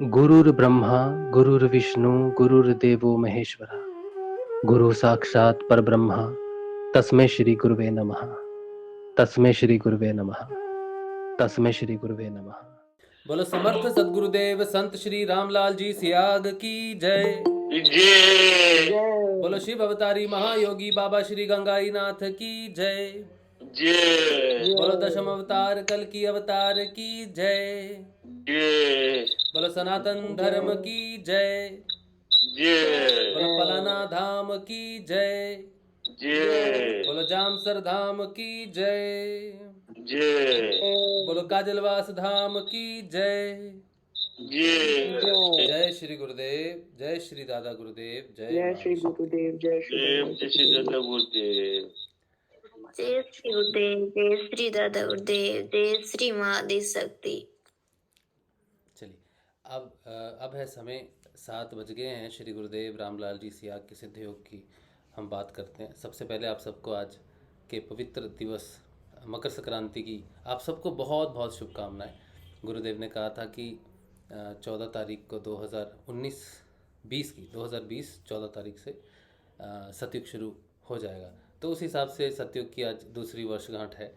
गुरुर्ब्रह्मा गुरुर्विष्णु गुरुर्देवो महेश्वरा गुरु साक्षात् परब्रह्म तस्मै श्री गुरुवे नमः। तस्मै श्री गुरुवे नमः। तस्मै श्री गुरुवे नमः। बोलो समर्थ सदगुरुदेव संत श्री रामलाल जी सियाग की जय। जय बोलो शिव अवतारी महायोगी बाबा श्री गंगाई नाथ की जय। जय बोलो दशम अवतार कल की अवतार की जय। जय बोलो सनातन धर्म की जय। जय बोलो पलाना धाम की जय। जय बोलो जामसर धाम की जय। जय बोलो काजलवास धाम की जय। जय जय श्री गुरुदेव, जय श्री दादा गुरुदेव, जय श्री मां गुरुदेव, जय श्री जय श्री दादा गुरुदेव, जय श्री गुरुदेव, जय श्री दादा गुरुदेव, जय श्री माँ आदि शक्ति। चलिए अब है समय 7 बज गए हैं। श्री गुरुदेव रामलाल जी सियाग के सिद्ध योग की हम बात करते हैं। सबसे पहले आप सबको आज के पवित्र दिवस मकर संक्रांति की आप सबको बहुत बहुत शुभकामनाएं। गुरुदेव ने कहा था कि 14 तारीख को 2020 14 तारीख से सतयुग शुरू हो जाएगा। तो उस हिसाब से सतयुग की आज दूसरी वर्षगांठ है।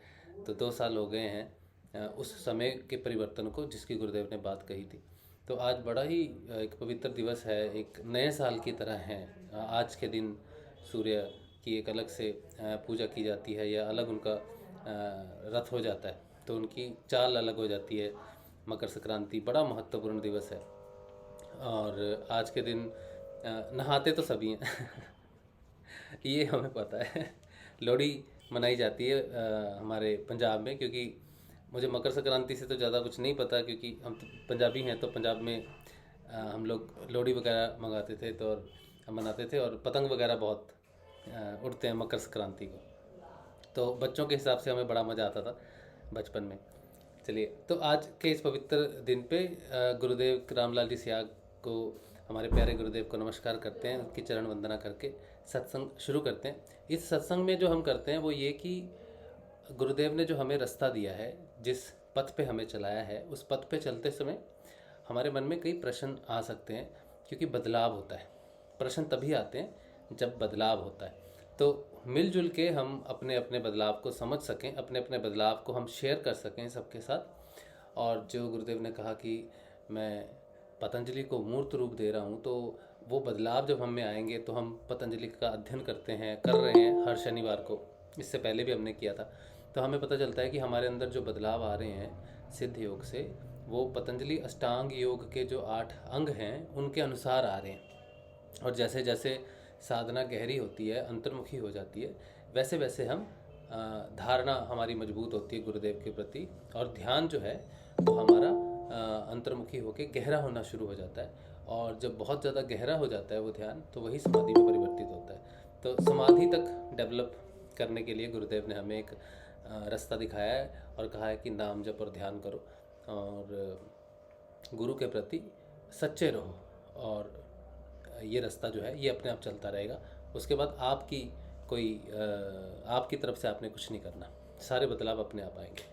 तो 2 साल हो गए हैं उस समय के परिवर्तन को जिसकी गुरुदेव ने बात कही थी। तो आज बड़ा ही एक पवित्र दिवस है, एक नए साल की तरह है। आज के दिन सूर्य की एक अलग से पूजा की जाती है या अलग उनका रथ हो जाता है, तो उनकी चाल अलग हो जाती है। मकर संक्रांति बड़ा महत्वपूर्ण दिवस है और आज के दिन नहाते तो सभी हैं ये हमें पता है। लोहड़ी मनाई जाती है हमारे पंजाब में, क्योंकि मुझे मकर संक्रांति से तो ज़्यादा कुछ नहीं पता, क्योंकि हम तो पंजाबी हैं। तो पंजाब में हम लोग लोहड़ी वगैरह मंगाते थे तो और मनाते थे, और पतंग वगैरह बहुत उड़ते हैं मकर संक्रांति को। तो बच्चों के हिसाब से हमें बड़ा मज़ा आता था बचपन में। चलिए, तो आज के इस पवित्र दिन पे गुरुदेव रामलाल जी सियाग को, हमारे प्यारे गुरुदेव को नमस्कार करते हैं, उनकी चरण वंदना करके सत्संग शुरू करते हैं। इस सत्संग में जो हम करते हैं वो ये कि गुरुदेव ने जो हमें रास्ता दिया है, जिस पथ पे हमें चलाया है, उस पथ पे चलते समय हमारे मन में कई प्रश्न आ सकते हैं, क्योंकि बदलाव होता है। प्रश्न तभी आते हैं जब बदलाव होता है। तो मिलजुल के हम अपने अपने बदलाव को समझ सकें, अपने अपने बदलाव को हम शेयर कर सकें सबके साथ। और जो गुरुदेव ने कहा कि मैं पतंजलि को मूर्त रूप दे रहा हूँ, तो वो बदलाव जब हम में आएंगे तो हम पतंजलि का अध्ययन कर रहे हैं हर शनिवार को। इससे पहले भी हमने किया था। तो हमें पता चलता है कि हमारे अंदर जो बदलाव आ रहे हैं सिद्ध योग से, वो पतंजलि अष्टांग योग के जो 8 अंग हैं उनके अनुसार आ रहे हैं। और जैसे जैसे साधना गहरी होती है, अंतर्मुखी हो जाती है, वैसे वैसे हम धारणा हमारी मजबूत होती है गुरुदेव के प्रति, और ध्यान जो है वो हमारा अंतर्मुखी होकर गहरा होना शुरू हो जाता है। और जब बहुत ज़्यादा गहरा हो जाता है वो ध्यान, तो वही समाधि में परिवर्तित होता है। तो समाधि तक डेवलप करने के लिए गुरुदेव ने हमें एक रास्ता दिखाया है और कहा है कि नाम जप और ध्यान करो और गुरु के प्रति सच्चे रहो, और ये रास्ता जो है ये अपने आप चलता रहेगा। उसके बाद आपकी तरफ से आपने कुछ नहीं करना, सारे बदलाव अपने आप आएंगे।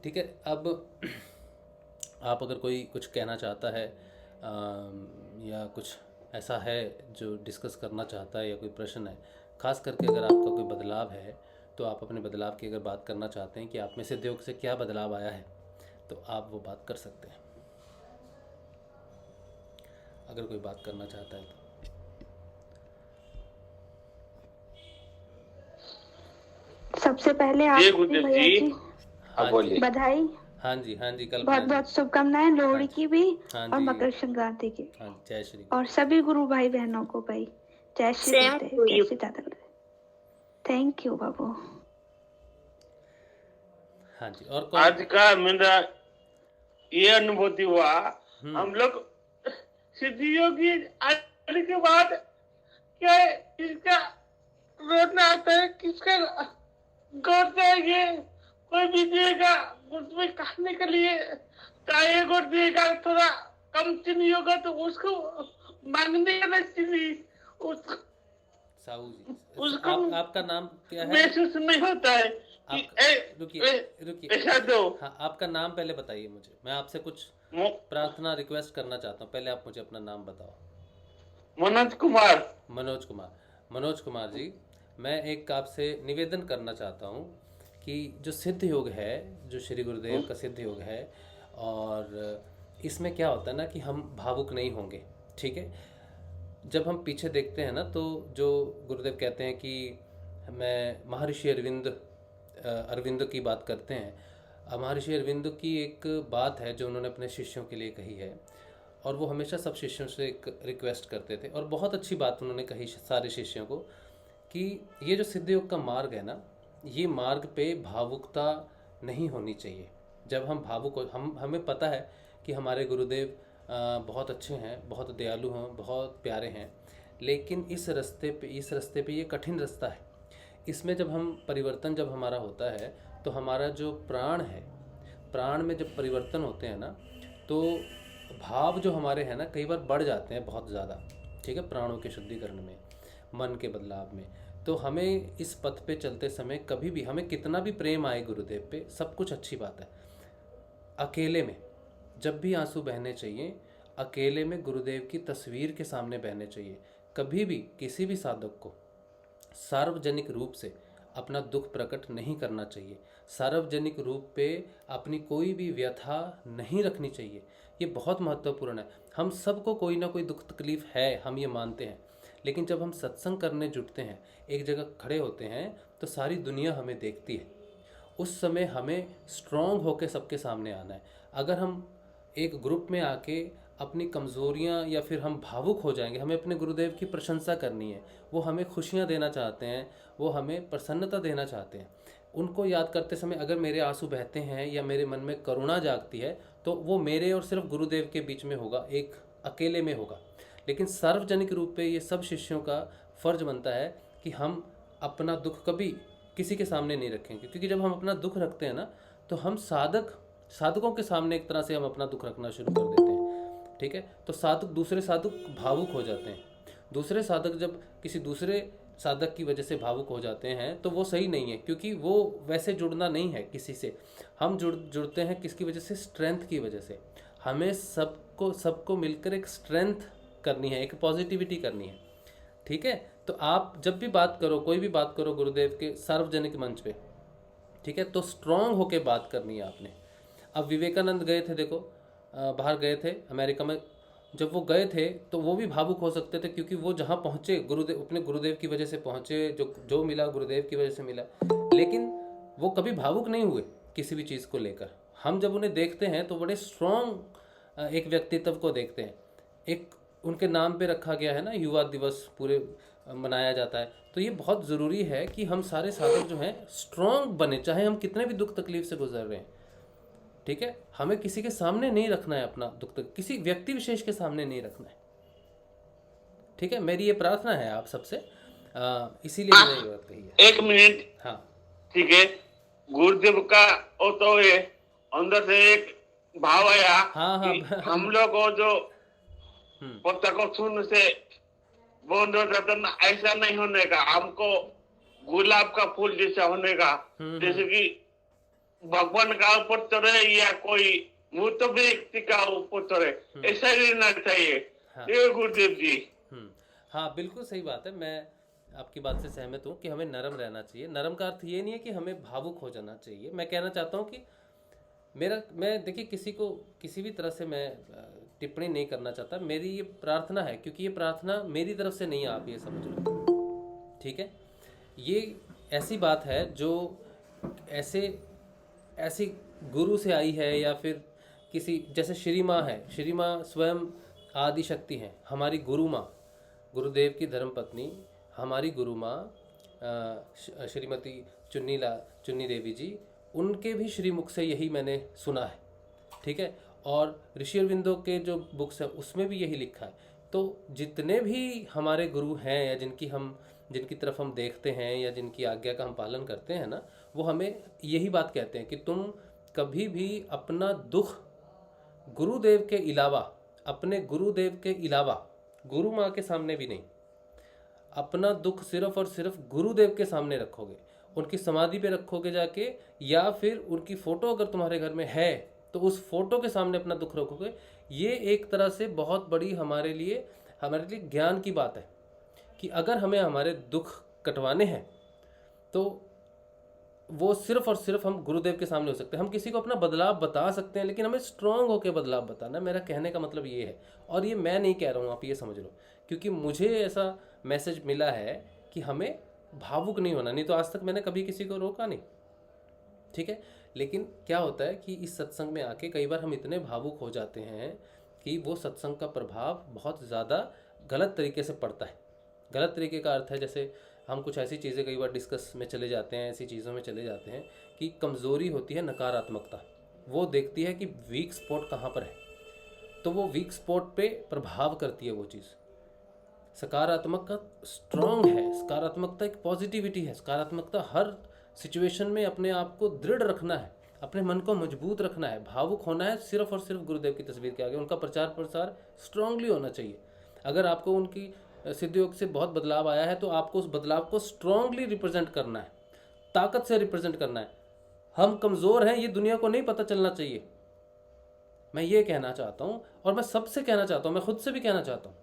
ठीक है। अब आप अगर कोई कुछ कहना चाहता है या कुछ ऐसा है जो डिस्कस करना चाहता है, या कोई प्रश्न है, ख़ास करके अगर आपका कोई बदलाव है, तो आप अपने बदलाव की अगर बात करना चाहते हैं कि आप में सिद्ध योग से क्या बदलाव आया है, तो आप वो बात कर सकते हैं, अगर कोई बात करना चाहता है तो। सबसे पहले आपको भैया जी बधाई। हाँ जी कल बहुत बहुत शुभकामनाएं लोहड़ी की भी हाँ और जी। मकर संक्रांति की। हाँ, जय श्री और सभी गुरु भाई बहनों को भाई जय श्री गुरुदेव, जय श्री दादा गुरुदेव। थैंक यू बाबू। हाँ जी। और आज का मेरा ये अनुभूति हुआ, हम लोग सिद्ध योगी आने के बाद क्या इसका रोना आता है, किसका गौर चाहिए, कोई भी देगा उसमें खाने के लिए चाहे और देगा, थोड़ा कम चीनी होगा तो उसको मांगने का ना चीनी, साहू जी, उसको आपका नाम क्या है? महसूस नहीं होता है। रुकिए ऐसा दो। हाँ, आपका नाम पहले बताइए मुझे, मैं आपसे कुछ प्रार्थना रिक्वेस्ट करना चाहता हूँ। पहले आप मुझे अपना नाम बताओ। मनोज कुमार। मनोज कुमार। मनोज कुमार जी, मैं एक आपसे निवेदन करना चाहता हूँ कि जो सिद्ध योग है, जो श्री गुरुदेव का सिद्ध योग है, और इसमें क्या होता है ना कि हम भावुक नहीं होंगे, ठीक है। जब हम पीछे देखते हैं ना, तो जो गुरुदेव कहते हैं कि मैं महर्षि अरविंद की बात करते हैं। महर्षि अरविंद की एक बात है जो उन्होंने अपने शिष्यों के लिए कही है, और वो हमेशा सब शिष्यों से एक रिक्वेस्ट करते थे, और बहुत अच्छी बात उन्होंने कही सारे शिष्यों को, कि ये जो सिद्ध योग का मार्ग है ना, ये मार्ग पे भावुकता नहीं होनी चाहिए। जब हम भावुक हो, हमें पता है कि हमारे गुरुदेव बहुत अच्छे हैं, बहुत दयालु हैं, बहुत प्यारे हैं, लेकिन इस रास्ते पे ये कठिन रास्ता है। इसमें जब हमारा होता है, तो हमारा जो प्राण है, प्राण में जब परिवर्तन होते हैं ना, तो भाव जो हमारे हैं ना, कई बार बढ़ जाते हैं बहुत ज़्यादा, ठीक है, प्राणों के शुद्धिकरण में, मन के बदलाव में। तो हमें इस पथ पे चलते समय कभी भी हमें कितना भी प्रेम आए गुरुदेव पे, सब कुछ अच्छी बात है। अकेले में जब भी आंसू बहने चाहिए, अकेले में गुरुदेव की तस्वीर के सामने बहने चाहिए। कभी भी किसी भी साधक को सार्वजनिक रूप से अपना दुख प्रकट नहीं करना चाहिए, सार्वजनिक रूप पे अपनी कोई भी व्यथा नहीं रखनी चाहिए। ये बहुत महत्वपूर्ण है। हम सबको कोई ना कोई दुख तकलीफ है, हम ये मानते हैं, लेकिन जब हम सत्संग करने जुटते हैं, एक जगह खड़े होते हैं, तो सारी दुनिया हमें देखती है। उस समय हमें स्ट्रांग होकर सबके सामने आना है। अगर हम एक ग्रुप में आके अपनी कमज़ोरियाँ या फिर हम भावुक हो जाएंगे, हमें अपने गुरुदेव की प्रशंसा करनी है, वो हमें खुशियाँ देना चाहते हैं, वो हमें प्रसन्नता देना चाहते हैं। उनको याद करते समय अगर मेरे आंसू बहते हैं या मेरे मन में करुणा जागती है, तो वो मेरे और सिर्फ गुरुदेव के बीच में होगा, एक अकेले में होगा। लेकिन सार्वजनिक रूप पे ये सब शिष्यों का फर्ज बनता है कि हम अपना दुख कभी किसी के सामने नहीं रखेंगे, क्योंकि जब हम अपना दुख रखते हैं ना, तो हम साधकों के सामने एक तरह से हम अपना दुख रखना शुरू कर देते हैं, ठीक है। तो दूसरे साधक भावुक हो जाते हैं। दूसरे साधक जब किसी दूसरे साधक की वजह से भावुक हो जाते हैं, तो वो सही नहीं है, क्योंकि वो वैसे जुड़ना नहीं है किसी से। हम जुड़ते हैं किसकी वजह से? स्ट्रेंथ की वजह से। हमें सबको मिलकर एक स्ट्रेंथ करनी है, एक पॉजिटिविटी करनी है, ठीक है। तो आप जब भी बात करो, कोई भी बात करो गुरुदेव के सार्वजनिक मंच पे, ठीक है, तो स्ट्रांग होके बात करनी है आपने। अब विवेकानंद गए थे, देखो बाहर गए थे अमेरिका में, जब वो गए थे तो वो भी भावुक हो सकते थे, क्योंकि वो जहाँ पहुँचे अपने गुरुदेव की वजह से पहुँचे, जो मिला गुरुदेव की वजह से मिला, लेकिन वो कभी भावुक नहीं हुए किसी भी चीज़ को लेकर। हम जब उन्हें देखते हैं तो बड़े स्ट्रॉन्ग एक व्यक्तित्व को देखते हैं। एक उनके नाम पे रखा गया है ना, युवा दिवस पूरे मनाया जाता है। तो ये बहुत ज़रूरी है कि हम सारे साधक जो हैं स्ट्रॉन्ग बने, चाहे हम कितने भी दुख तकलीफ से गुजर रहे हैं, ठीक है। हमें किसी के सामने नहीं रखना है अपना दुख, किसी व्यक्ति विशेष के सामने नहीं रखना है, ठीक है। मेरी ये प्रार्थना है आप सबसे, इसीलिए मैंने ये बात कही है। एक मिनट, हाँ ठीक है। गुरुदेव का वो तो है, अंदर से एक भाव आया हाँ कि हम लोग को जो पुस्तकों सुन से बोल रहे ना, ऐसा नहीं होने का, हमको गुलाब का फूल जैसा होने का, जैसे कि भगवान का ऊपर चढ़े या कोई मूर्त व्यक्ति का ऊपर चढ़े, ऐसा ही रहना चाहिए। ये गुरुदेव जी। हाँ बिल्कुल सही बात है, मैं आपकी बात से सहमत हूँ कि हमें नरम रहना चाहिए। नरम का अर्थ ये नहीं है कि हमें भावुक हो जाना चाहिए। मैं कहना चाहता हूँ कि मैं देखिए, किसी को किसी भी तरह से मैं टिप्पणी नहीं करना चाहता। मेरी ये प्रार्थना है, क्योंकि ये प्रार्थना मेरी तरफ से नहीं है, आप ये समझ लो, ठीक है। ये ऐसी बात है जो ऐसी गुरु से आई है, या फिर किसी जैसे श्री माँ है, श्री माँ स्वयं आदि शक्ति हैं, हमारी गुरु माँ, गुरुदेव की धर्मपत्नी, हमारी गुरु माँ श्रीमती चुन्नी देवी जी, उनके भी श्रीमुख से यही मैंने सुना है, ठीक है। और ऋषि अरविंदो के जो बुक्स हैं उसमें भी यही लिखा है। तो जितने भी हमारे गुरु हैं, या जिनकी तरफ हम देखते हैं, या जिनकी आज्ञा का हम पालन करते हैं ना, वो हमें यही बात कहते हैं कि तुम कभी भी अपना दुख गुरुदेव के अलावा, अपने गुरुदेव के अलावा गुरु माँ के सामने भी नहीं, अपना दुख सिर्फ और सिर्फ गुरुदेव के सामने रखोगे, उनकी समाधि पे रखोगे जाके, या फिर उनकी फ़ोटो अगर तुम्हारे घर में है तो उस फोटो के सामने अपना दुख रखोगे, ये एक तरह से बहुत बड़ी हमारे लिए ज्ञान की बात है कि अगर हमें हमारे दुख कटवाने हैं तो वो सिर्फ और सिर्फ हम गुरुदेव के सामने हो सकते हैं। हम किसी को अपना बदलाव बता सकते हैं, लेकिन हमें स्ट्रांग होकर बदलाव बताना। मेरा कहने का मतलब ये है, और ये मैं नहीं कह रहा हूँ, आप ये समझ लो, क्योंकि मुझे ऐसा मैसेज मिला है कि हमें भावुक नहीं होना। नहीं तो आज तक मैंने कभी किसी को रोका नहीं, ठीक है। लेकिन क्या होता है कि इस सत्संग में आके कई बार हम इतने भावुक हो जाते हैं कि वो सत्संग का प्रभाव बहुत ज़्यादा गलत तरीके से पड़ता है। गलत तरीके का अर्थ है, जैसे हम कुछ ऐसी चीज़ें कई बार डिस्कस में चले जाते हैं, ऐसी चीज़ों में चले जाते हैं कि कमज़ोरी होती है नकारात्मकता। वो देखती है कि वीक स्पॉट कहाँ पर है, तो वो वीक स्पॉट पे प्रभाव करती है वो चीज़। सकारात्मकता स्ट्रांग है, सकारात्मकता एक पॉजिटिविटी है। सकारात्मकता हर सिचुएशन में अपने आप को दृढ़ रखना है, अपने मन को मजबूत रखना है, भावुक होना है सिर्फ और सिर्फ गुरुदेव की तस्वीर के आगे। उनका प्रचार प्रसार स्ट्रांगली होना चाहिए। अगर आपको उनकी सिद्ध योग से बहुत बदलाव आया है तो आपको उस बदलाव को स्ट्रांगली रिप्रेजेंट करना है, ताकत से रिप्रेजेंट करना है। हम कमज़ोर हैं ये दुनिया को नहीं पता चलना चाहिए। मैं ये कहना चाहता हूँ, और मैं सबसे कहना चाहता हूँ, मैं खुद से भी कहना चाहता हूँ,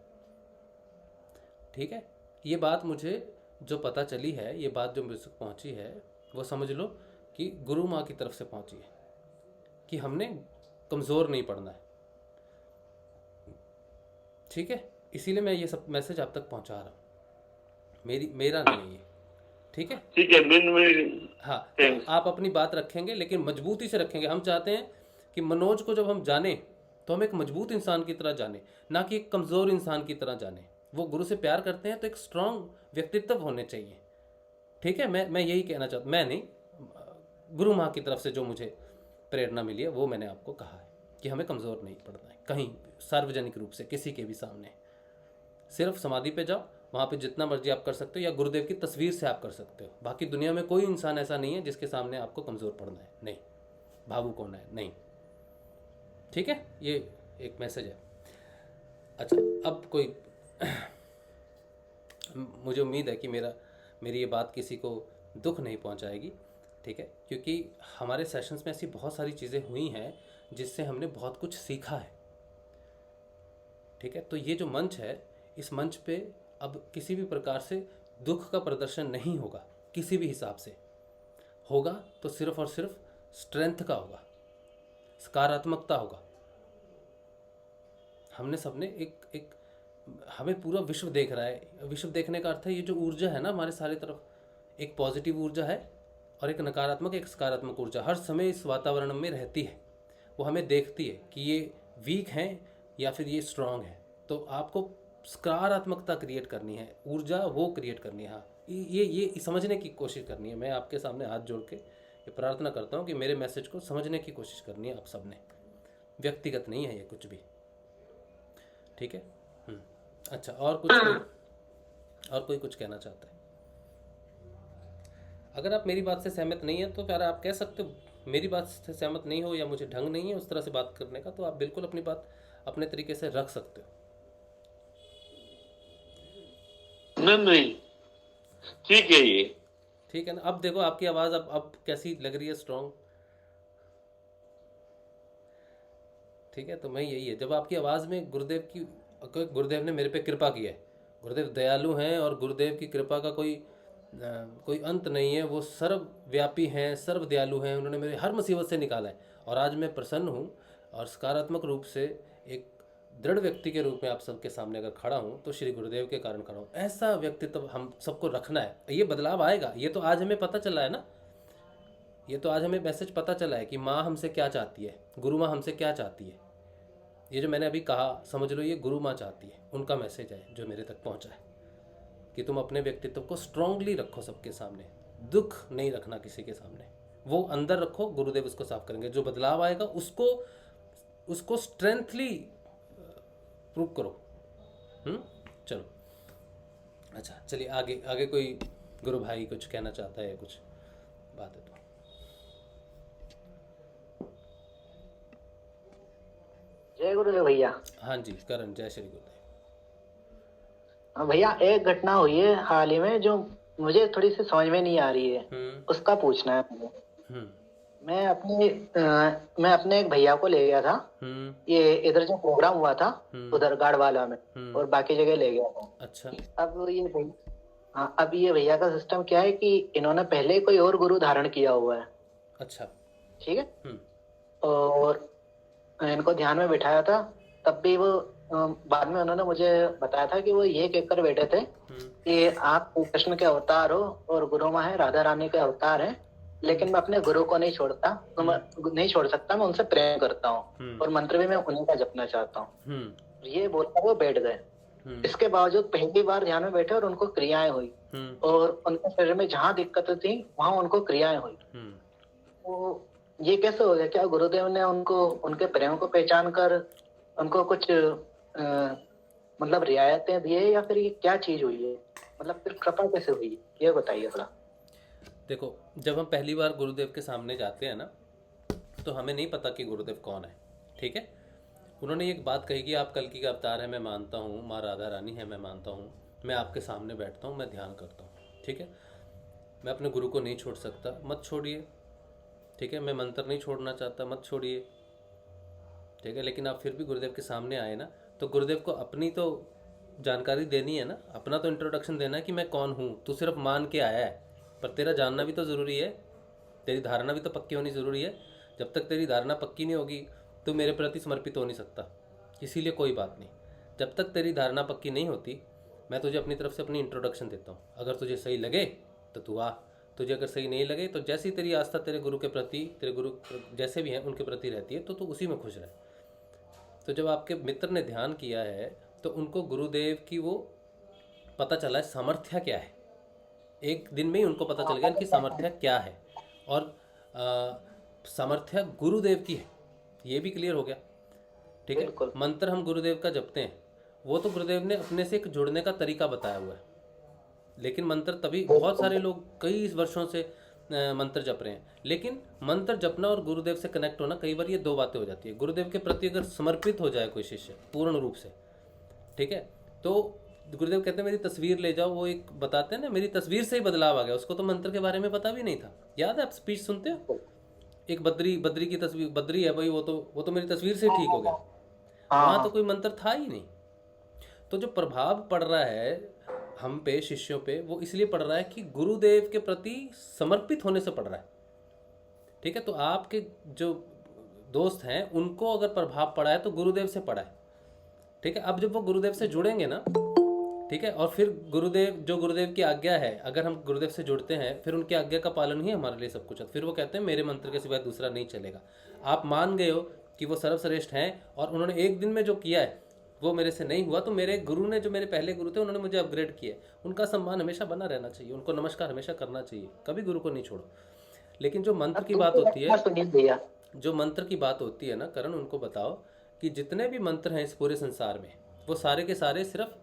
ठीक है। ये बात मुझे जो पता चली है, ये बात जो मुझे तक पहुँची है, वो समझ लो कि गुरु माँ की तरफ से पहुँची है कि हमने कमज़ोर नहीं पड़ना है, ठीक है। इसीलिए मैं ये सब मैसेज आप तक पहुँचा रहा हूँ, मेरा नहीं है ये, ठीक है। ठीक है। हाँ, तो आप अपनी बात रखेंगे, लेकिन मजबूती से रखेंगे। हम चाहते हैं कि मनोज को जब हम जाने तो हम एक मजबूत इंसान की तरह जाने, ना कि एक कमज़ोर इंसान की तरह जाने। वो गुरु से प्यार करते हैं तो एक स्ट्रांग व्यक्तित्व होने चाहिए, ठीक है। मैं यही कहना चाहता, मैं नहीं, गुरु माँ की तरफ से जो मुझे प्रेरणा मिली है वो मैंने आपको कहा है कि हमें कमज़ोर नहीं पड़ना है कहीं सार्वजनिक रूप से, किसी के भी सामने। सिर्फ समाधि पे जाओ, वहाँ पे जितना मर्जी आप कर सकते हो, या गुरुदेव की तस्वीर से आप कर सकते हो। बाकी दुनिया में कोई इंसान ऐसा नहीं है जिसके सामने आपको कमज़ोर पड़ना है, नहीं, भावुक होना है, नहीं, ठीक है। ये एक मैसेज है। अच्छा, अब कोई मुझे उम्मीद है कि मेरी ये बात किसी को दुख नहीं पहुंचाएगी, ठीक है, क्योंकि हमारे सेशंस में ऐसी बहुत सारी चीज़ें हुई हैं जिससे हमने बहुत कुछ सीखा है, ठीक है। तो ये जो मंच है, इस मंच पे अब किसी भी प्रकार से दुख का प्रदर्शन नहीं होगा, किसी भी हिसाब से होगा तो सिर्फ और सिर्फ स्ट्रेंथ का होगा, सकारात्मकता होगा। हमने सबने एक हमें पूरा विश्व देख रहा है। विश्व देखने का अर्थ है ये जो ऊर्जा है ना हमारे सारे तरफ, एक पॉजिटिव ऊर्जा है और एक नकारात्मक, एक सकारात्मक ऊर्जा हर समय इस वातावरण में रहती है। वो हमें देखती है कि ये वीक हैं या फिर ये स्ट्रांग है। तो आपको सकारात्मकता क्रिएट करनी है, ऊर्जा वो क्रिएट करनी है। हाँ, ये समझने की कोशिश करनी है। मैं आपके सामने हाथ जोड़ के ये प्रार्थना करता हूँ कि मेरे मैसेज को समझने की कोशिश करनी है आप सब ने। व्यक्तिगत नहीं है ये कुछ भी, ठीक है। अच्छा, और कोई कुछ कहना चाहता है? अगर आप मेरी बात से सहमत नहीं है तो फिर आप कह सकते हो, मेरी बात से सहमत नहीं हो या मुझे ढंग नहीं है उस तरह से बात करने का, तो आप बिल्कुल अपनी बात अपने तरीके से रख सकते हो। नहीं, ठीक है, ये ठीक है ना। अब देखो आपकी आवाज़ अब कैसी लग रही है, स्ट्रांग, ठीक है। तो मैं यही है, जब आपकी आवाज़ में गुरुदेव ने मेरे पे कृपा की है, गुरुदेव दयालु हैं और गुरुदेव की कृपा का कोई अंत नहीं है। वो सर्वव्यापी हैं, सर्व दयालु हैं, उन्होंने मेरे हर मुसीबत से निकाला है और आज मैं प्रसन्न हूँ और सकारात्मक रूप से एक दृढ़ व्यक्ति के रूप में आप सबके सामने अगर खड़ा हूँ तो श्री गुरुदेव के कारण खड़ा हूँ। ऐसा व्यक्तित्व हम सबको रखना है। ये बदलाव आएगा, ये तो आज हमें पता चला है ना, ये तो आज हमें मैसेज पता चला है कि माँ हमसे क्या चाहती है, गुरु माँ हमसे क्या चाहती है। ये जो मैंने अभी कहा, समझ लो ये गुरु माँ चाहती है, उनका मैसेज है जो मेरे तक पहुँचा है कि तुम अपने व्यक्तित्व को स्ट्रांगली रखो सबके सामने, दुख नहीं रखना किसी के सामने, वो अंदर रखो, गुरुदेव उसको साफ करेंगे। जो बदलाव आएगा उसको स्ट्रेंथली प्रूव करो। चलो, अच्छा चलिए आगे कोई गुरु भाई कुछ कहना चाहता है, कुछ बात है तो। जय गुरुदेव भैया। हाँ जी करण, जय श्री गुरुदेव। हाँ भैया, एक घटना हुई है हाल ही में जो मुझे थोड़ी सी समझ में नहीं आ रही है, उसका पूछना है मुझे। मैं अपने एक भैया को ले गया था। ये इधर जो प्रोग्राम हुआ था उधर गाड़वाला में, और बाकी जगह ले गया था। अच्छा। अब ये भैया का सिस्टम क्या है कि इन्होंने पहले कोई और गुरु धारण किया हुआ है। अच्छा। ठीक है। और इनको ध्यान में बिठाया था, तब भी वो बाद में उन्होंने मुझे बताया था कि वो ये कहकर बैठे थे कि आप कृष्ण के अवतार हो और गुरु माँ है राधा रानी के अवतार हैं, लेकिन मैं अपने गुरु को नहीं छोड़ता, नहीं छोड़ सकता, मैं उनसे प्रेम करता हूँ और मंत्र भी मैं उन्हीं का जपना चाहता हूँ। ये बोलकर वो बैठ गए। इसके बावजूद पहली बार ध्यान में बैठे और उनको क्रियाएं हुई, और उनके शरीर में जहाँ दिक्कत थी वहां उनको क्रियाएं हुई। तो ये कैसे हो गया? क्या गुरुदेव ने उनको उनके प्रेम को पहचान कर उनको कुछ मतलब रियायतें दिए, या फिर ये क्या चीज हुई है? मतलब फिर कृपा कैसे हुई, ये बताइए थोड़ा। देखो, जब हम पहली बार गुरुदेव के सामने जाते हैं ना, तो हमें नहीं पता कि गुरुदेव कौन है। ठीक है। उन्होंने एक बात कही कि आप कल्कि का अवतार है, मैं मानता हूँ, माँ राधा रानी है, मैं मानता हूँ, मैं आपके सामने बैठता हूँ, मैं ध्यान करता हूँ। ठीक है। मैं अपने गुरु को नहीं छोड़ सकता, मत छोड़िए। ठीक है। मैं मंत्र नहीं छोड़ना चाहता, मत छोड़िए। ठीक है। लेकिन आप फिर भी गुरुदेव के सामने आए ना, तो गुरुदेव को अपनी तो जानकारी देनी है ना, अपना तो इंट्रोडक्शन देना है कि मैं कौन हूँ। तू सिर्फ मान के आया है, पर तेरा जानना भी तो ज़रूरी है, तेरी धारणा भी तो पक्की होनी ज़रूरी है। जब तक तेरी धारणा पक्की नहीं होगी तो मेरे प्रति समर्पित हो नहीं सकता। इसीलिए कोई बात नहीं, जब तक तेरी धारणा पक्की नहीं होती, मैं तुझे अपनी तरफ से अपनी इंट्रोडक्शन देता हूँ। अगर तुझे सही लगे तो तू आ, तुझे अगर सही नहीं लगे तो जैसी तेरी आस्था तेरे गुरु के प्रति, तेरे गुरु जैसे भी हैं उनके प्रति रहती है, तो तू उसी में खुश रहे। तो जब आपके मित्र ने ध्यान किया है तो उनको गुरुदेव की वो पता चला है सामर्थ्य क्या है। एक दिन में ही उनको पता चल गया इनकी सामर्थ्य क्या है, और सामर्थ्य गुरुदेव की है, ये भी क्लियर हो गया। ठीक है। मंत्र हम गुरुदेव का जपते हैं, वो तो गुरुदेव ने अपने से एक जुड़ने का तरीका बताया हुआ है। लेकिन मंत्र तभी, बहुत सारे लोग कई वर्षों से मंत्र जप रहे हैं, लेकिन मंत्र जपना और गुरुदेव से कनेक्ट होना, कई बार ये दो बातें हो जाती है। गुरुदेव के प्रति अगर समर्पित हो जाए कोई शिष्य पूर्ण रूप से, ठीक है, तो गुरुदेव कहते हैं मेरी तस्वीर ले जाओ। वो एक बताते हैं ना, मेरी तस्वीर से ही बदलाव आ गया। उसको तो मंत्र के बारे में पता भी नहीं था। याद है, आप स्पीच सुनते हो, एक बद्री की तस्वीर, बद्री है भाई, वो तो मेरी तस्वीर से ठीक हो गया। वहाँ तो कोई मंत्र था ही नहीं। तो जो प्रभाव पड़ रहा है हम पे, शिष्यों पे, वो इसलिए पड़ रहा है कि गुरुदेव के प्रति समर्पित होने से पड़ रहा है। ठीक है। तो आपके जो दोस्त हैं उनको अगर प्रभाव पड़ा है तो गुरुदेव से पड़ा है। ठीक है। अब जब वो गुरुदेव से जुड़ेंगे ना, ठीक है, और फिर गुरुदेव, जो गुरुदेव की आज्ञा है, अगर हम गुरुदेव से जुड़ते हैं फिर उनकी आज्ञा का पालन ही हमारे लिए सब कुछ है। फिर वो कहते हैं मेरे मंत्र के सिवाय दूसरा नहीं चलेगा। आप मान गए हो कि वो सर्वश्रेष्ठ हैं और उन्होंने एक दिन में जो किया है वो मेरे से नहीं हुआ, तो मेरे गुरु ने, जो मेरे पहले गुरु थे, उन्होंने मुझे अपग्रेड किया। उनका सम्मान हमेशा बना रहना चाहिए, उनको नमस्कार हमेशा करना चाहिए, कभी गुरु को नहीं छोड़ो। लेकिन जो मंत्र की बात होती है, जो मंत्र की बात होती है ना करण, उनको बताओ कि जितने भी मंत्र हैं इस पूरे संसार में, वो सारे के सारे सिर्फ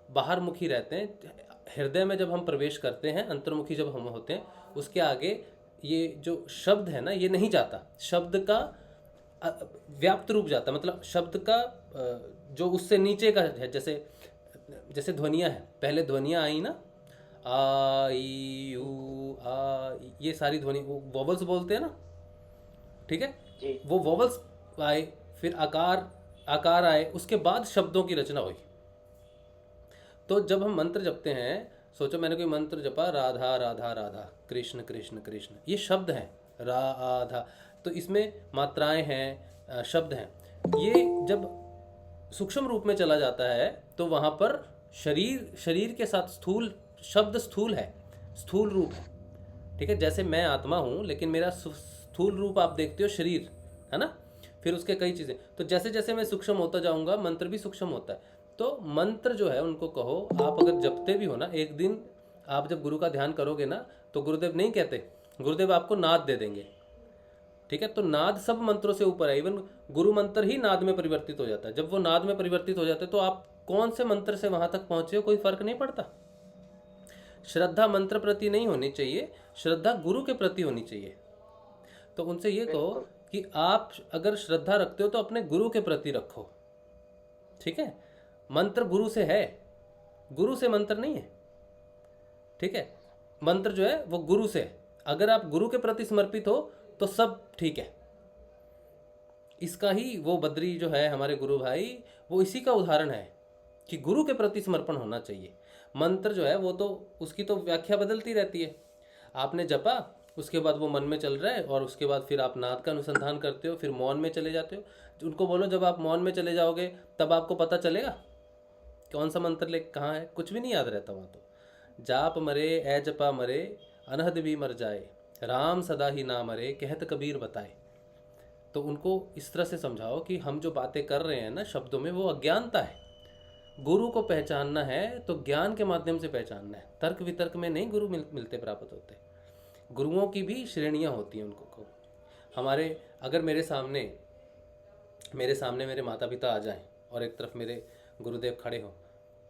बाहर मुखी रहते हैं। हृदय में जब हम प्रवेश करते हैं, अंतर्मुखी जब हम होते हैं, उसके आगे ये जो शब्द है ना, ये नहीं जाता। शब्द का व्याप्त रूप जाता, मतलब शब्द का जो उससे नीचे का है, जैसे ध्वनियाँ हैं, पहले ध्वनियाँ आई ना, आ ई यू आ, ये सारी ध्वनि, वो वोवल्स बोलते हैं ना। ठीक है। वो वोवल्स आए, फिर आकार आए, उसके बाद शब्दों की रचना हुई। तो जब हम मंत्र जपते हैं, सोचो मैंने कोई मंत्र जपा, राधा राधा राधा, कृष्ण कृष्ण कृष्ण, ये शब्द हैं, राधा, तो इसमें मात्राएं हैं, शब्द हैं। ये जब सूक्ष्म रूप में चला जाता है तो वहाँ पर शरीर के साथ स्थूल शब्द, स्थूल है, स्थूल रूप है। ठीक है। जैसे मैं आत्मा हूँ, लेकिन मेरा स्थूल रूप आप देखते हो शरीर, है ना, फिर उसके कई चीज़ें। तो जैसे जैसे मैं सूक्ष्म होता जाऊँगा, मंत्र भी सूक्ष्म होता है। तो मंत्र जो है, उनको कहो, आप अगर जपते भी हो ना, एक दिन आप जब गुरु का ध्यान करोगे ना, तो गुरुदेव नहीं कहते, गुरुदेव आपको नाद दे देंगे। ठीक है। तो नाद सब मंत्रों से ऊपर है, इवन गुरु मंत्र ही नाद में परिवर्तित हो जाता है। जब वो नाद में परिवर्तित हो जाते हैं तो आप कौन से मंत्र से वहां तक पहुंचे हो, कोई फर्क नहीं पड़ता। श्रद्धा मंत्र प्रति नहीं होनी चाहिए, श्रद्धा गुरु के प्रति होनी चाहिए। तो उनसे ये कहो कि आप अगर श्रद्धा रखते हो तो अपने गुरु के प्रति रखो। ठीक है। मंत्र गुरु से है, गुरु से मंत्र नहीं है। ठीक है। मंत्र जो है वो गुरु से है। अगर आप गुरु के प्रति समर्पित हो तो सब ठीक है। इसका ही वो बद्री जो है हमारे गुरु भाई, वो इसी का उदाहरण है कि गुरु के प्रति समर्पण होना चाहिए। मंत्र जो है वो तो उसकी तो व्याख्या बदलती रहती है। आपने जपा, उसके बाद वो मन में चल रहा है, और उसके बाद फिर आप नाद का अनुसंधान करते हो, फिर मौन में चले जाते हो। उनको बोलो जब आप मौन में चले जाओगे तब आपको पता चलेगा कौन सा मंत्र ले कहाँ है, कुछ भी नहीं याद रहता वहाँ तो। जाप मरे ए जपा मरे, अनहद भी मर जाए, राम सदा ही ना मरे, कहत कबीर बताए। तो उनको इस तरह से समझाओ कि हम जो बातें कर रहे हैं ना शब्दों में, वो अज्ञानता है। गुरु को पहचानना है तो ज्ञान के माध्यम से पहचानना है, तर्क वितर्क में नहीं गुरु मिलते प्राप्त होते। गुरुओं की भी श्रेणियाँ होती हैं उनको। हमारे अगर मेरे सामने मेरे माता पिता आ जाएं और एक तरफ मेरे गुरुदेव खड़े हों,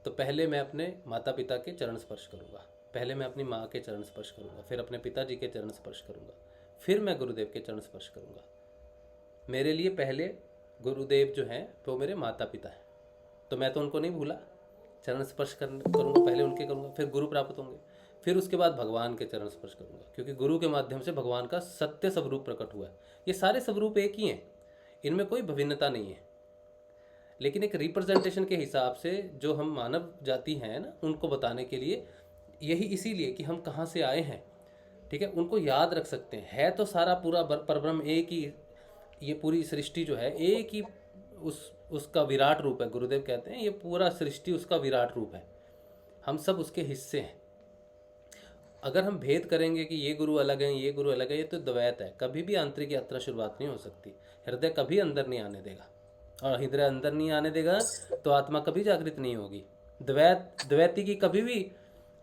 तो पहले मैं अपने माता पिता के चरण स्पर्श करूँगा, पहले मैं अपनी माँ के चरण स्पर्श करूँगा, फिर अपने पिताजी के चरण स्पर्श करूँगा, फिर मैं गुरुदेव के चरण स्पर्श करूँगा। मेरे लिए पहले गुरुदेव जो हैं वो मेरे माता पिता हैं, तो मैं तो उनको नहीं भूला, चरण स्पर्श करूँगा, पहले उनके करूँगा, फिर गुरु प्राप्त होंगे, फिर उसके बाद भगवान के चरण स्पर्श करूँगा, क्योंकि गुरु के माध्यम से भगवान का सत्य स्वरूप प्रकट हुआ है। ये सारे स्वरूप एक ही हैं, इनमें कोई भिन्नता नहीं है, लेकिन एक रिप्रेजेंटेशन के हिसाब से जो हम मानव जाति हैं ना, उनको बताने के लिए, यही इसीलिए कि हम कहाँ से आए हैं, ठीक है, उनको याद रख सकते हैं। है तो सारा पूरा परब्रह्म एक ही, ये पूरी सृष्टि जो है एक ही उसका विराट रूप है। गुरुदेव कहते हैं ये पूरा सृष्टि उसका विराट रूप है, हम सब उसके हिस्से हैं। अगर हम भेद करेंगे कि ये गुरु अलग है, ये गुरु अलग है, ये तो द्वैत है। कभी भी आंतरिक यात्रा शुरुआत नहीं हो सकती। हृदय कभी अंदर नहीं आने देगा, और हृदय अंदर नहीं आने देगा तो आत्मा कभी जागृत नहीं होगी। द्वैती की कभी भी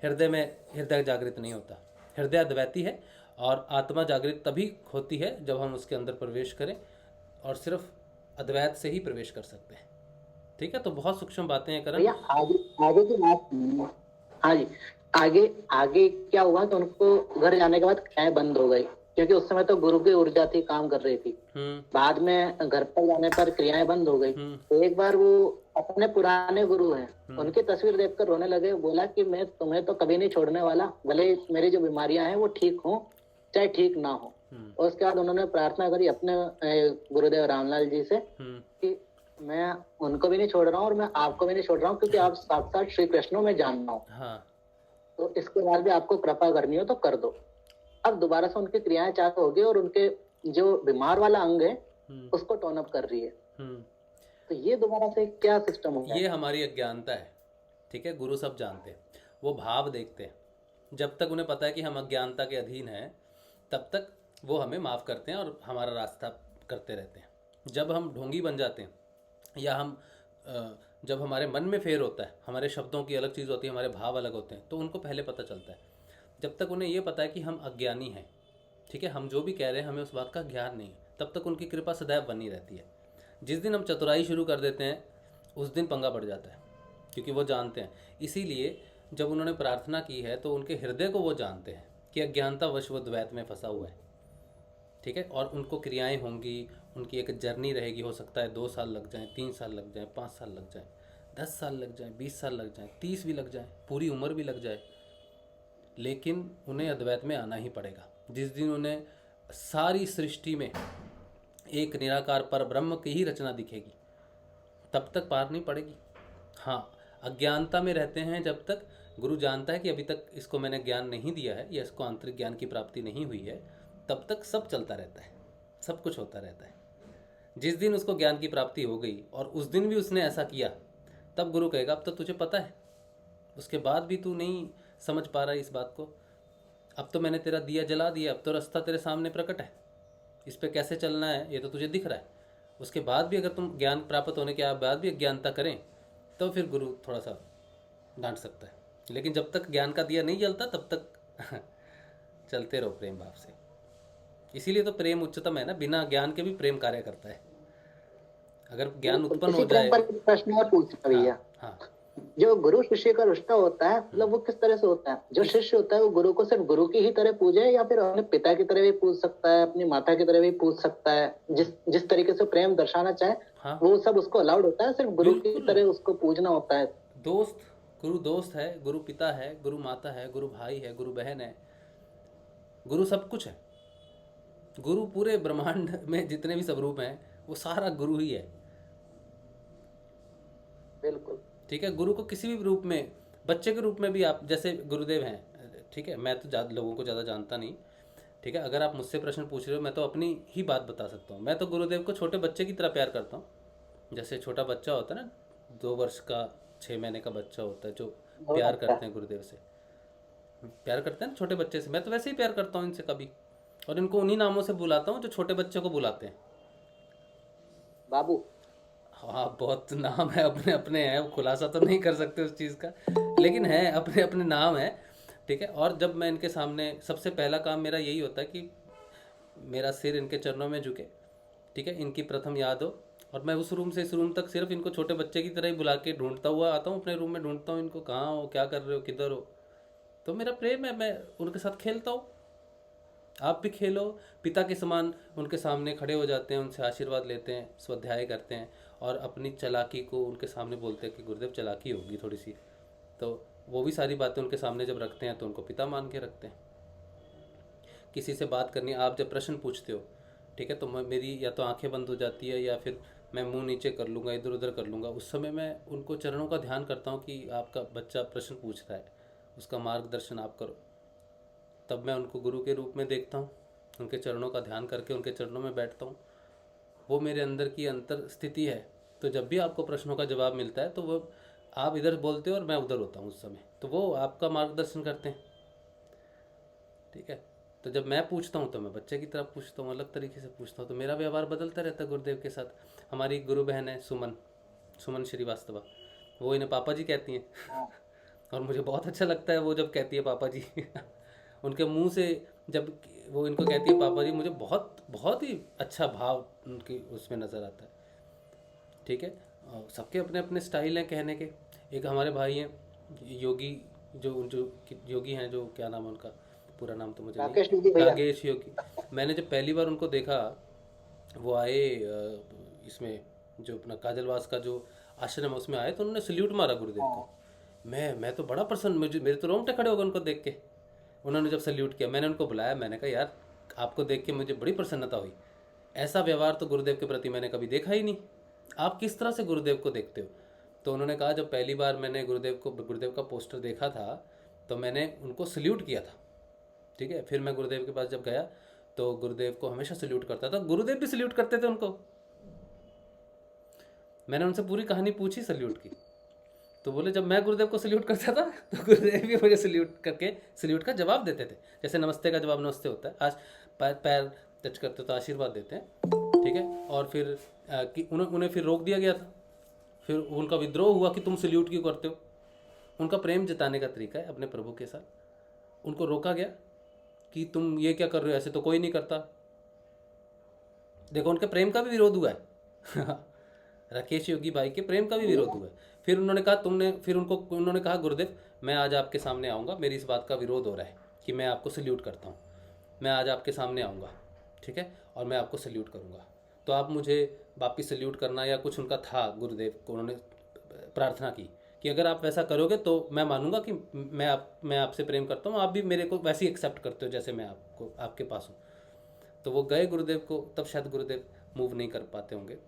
हृदय में हृदय जागृत नहीं होता। हृदय द्वैती है और आत्मा जागृत तभी होती है जब हम उसके अंदर प्रवेश करें, और सिर्फ अद्वैत से ही प्रवेश कर सकते हैं। ठीक है, तो बहुत सूक्ष्म बातें हैं करण। आगे की बात, हाँ जी, आगे क्या हुआ कि उनको घर जाने के बाद क्रियाएं बंद हो गई, क्योंकि उस समय तो गुरु की ऊर्जा थी, काम कर रही थी। बाद में घर पर जाने पर क्रियाएं बंद हो गई। तो एक बार वो अपने पुराने गुरु हैं, उनकी तस्वीर देखकर रोने लगे। बोला कि मैं तुम्हें तो कभी नहीं छोड़ने वाला, भले मेरी जो बीमारियां हैं वो ठीक हो चाहे ठीक ना हो। और उसके बाद उन्होंने प्रार्थना करी अपने गुरुदेव रामलाल जी से कि मैं उनको भी नहीं छोड़ रहा हूँ और मैं आपको भी नहीं छोड़ रहा हूँ, क्योंकि आप साक्षात श्री कृष्ण में जानना हो। तो इसके बाद भी आपको कृपा करनी हो तो कर दो। अब दोबारा से उनकी क्रियाएं चालू हो गई और उनके जो बीमार वाला अंग है उसको टोन अप कर रही है। तो ये दोबारा से क्या सिस्टम हो गया? ये हमारी अज्ञानता है। ठीक है, गुरु सब जानते हैं, वो भाव देखते हैं। जब तक उन्हें पता है कि हम अज्ञानता के अधीन हैं, तब तक वो हमें माफ़ करते हैं और हमारा रास्ता करते रहते हैं। जब हम ढोंगी बन जाते हैं, या हम जब हमारे मन में फेर होता है, हमारे शब्दों की अलग चीज़ होती है, हमारे भाव अलग होते हैं, तो उनको पहले पता चलता है। जब तक उन्हें ये पता है कि हम अज्ञानी हैं, ठीक है, हम जो भी कह रहे हैं हमें उस बात का ज्ञान नहीं है, तब तक उनकी कृपा सदैव बनी रहती है। जिस दिन हम चतुराई शुरू कर देते हैं उस दिन पंगा पड़ जाता है, क्योंकि वो जानते हैं। इसीलिए जब उन्होंने प्रार्थना की है तो उनके हृदय को वो जानते हैं कि अज्ञानतावश वो द्वैत में फंसा हुआ है। ठीक है, और उनको क्रियाएं होंगी, उनकी एक जर्नी रहेगी। हो सकता है 2 साल लग जाएं, 3 साल लग जाएं, 5 साल लग जाएं, 10 साल लग जाएं, 20 साल लग जाएं, 30 भी लग जाएं, पूरी उम्र भी लग जाए, लेकिन उन्हें अद्वैत में आना ही पड़ेगा। जिस दिन उन्हें सारी सृष्टि में एक निराकार पर ब्रह्म की ही रचना दिखेगी, तब तक पार नहीं पड़ेगी। हाँ, अज्ञानता में रहते हैं जब तक। गुरु जानता है कि अभी तक इसको मैंने ज्ञान नहीं दिया है या इसको आंतरिक ज्ञान की प्राप्ति नहीं हुई है, तब तक सब चलता रहता है, सब कुछ होता रहता है। जिस दिन उसको ज्ञान की प्राप्ति हो गई और उस दिन भी उसने ऐसा किया, तब गुरु कहेगा अब तो तुझे पता है, उसके बाद भी तू नहीं समझ पा रहा है इस बात को। अब तो मैंने तेरा दिया जला दिया, अब तो रास्ता तेरे सामने प्रकट है, इस पे कैसे चलना है ये तो तुझे दिख रहा है। उसके बाद भी अगर तुम ज्ञान प्राप्त होने के बाद भी अज्ञानता करें, तो फिर गुरु थोड़ा सा डांट सकता है। लेकिन जब तक ज्ञान का दिया नहीं जलता तब तक चलते रहो प्रेम भाव से। इसीलिए तो प्रेम उच्चतम है ना, बिना ज्ञान के भी प्रेम कार्य करता है। अगर ज्ञान उत्पन्न हो जाए। प्रश्न और पूछना भैया, हाँ, जो गुरु शिष्य का रिश्ता होता है, मतलब वो किस तरह से होता है? जो शिष्य होता है वो गुरु को सिर्फ गुरु की ही तरह पूजे, या फिर अपने पिता की तरह भी पूछ सकता है, अपनी माता की तरह भी पूछ सकता है? जिस तरीके से प्रेम दर्शाना चाहे, हाँ, वो सब उसको अलाउड होता है, सिर्फ गुरु की तरह उसको पूजना होता है। दोस्त, गुरु दोस्त है, गुरु पिता है, गुरु माता है, गुरु भाई है, गुरु बहन है, गुरु सब कुछ है। गुरु पूरे ब्रह्मांड में जितने भी सब रूप हैं वो सारा गुरु ही है। बिल्कुल। ठीक है, गुरु को किसी भी रूप में, बच्चे के रूप में भी आप, जैसे गुरुदेव हैं, ठीक है, मैं तो लोगों को ज़्यादा जानता नहीं, ठीक है, अगर आप मुझसे प्रश्न पूछ रहे हो मैं तो अपनी ही बात बता सकता हूँ। मैं तो गुरुदेव को छोटे बच्चे की तरह प्यार करता हूँ। जैसे छोटा बच्चा होता है ना, 2 वर्ष का, 6 महीने का बच्चा होता है जो बहुत प्यार अच्छा। करते हैं गुरुदेव से, प्यार करते हैं ना छोटे बच्चे से, मैं तो वैसे ही प्यार करता हूँ इनसे कभी, और इनको उन्हीं नामों से बुलाता हूँ जो छोटे बच्चे को बुलाते हैं। बाबू। हाँ, बहुत नाम है, अपने अपने हैं, खुलासा तो नहीं कर सकते उस चीज़ का, लेकिन है, अपने अपने नाम है, ठीक है। और जब मैं इनके सामने, सबसे पहला काम मेरा यही होता है कि मेरा सिर इनके चरणों में झुके, ठीक है, इनकी प्रथम याद हो, और मैं उस रूम से इस रूम तक सिर्फ इनको छोटे बच्चे की तरह ही बुला के ढूंढता हुआ आता हूँ, अपने रूम में ढूंढता हूँ इनको, कहाँ हो, क्या कर रहे हो, किधर हो। तो मेरा प्रेम है, मैं उनके साथ खेलता हूँ। आप भी खेलो, पिता के समान उनके सामने खड़े हो जाते हैं, उनसे आशीर्वाद लेते हैं, स्वाध्याय करते हैं, और अपनी चालाकी को उनके सामने बोलते हैं कि गुरुदेव चालाकी होगी थोड़ी सी, तो वो भी सारी बातें उनके सामने जब रखते हैं तो उनको पिता मान के रखते हैं। किसी से बात करनी, आप जब प्रश्न पूछते हो, ठीक है, तो मेरी या तो आंखें बंद हो जाती है या फिर मैं मुंह नीचे कर लूँगा, इधर उधर कर लूँगा। उस समय मैं उनको चरणों का ध्यान करता हूँ कि आपका बच्चा प्रश्न पूछ रहा है, उसका मार्गदर्शन आप करो। तब मैं उनको गुरु के रूप में देखता हूँ, उनके चरणों का ध्यान करके उनके चरणों में बैठता हूँ। वो मेरे अंदर की अंतर स्थिति है। तो जब भी आपको प्रश्नों का जवाब मिलता है तो वो आप इधर बोलते हो और मैं उधर होता हूँ उस समय, तो वो आपका मार्गदर्शन करते हैं, ठीक है। तो जब मैं पूछता हूँ तो मैं बच्चे की तरह पूछता हूँ, अलग तरीके से पूछता हूँ, तो मेरा व्यवहार बदलता रहता है गुरुदेव के साथ। हमारी गुरु बहन है सुमन श्रीवास्तव, वो इन्हें पापा जी कहती हैं और मुझे बहुत अच्छा लगता है वो जब कहती है पापा जी उनके मुंह से जब वो इनको कहती है पापा जी, मुझे बहुत बहुत ही अच्छा भाव उनकी उसमें नज़र आता है, ठीक है। और सबके अपने अपने स्टाइल हैं कहने के। एक हमारे भाई हैं योगी, जो जो योगी हैं, जो क्या नाम है उनका, पूरा नाम तो मुझे राकेश नहीं, योगी भैया। राकेश योगी। मैंने जब पहली बार उनको देखा, वो आए इसमें जो अपना काजलवास का जो आश्रम है उसमें आए, तो उन्होंने सल्यूट मारा गुरुदेव को। मैं तो बड़ा प्रसन्न, मेरे तो रोंगटे खड़े हो गए उनको देख के। उन्होंने जब सल्यूट किया, मैंने उनको बुलाया, मैंने कहा यार आपको देख के मुझे बड़ी प्रसन्नता हुई, ऐसा व्यवहार तो गुरुदेव के प्रति मैंने कभी देखा ही नहीं, आप किस तरह से गुरुदेव को देखते हो। तो उन्होंने कहा जब पहली बार मैंने गुरुदेव का पोस्टर देखा था तो मैंने उनको सल्यूट किया था, ठीक है। फिर मैं गुरुदेव के पास जब गया तो गुरुदेव को हमेशा सल्यूट करता था, गुरुदेव भी सल्यूट करते थे उनको। मैंने उनसे पूरी कहानी पूछी सल्यूट की, तो बोले जब मैं गुरुदेव को सल्यूट करता था तो गुरुदेव भी मुझे सल्यूट करके सल्यूट का जवाब देते थे। जैसे नमस्ते का जवाब नमस्ते होता है, आज पैर टच करते तो आशीर्वाद देते हैं, ठीक है। और फिर उन्हें फिर रोक दिया गया था, फिर उनका विद्रोह हुआ कि तुम सल्यूट क्यों करते हो। उनका प्रेम जताने का तरीका है अपने प्रभु के साथ। उनको रोका गया कि तुम ये क्या कर रहे हो, ऐसे तो कोई नहीं करता। देखो उनके प्रेम का भी विरोध हुआ है राकेश योगी भाई के प्रेम का भी विरोध हुआ है। फिर उन्होंने कहा उन्होंने कहा गुरुदेव मैं आज आपके सामने आऊँगा, मेरी इस बात का विरोध हो रहा है कि मैं आपको सल्यूट करता हूँ, मैं आज आपके सामने आऊँगा, ठीक है, और मैं आपको सल्यूट करूँगा, तो आप मुझे वापिस सल्यूट करना, या कुछ उनका था गुरुदेव को उन्होंने प्रार्थना की कि अगर आप वैसा करोगे तो मैं मानूंगा कि मैं आपसे प्रेम करता हूँ, आप भी मेरे को वैसे ही एक्सेप्ट करते हो जैसे मैं आपके पास हूँ। तो वो गए गुरुदेव को, तब शायद गुरुदेव मूव नहीं कर पाते होंगे,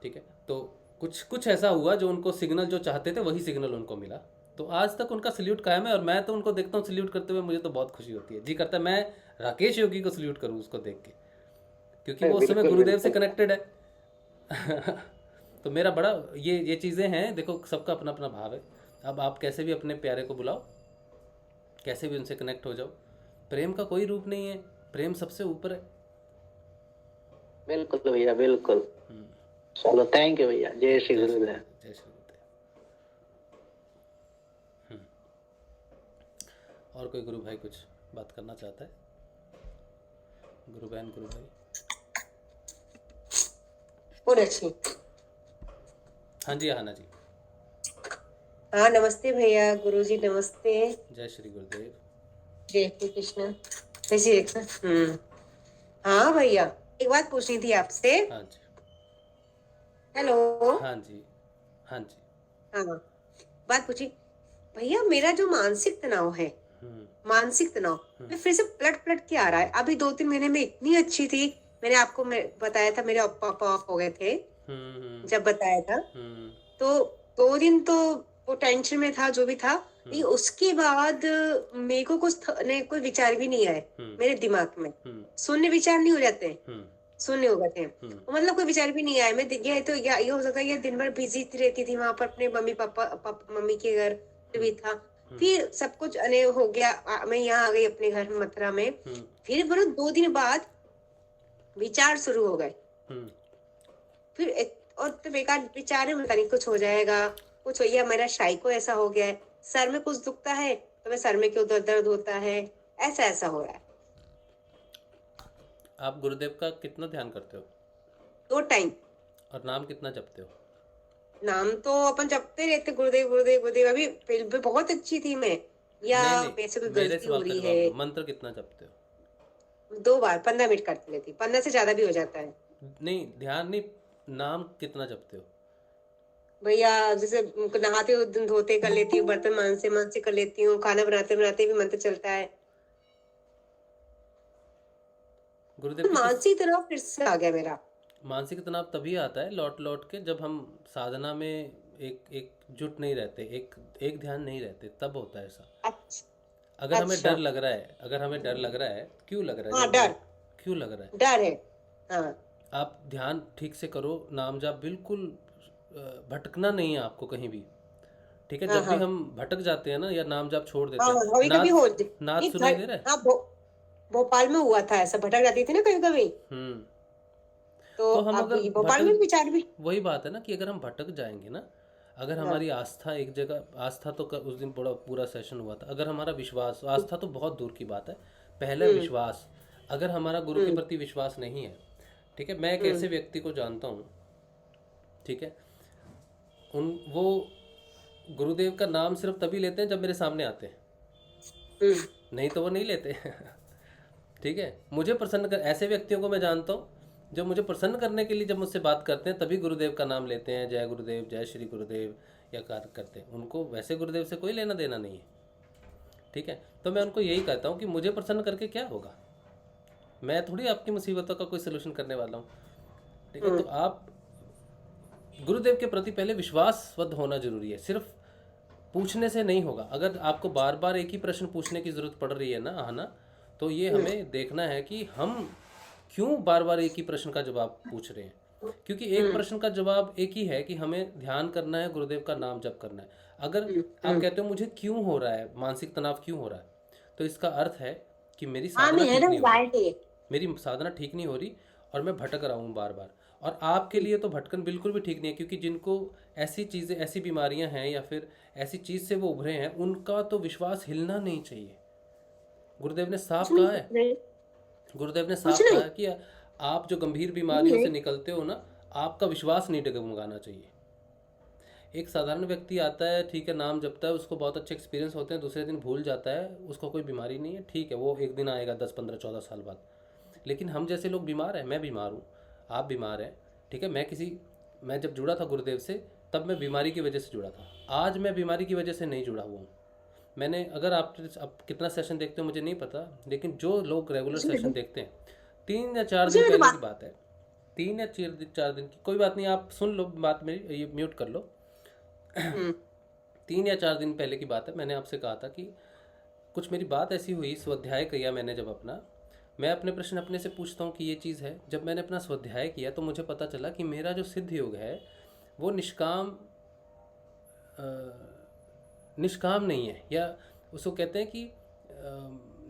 ठीक है। तो कुछ ऐसा हुआ जो उनको सिग्नल जो चाहते थे वही सिग्नल उनको मिला, तो आज तक उनका सल्यूट कायम है। और मैं तो उनको देखता हूँ सल्यूट करते हुए, मुझे तो बहुत खुशी होती है, जी करता है मैं राकेश योगी को सल्यूट करूँ उसको देख के, क्योंकि वो उस समय गुरुदेव से कनेक्टेड है तो मेरा बड़ा ये चीज़ें हैं। देखो सबका अपना अपना भाव है। अब आप कैसे भी अपने प्यारे को बुलाओ, कैसे भी उनसे कनेक्ट हो जाओ, प्रेम का कोई रूप नहीं है, प्रेम सबसे ऊपर है। बिल्कुल भैया बिल्कुल। चलो थैंक यू भैया, जय श्री गुरुदेव। जय श्री गुरुदेव। और कोई गुरु भाई कुछ बात करना चाहता है? गुरु बहन, गुरु भाई। हाँ जी, आना जी। हाँ नमस्ते भैया, गुरुजी नमस्ते। जय श्री गुरुदेव। जय श्री कृष्ण। जय श्री कृष्ण। हाँ भैया एक बात पूछनी थी आपसे। हाँ जी। हेलो। हाँ जी, हाँ जी। हाँ बात पूछी भैया, मेरा जो मानसिक तनाव है मानसिक तनाव में फिर से पलट पलट के आ रहा है। अभी 2-3 महीने में इतनी अच्छी थी, मैंने आपको बताया था मेरे पापा ऑफ हो गए थे जब बताया था, तो 2 दिन तो वो टेंशन में था जो भी था, लेकिन उसके बाद मेरे को कोई विचार भी नहीं आए मेरे दिमाग में। शून्य विचार नहीं हो जाते, शून्य हो गए थे, मतलब कोई विचार भी नहीं आया। मैं ये तो ये हो सकता है ये दिन भर बिजी रहती थी वहां पर अपने मम्मी के घर भी था, फिर सब कुछ हो गया, मैं यहाँ आ गई अपने घर मथुरा में, फिर बड़े 2 दिन बाद विचार शुरू हो गए, फिर और तो बेकार विचार है, पता नहीं कुछ हो जाएगा, कुछ हो, या मेरा शाई को ऐसा हो गया है, सर में कुछ दुखता है तो मैं सर में क्यों दर्द होता है, ऐसा हो रहा है। आप गुरुदेव का कितना ध्यान करते हो? 2 टाइम। और नाम कितना जपते हो? नाम तो अपन जपते रहते, गुरुदेव गुरुदेव गुरुदेव। अभी फिर बहुत अच्छी थी मैं, या वैसे कोई गलती हो रही है। मंत्र कितना जपते हो? 2 बार 15 मिनट करती रहती, 15 से ज्यादा भी हो जाता है। नहीं, ध्यान नहीं, नाम कितना जपते हो? भैया जैसे नहाते हो धोते कर लेती हूँ, बर्तन मांजते कर लेती हूँ, खाना बनाते बनाते भी मंत्र चलता है। गुरुदेव मानसिक तनाव फिर से आ गया मेरा। मानसिक तनाव तभी आता है लौट के जब हम साधना में एक जुट नहीं रहते, एक ध्यान नहीं रहते, तब होता है ऐसा। अच्छा, अगर हमें डर लग रहा है, क्यों लग रहा है? हाँ, डर क्यों लग रहा है? डर है, हाँ। आप ध्यान ठीक से करो, नाम जाप, बिल्कुल भटकना नहीं है आपको कहीं भी, ठीक है? जब भी हम भटक जाते हैं ना, या नाम जाप छोड़ देते हैं, नाद सुनाई दे रहा है? भोपाल में हुआ था ऐसा, भटक जाती थी ना कभी कभी। तो हम अगर भोपाल में विचार भी वही बात है ना कि अगर हम भटक जाएंगे ना, अगर हमारी आस्था एक जगह, आस्था तो उस दिन पूरा सेशन हुआ था, अगर हमारा विश्वास, आस्था तो बहुत दूर की बात है, पहले विश्वास, अगर हमारा गुरु के प्रति विश्वास नहीं है, ठीक है? मैं एक ऐसे व्यक्ति को जानता हूँ, ठीक है, वो गुरुदेव का नाम सिर्फ तभी लेते हैं जब मेरे सामने आते हैं, नहीं तो वो नहीं लेते। ठीक है? मुझे प्रसन्न कर, ऐसे व्यक्तियों को मैं जानता हूँ जो मुझे प्रसन्न करने के लिए जब मुझसे बात करते हैं तभी गुरुदेव का नाम लेते हैं, जय गुरुदेव, जय श्री गुरुदेव, या कार्य करते हैं। उनको वैसे गुरुदेव से कोई लेना देना नहीं है, ठीक है? तो मैं उनको यही कहता हूँ कि मुझे प्रसन्न करके क्या होगा, मैं थोड़ी आपकी मुसीबतों का कोई सलूशन करने वाला हूँ, ठीक है? तो आप गुरुदेव के प्रति पहले विश्वासवद्ध होना जरूरी है, सिर्फ पूछने से नहीं होगा। अगर आपको बार बार एक ही प्रश्न पूछने की जरूरत पड़ रही है ना आना, तो ये हमें देखना है कि हम क्यों बार बार एक ही प्रश्न का जवाब पूछ रहे हैं, क्योंकि एक प्रश्न का जवाब एक ही है कि हमें ध्यान करना है, गुरुदेव का नाम जप करना है। अगर आप कहते हो मुझे क्यों हो रहा है, मानसिक तनाव क्यों हो रहा है, तो इसका अर्थ है कि मेरी साधना ठीक नहीं हो रही, मेरी साधना ठीक नहीं हो रही और मैं भटक रहा हूँ बार बार। और आपके लिए तो भटकन बिल्कुल भी ठीक नहीं है, क्योंकि जिनको ऐसी चीज़ें, ऐसी बीमारियां हैं या फिर ऐसी चीज़ से वो उभरे हैं, उनका तो विश्वास हिलना नहीं चाहिए। गुरुदेव ने साफ कहा है, गुरुदेव ने साफ कहा है कि आप जो गंभीर बीमारियों से निकलते हो ना, आपका विश्वास नहीं डगमगाना चाहिए। एक साधारण व्यक्ति आता है, ठीक है, नाम जपता है, उसको बहुत अच्छे एक्सपीरियंस होते हैं, दूसरे दिन भूल जाता है, उसको कोई बीमारी नहीं है, ठीक है, वो एक दिन आएगा 10, 15, 14 साल बाद। लेकिन हम जैसे लोग बीमार हैं, मैं बीमार हूँ, आप बीमार हैं, ठीक है? मैं जब जुड़ा था गुरुदेव से तब मैं बीमारी की वजह से जुड़ा था, आज मैं बीमारी की वजह से नहीं जुड़ा हुआ हूँ। मैंने, अगर आप कितना सेशन देखते हो मुझे नहीं पता, लेकिन जो लोग रेगुलर सेशन देखते हैं, 3 या 4 दिन पहले की बात है, 3 या 4 दिन की, कोई बात नहीं, आप सुन लो बात मेरी, ये म्यूट कर लो। 3 या 4 दिन पहले की बात है, मैंने आपसे कहा था कि कुछ मेरी बात ऐसी हुई, स्वाध्याय किया मैंने जब अपना, मैं अपने प्रश्न अपने से पूछता हूँ कि ये चीज़ है, जब मैंने अपना स्वाध्याय किया तो मुझे पता चला कि मेरा जो सिद्ध योग है वो निष्काम नहीं है, या उसको कहते हैं कि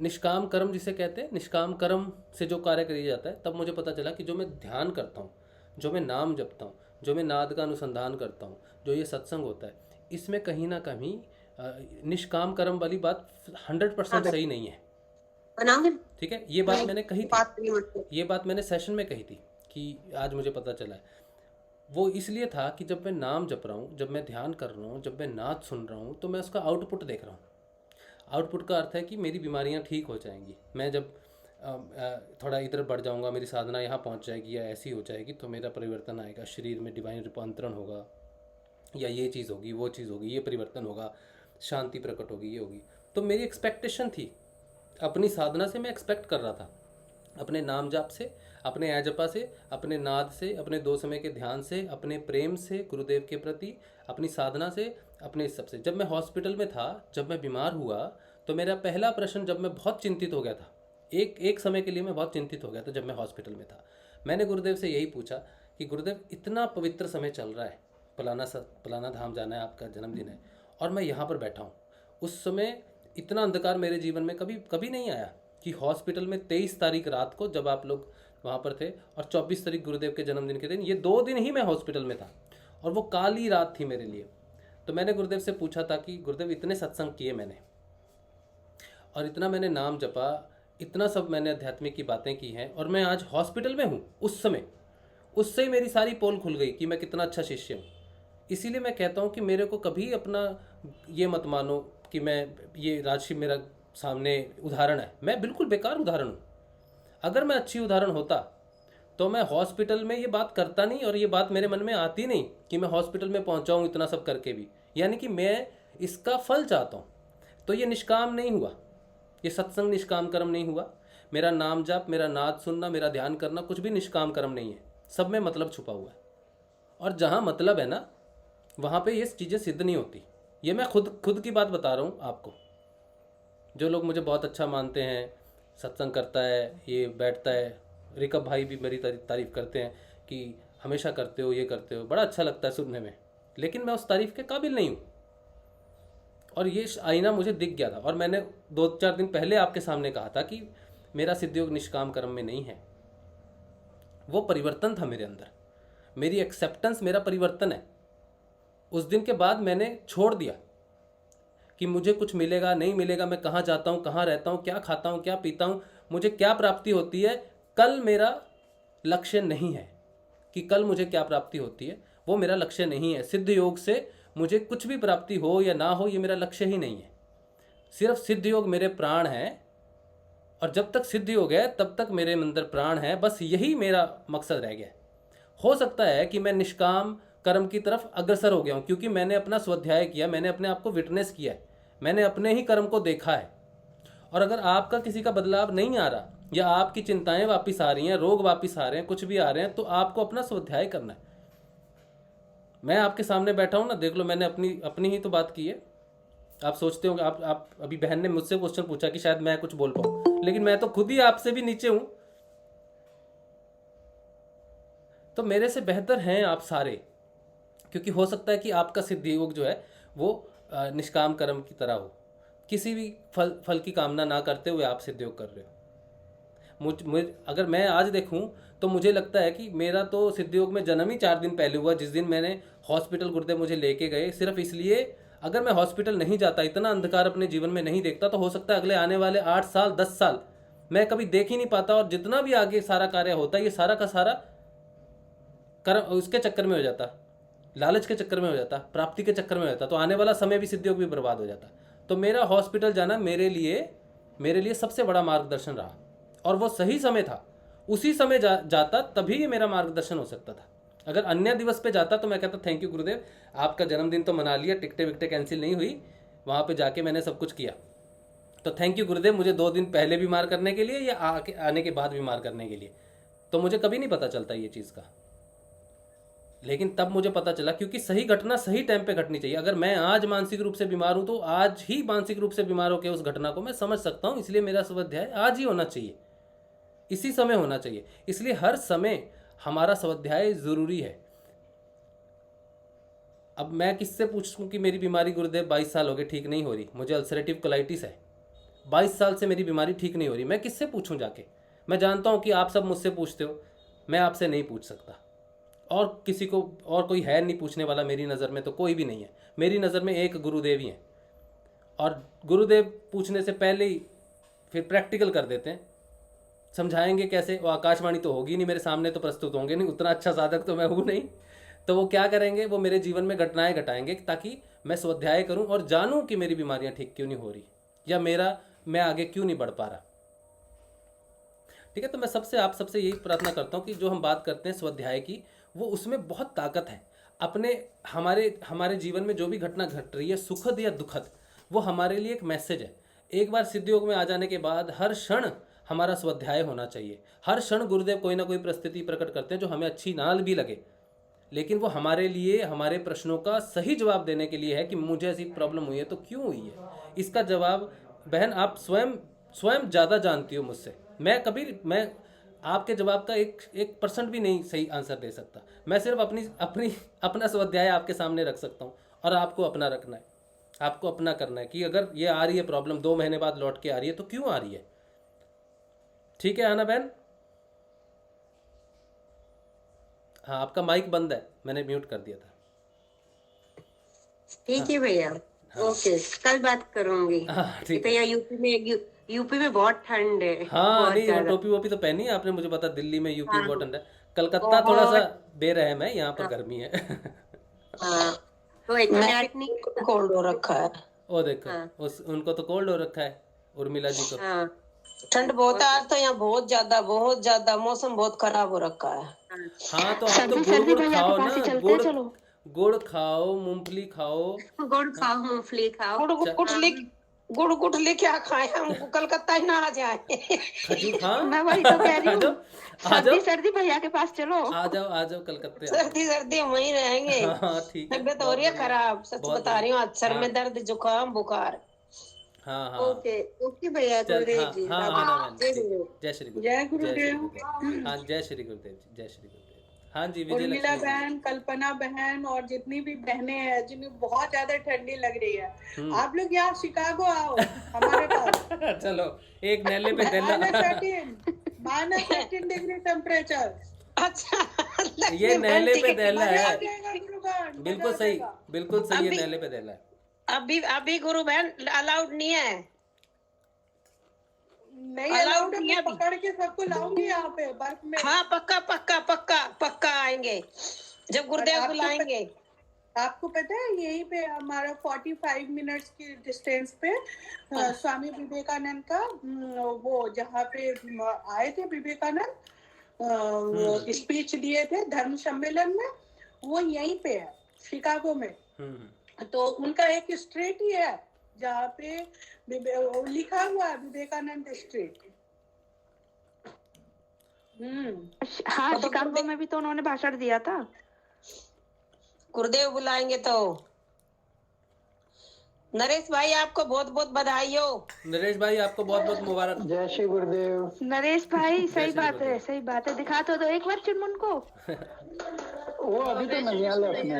निष्काम कर्म जिसे कहते हैं, निष्काम कर्म से जो कार्य किया जाता है। तब मुझे पता चला कि जो मैं ध्यान करता हूँ, जो मैं नाम जपता हूँ, जो मैं नाद का अनुसंधान करता हूँ, जो ये सत्संग होता है, इसमें कहीं ना कहीं निष्काम कर्म वाली बात 100% सही नहीं है, ठीक है? ये बात मैंने कही थी, ये बात मैंने सेशन में कही थी कि आज मुझे पता चला है। वो इसलिए था कि जब मैं नाम जप रहा हूँ, जब मैं ध्यान कर रहा हूँ, जब मैं नाद सुन रहा हूँ, तो मैं उसका आउटपुट देख रहा हूँ। आउटपुट का अर्थ है कि मेरी बीमारियाँ ठीक हो जाएंगी, मैं जब थोड़ा इधर बढ़ जाऊँगा, मेरी साधना यहाँ पहुँच जाएगी या ऐसी हो जाएगी, तो मेरा परिवर्तन आएगा, शरीर में डिवाइन रूपांतरण होगा, या ये चीज़ होगी, वो चीज़ होगी, ये परिवर्तन होगा, शांति प्रकट होगी, ये होगी। तो मेरी एक्सपेक्टेशन थी, अपनी साधना से मैं एक्सपेक्ट कर रहा था, अपने नाम जाप से, अपने ऐजपा से, अपने नाद से, अपने 2 समय के ध्यान से, अपने प्रेम से गुरुदेव के प्रति, अपनी साधना से, अपने इस सब से। जब मैं हॉस्पिटल में था, जब मैं बीमार हुआ, तो मेरा पहला प्रश्न, जब मैं बहुत चिंतित हो गया था, एक समय के लिए मैं बहुत चिंतित हो गया था जब मैं हॉस्पिटल में था, मैंने गुरुदेव से यही पूछा कि गुरुदेव इतना पवित्र समय चल रहा है, फलाना धाम जाना है, आपका जन्मदिन है, और मैं यहाँ पर बैठा हूँ। उस समय इतना अंधकार मेरे जीवन में कभी नहीं आया कि हॉस्पिटल में 23 तारीख रात को जब आप लोग वहाँ पर थे, और 24 तारीख गुरुदेव के जन्मदिन के दिन, ये 2 दिन ही मैं हॉस्पिटल में था, और वो काली रात थी मेरे लिए। तो मैंने गुरुदेव से पूछा था कि गुरुदेव इतने सत्संग किए मैंने, और इतना मैंने नाम जपा, इतना सब मैंने आध्यात्मिक की बातें की हैं, और मैं आज हॉस्पिटल में हूँ। उस समय उससे ही मेरी सारी पोल खुल गई कि मैं कितना अच्छा शिष्य हूँ। इसीलिए मैं कहता हूँ कि मेरे को कभी अपना ये मत मानो कि मैं, ये राजशी मेरा सामने उदाहरण है, मैं बिल्कुल बेकार उदाहरण हूँ। अगर मैं अच्छी उदाहरण होता तो मैं हॉस्पिटल में ये बात करता नहीं, और ये बात मेरे मन में आती नहीं कि मैं हॉस्पिटल में पहुँचाऊँ इतना सब करके भी, यानी कि मैं इसका फल चाहता हूँ। तो ये निष्काम नहीं हुआ, ये सत्संग निष्काम कर्म नहीं हुआ। मेरा नाम जाप, मेरा नाद सुनना, मेरा ध्यान करना कुछ भी निष्काम कर्म नहीं है, सब में मतलब छुपा हुआ है। और जहाँ मतलब है ना, वहाँ पे ये चीज़ें सिद्ध नहीं होती। ये मैं खुद की बात बता रहा हूँ आपको। जो लोग मुझे बहुत अच्छा मानते हैं, सत्संग करता है, ये बैठता है, रिकब भाई भी मेरी तारीफ़ करते हैं कि हमेशा करते हो, ये करते हो, बड़ा अच्छा लगता है सुनने में, लेकिन मैं उस तारीफ़ के काबिल नहीं हूँ। और ये आईना मुझे दिख गया था, और मैंने 2-4 दिन पहले आपके सामने कहा था कि मेरा सिद्धयोग निष्काम कर्म में नहीं है। वो परिवर्तन था मेरे अंदर, मेरी एक्सेप्टेंस, मेरा परिवर्तन है। उस दिन के बाद मैंने छोड़ दिया कि मुझे कुछ मिलेगा नहीं मिलेगा, मैं कहाँ जाता हूँ, कहाँ रहता हूँ, क्या खाता हूँ, क्या पीता हूँ, मुझे क्या प्राप्ति होती है, कल मेरा लक्ष्य नहीं है कि कल मुझे क्या प्राप्ति होती है, वो मेरा लक्ष्य नहीं है। सिद्ध योग से मुझे कुछ भी प्राप्ति हो या ना हो, ये मेरा लक्ष्य ही नहीं है। सिर्फ सिद्ध योग मेरे प्राण है, और जब तक सिद्ध योग है तब तक मेरे अंदर प्राण है, बस यही मेरा मकसद रह गया। हो सकता है कि मैं निष्काम कर्म की तरफ अग्रसर हो गया हूँ, क्योंकि मैंने अपना स्वाध्याय किया, मैंने अपने आप को विटनेस किया है, मैंने अपने ही कर्म को देखा है। और अगर आपका किसी का बदलाव नहीं आ रहा, या आपकी चिंताएं वापस आ रही हैं, रोग वापस आ रहे हैं, कुछ भी आ रहे हैं, तो आपको अपना स्वाध्याय करना है। मैं आपके सामने बैठा हूँ ना, देख लो, मैंने अपनी ही तो बात की है। आप सोचते हो कि आप अभी बहन ने मुझसे क्वेश्चन पूछा कि शायद मैं कुछ बोल पाऊँ, लेकिन मैं तो खुद ही आपसे भी नीचे हूँ। तो मेरे से बेहतर हैं आप सारे, क्योंकि हो सकता है कि आपका सिद्ध योग जो है वो निष्काम कर्म की तरह हो, किसी भी फल की कामना ना करते हुए आप सिद्ध योग कर रहे हो। अगर मैं आज देखूं तो मुझे लगता है कि मेरा तो सिद्ध योग में जन्म ही 4 दिन पहले हुआ, जिस दिन मैंने हॉस्पिटल गुरुदेव मुझे लेके गए। सिर्फ इसलिए, अगर मैं हॉस्पिटल नहीं जाता, इतना अंधकार अपने जीवन में नहीं देखता, तो हो सकता है अगले आने वाले 8 साल 10 साल मैं कभी देख ही नहीं पाता, और जितना भी आगे सारा कार्य होता है ये सारा का सारा कर्म उसके चक्कर में हो जाता, लालच के चक्कर में हो जाता, प्राप्ति के चक्कर में हो जाता, तो आने वाला समय भी सिद्ध योग भी बर्बाद हो जाता। तो मेरा हॉस्पिटल जाना मेरे लिए सबसे बड़ा मार्गदर्शन रहा, और वो सही समय था। उसी समय जाता तभी ये मेरा मार्गदर्शन हो सकता था। अगर अन्य दिवस पे जाता तो मैं कहता थैंक यू गुरुदेव, आपका जन्मदिन तो मना लिया, टिकटें विकटें कैंसिल नहीं हुई, वहाँ पे जाके मैंने सब कुछ किया, तो थैंक यू गुरुदेव मुझे 2 दिन पहले बीमार करने के लिए, या आने के बाद बीमार करने के लिए। तो मुझे कभी नहीं पता चलता ये चीज़ का, लेकिन तब मुझे पता चला, क्योंकि सही घटना सही टाइम पे घटनी चाहिए। अगर मैं आज मानसिक रूप से बीमार हूँ तो आज ही मानसिक रूप से बीमार होकर उस घटना को मैं समझ सकता हूँ, इसलिए मेरा स्वाध्याय आज ही होना चाहिए, इसी समय होना चाहिए। इसलिए हर समय हमारा स्वाध्याय जरूरी है। अब मैं किससे पूछूं कि मेरी बीमारी गुरुदेव 22 साल हो गए ठीक नहीं हो रही, मुझे अल्सरेटिव कोलाइटिस है, 22 साल से मेरी बीमारी ठीक नहीं हो रही, मैं किससे पूछूं जाके? मैं जानता हूं कि आप सब मुझसे पूछते हो, मैं आपसे नहीं पूछ सकता, और किसी को और कोई है नहीं पूछने वाला। मेरी नज़र में तो कोई भी नहीं है, मेरी नज़र में एक गुरुदेव ही हैं, और गुरुदेव पूछने से पहले ही फिर प्रैक्टिकल कर देते हैं। समझाएंगे कैसे? वो आकाशवाणी तो होगी नहीं, मेरे सामने तो प्रस्तुत होंगे नहीं, उतना अच्छा साधक तो मैं हूँ नहीं। तो वो क्या करेंगे, वो मेरे जीवन में घटनाएं घटाएंगे ताकि मैं स्वाध्याय करूं और जानूं कि मेरी बीमारियां ठीक क्यों नहीं हो रही, या मैं आगे क्यों नहीं बढ़ पा रहा। ठीक है, तो मैं आप सबसे यही प्रार्थना करता हूं कि जो हम बात करते हैं स्वाध्याय की, वो उसमें बहुत ताकत है। हमारे जीवन में जो भी घटना घट रही है, सुखद या दुखद, वो हमारे लिए एक मैसेज है। एक बार सिद्ध योग में आ जाने के बाद हर क्षण हमारा स्वाध्याय होना चाहिए। हर क्षण गुरुदेव कोई ना कोई परिस्थिति प्रकट करते हैं जो हमें अच्छी ना भी लगे, लेकिन वो हमारे लिए, हमारे प्रश्नों का सही जवाब देने के लिए है कि मुझे ऐसी प्रॉब्लम हुई है तो क्यों हुई है। इसका जवाब बहन आप स्वयं ज़्यादा जानती हो मुझसे। मैं आपके जवाब का 1% भी नहीं सही आंसर दे सकता। मैं सिर्फ अपना स्वाध्याय आपके सामने रख सकता हूँ, और आपको अपना रखना है, आपको अपना करना है कि अगर ये आ रही है प्रॉब्लम 2 महीने बाद लौट के आ रही है तो क्यों आ रही है। ठीक है आना बहन? हाँ, आपका माइक बंद है, मैंने म्यूट कर दिया था। ठीक है भैया, ओके, कल बात करूंगी। हाँ ठीक तो है। यहाँ यूपी में बहुत ठंड है, हाँ बहुत नहीं, वो ज्यादा। टोपी वोपी तो पहनी है आपने, मुझे पता दिल्ली में यूपी हाँ, बहुत ठंड है। कलकत्ता थोड़ा सा बहुत। बेरहम है, यहाँ पर हाँ, गर्मी है। हाँ, तो एक्जैक्टली कोल्ड हो रखा है। ओ देखो, हाँ, उनको तो कोल्ड हो रखा है, उर्मिला जी को। हाँ, ठंड बहुत है आज तो, यहाँ बहुत ज्यादा मौसम बहुत खराब हो रखा है। हाँ। हाँ तो आप तो गुड़ खाओ ना, गुड़ खाओ, मूंगफली खाओ। गुड़ खाओ, मूंगफली खाओ। गुड़ लेके आ खाए हम, कलकत्ता ही ना आ जाए। खजूर। हाँ मैं वही तो कह रही हूँ, आ जाओ सर्दी भैया के पास चलो। आ जाओ कलकत्ते आ जाओ। सर्दी हम वहीं रहेंगे। हाँ ठीक है, तबियत हो रही है खराब, सच बहुत बता रही हूँ, आज सर हाँ। में दर्द, जुकाम, बुखार। हाँ हाँ ओके ओके भैया, चल। गुरुदेव जी, हाँ बाबा, आना बहन, जय ठीक। गुरुदेव। जय श्री गुरुदेव। जय जय श्री गुरुदेव। गुरुदेव। हाँ जय श्री गुरुदेव जी, जय श्री गुरुदेव। हाँ जी विजय उर्मिला लक्ष्मी जी। बहन, कल्पना बहन और जितनी भी बहनें हैं जिन्हें बहुत ज्यादा ठंडी लग रही है, आप लोग यहाँ शिकागो आओ हमारे पास। चलो एक नेले पे देला। -13 डिग्री टेम्परेचर। अच्छा, ये नेले पे देला मजा आ है, जाएगा गुरुगण, बिल्कुल मजा आ सही, जाएगा। बिल्कुल सही, ये अभी- नेले पे देला है। अभी गुरु बहन अलाउड नहीं है। नहीं Allowed अलाउड, नहीं है मैं अभी। पकड़ के सबको लाऊंगी यहाँ पे बर्फ में। हाँ पक्का आएंगे जब गुरुदेव आपको बुलाएंगे। आपको पता है यहीं पे हमारा 45 मिनट्स की डिस्टेंस पे स्वामी विवेकानंद का वो जहाँ पे आए थे विवेकानंद, स्पीच दिए थे धर्म सम्मेलन में, वो यहीं पे है शिकागो में। तो उनका एक स्ट्रीट ही है जहाँ पे लिखा हुआ है विवेकानंद स्ट्रीट। हाँ, शिकागो में भी तो उन्होंने भाषण दिया था। गुरुदेव बुलाएंगे तो। नरेश भाई आपको बहुत बहुत बधाई हो। नरेश भाई आपको बहुत बहुत मुबारक। जय श्री गुरुदेव। नरेश भाई, सही श्री बात है, सही बात है। दिखा तो दो एक बार चुनमुन को। वो अभी तो ननियाल है अपने,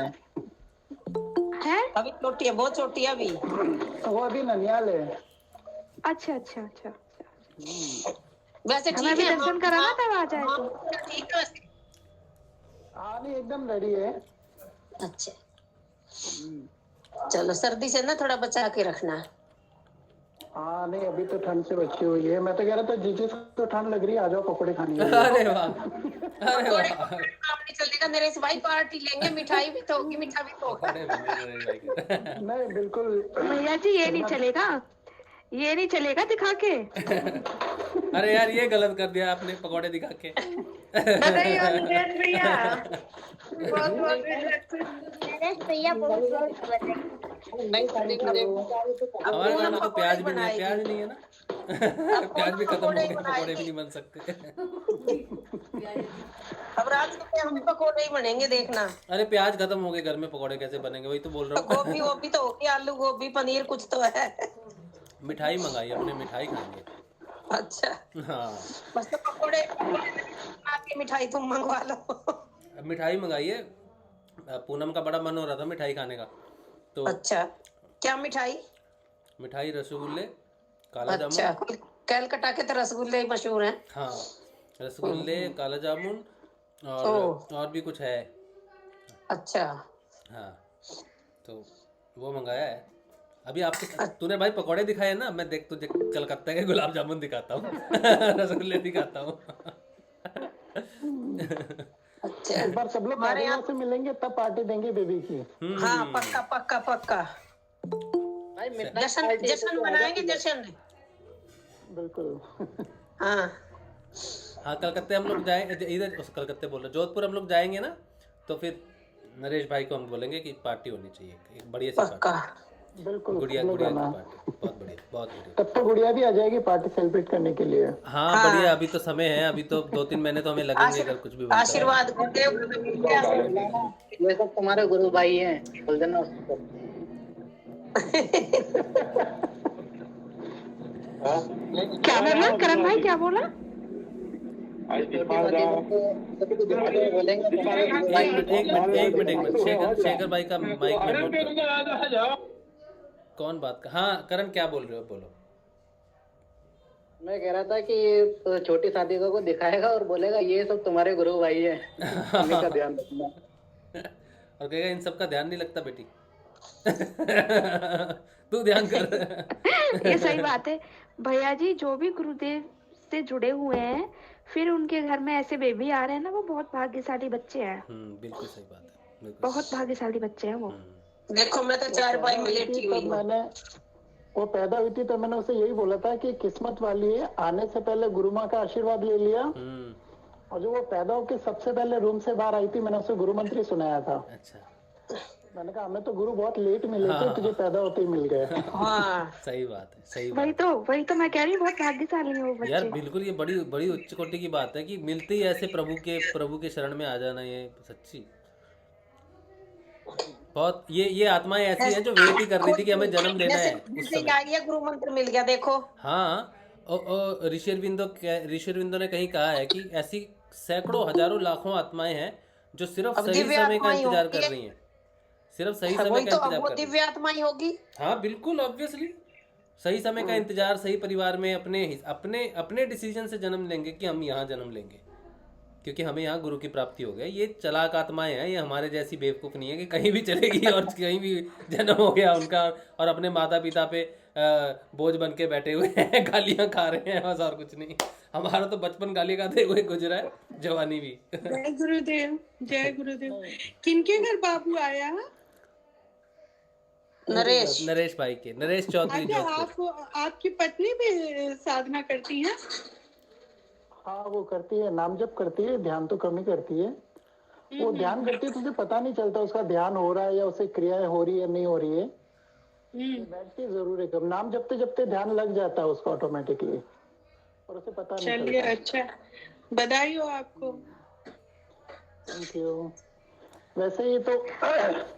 है? अभी छोटी है, बहुत छोटी है अभी। वो अभी ननियाल है। अच्छा। वैसे हमें ठीक भी है, दर्शन कराना था वहाँ जाए तो। ठीक है। हाँ नहीं एकदम रेडी है। अच्छा चलो, सर्दी से ना थोड़ा बचा के रखना। हाँ नहीं अभी तो ठंड से बची हुई है। मैं तो कह रहा था जिस को ठंड लग रही है आ जाओ पकौड़े खाने के लिए। अरे वाह, अरे वाह। काम नहीं चलेगा नरेश भाई, पार्टी लेंगे, मिठाई भी तो होगी, मीठा भी तो होगा। अरे नरेश भाई के। नहीं बिल्कुल भैया जी ये नहीं चलेगा, ये नहीं चलेगा दिखा के। अरे यार ये गलत कर दिया आपने, पकौड़े दिखा के। बधाई हो नरेश भैया, बहुत बधाई। नहीं चलेगा। हमारे घर में तो प्याज भी नहीं है, प्याज नहीं है ना। प्याज भी खत्म हो गए, पकौड़े भी नहीं बन सकते। अब रात को हम पकौड़े ही बनेंगे, देखना। अरे प्याज खत्म हो गए, घर में पकौड़े कैसे बनेंगे, वही तो बोल रहा हूँ। गोभी वोभी तो होगी, आलू गोभी पनीर कुछ तो है। मिठाई मंगाई अपने, मिठाई खाएंगे। अच्छा हाँ बस तो पकौड़े आपकी मिठाई तुम मंगवा लो। अब मिठाई मंगाइए, पूनम का बड़ा मन हो रहा था मिठाई खाने का, तो अच्छा क्या मिठाई? मिठाई रसगुल्ले, काला अच्छा जामुन। कैलकाटा के तो रसगुल्ले ही मशहूर हैं। हाँ रसगुल्ले, काला जामुन और भी कुछ है। अच्छा हाँ तो वो मंगाया है अभी। आपको तूने भाई पकौड़े दिखाए ना, मैं देख तुझे कलकत्ता के गुलाब जामुन दिखाता हूँ। रसगुल्ले दिखाता हूँ। अच्छा एक बार सब लोग हमारे यहाँ से मिलेंगे तब पार्टी देंगे बेबी की। हाँ पक्का जश्न मनाएंगे, जश्न। बिल्कुल। हाँ हाँ कलकत्ते हम लोग जाए, इधर कलकत्ते बोल रहे, जोधपुर हम लोग जाएंगे ना, तो फिर नरेश भाई को हम बोलेंगे कि पार्टी होनी चाहिए, एक बढ़िया सी पक्का। पार्टी। बिल्कुल गुड़िया follow गुड़िया की करना। पार्टी बहुत बढ़िया बहुत बढ़िया। तब तो गुड़िया भी आ जाएगी पार्टी सेलिब्रेट करने के लिए। हाँ बढ़िया, अभी तो समय है, अभी तो 2-3 महीने तो हमें लगेंगे अगर कुछ भी बनता है। आशीर्वाद गुरुदेव ये सब तुम्हारे गुरु भाई हैं, बोल देना उसको। क्या बोला करण भाई, क्या बोला? एक मिनट शेखर भाई का माइक में म्यूट करो। कौन बात का? हाँ करण क्या बोल रहे हो, बोलो। मैं कह रहा था कि छोटी शादी को दिखाएगा और बोलेगा ये सब तुम्हारे गुरु भाई हैं, इन्हीं का ध्यान रखना। और कहेगा इन सब का ध्यान नहीं लगता बेटी। तू ध्यान कर। ये सही बात है भैया जी, जो भी गुरुदेव से जुड़े हुए हैं फिर उनके घर में ऐसे बेबी आ रहे हैं ना, वो बहुत भाग्यशाली बच्चे हैं। बिल्कुल सही बात है, बिल्कुल बहुत भाग्यशाली बच्चे हैं वो। देखो मैं तो 4 बार में लेटी हुई हूँ। मैंने वो पैदा हुई थी तो मैंने उसे यही बोला था कि किस्मत वाली है, आने से पहले गुरु माँ का आशीर्वाद ले लिया। और जो वो पैदा होकर सबसे पहले रूम से बाहर आई थी, मैंने उसे गुरु मंत्र सुनाया था। अच्छा। मैंने कहा हमें तो गुरु बहुत लेट मिले थे, तुझे पैदा होते ही मिल गए। हाँ सही बात है, सही वही तो मैं कह रही हूँ, बहुत भाग्यशाली है वो बच्चे। यार बिल्कुल, ये बड़ी बड़ी उच्च कोटि की बात है कि मिलते ही ऐसे प्रभु के शरण में आ जाना, ये सच्ची बहुत, ये आत्माएं ऐसी हैं जो वेट ही कर रही थी कि हमें जन्म लेना है उस समय। गुरु मंत्र मिल गया देखो। हाँ, ऋषि अरविंदो ने कहीं कहा है कि ऐसी सैकड़ों हजारों लाखों आत्माएं हैं जो सिर्फ सही समय का इंतजार कर रही हैं, सिर्फ सही समय का इंतजार कर रही हैं। दिव्य आत्मा ही होगी। हाँ बिल्कुल, ऑब्वियसली सही समय का इंतजार, सही परिवार में अपने डिसीजन से जन्म लेंगे कि हम यहाँ जन्म लेंगे क्योंकि हमें यहाँ गुरु की प्राप्ति हो गया। ये चालाक आत्माएं हैं, ये हमारे जैसी बेवकूफ़ नहीं है कि कहीं भी चलेगी और कहीं भी जन्म हो गया उनका और अपने माता पिता पे बोझ बन के बैठे हुए हैं, गालियाँ खा रहे हैं, बस और कुछ नहीं। हमारा तो बचपन गाली खाते हुए गुजरा है, जवानी भी। जय गुरुदेव, जय गुरुदेव। किनके घर बाबू आया? नरेश भाई के, नरेश चौधरी। आपकी पत्नी भी साधना करती है? हाँ वो करती है, नाम जप करती है, ध्यान तो कम ही करती है। वो ध्यान करती है तो उसे पता नहीं चलता उसका ध्यान हो रहा है या उसे क्रियाएं हो रही है नहीं हो रही है। बैठती जरूर है, कम नाम जपते जपते ध्यान लग जाता है उसको ऑटोमेटिकली और उसे पता नहीं चलता। चलिए अच्छा, बधाई हो आपको। Thank you. वैसे ही तो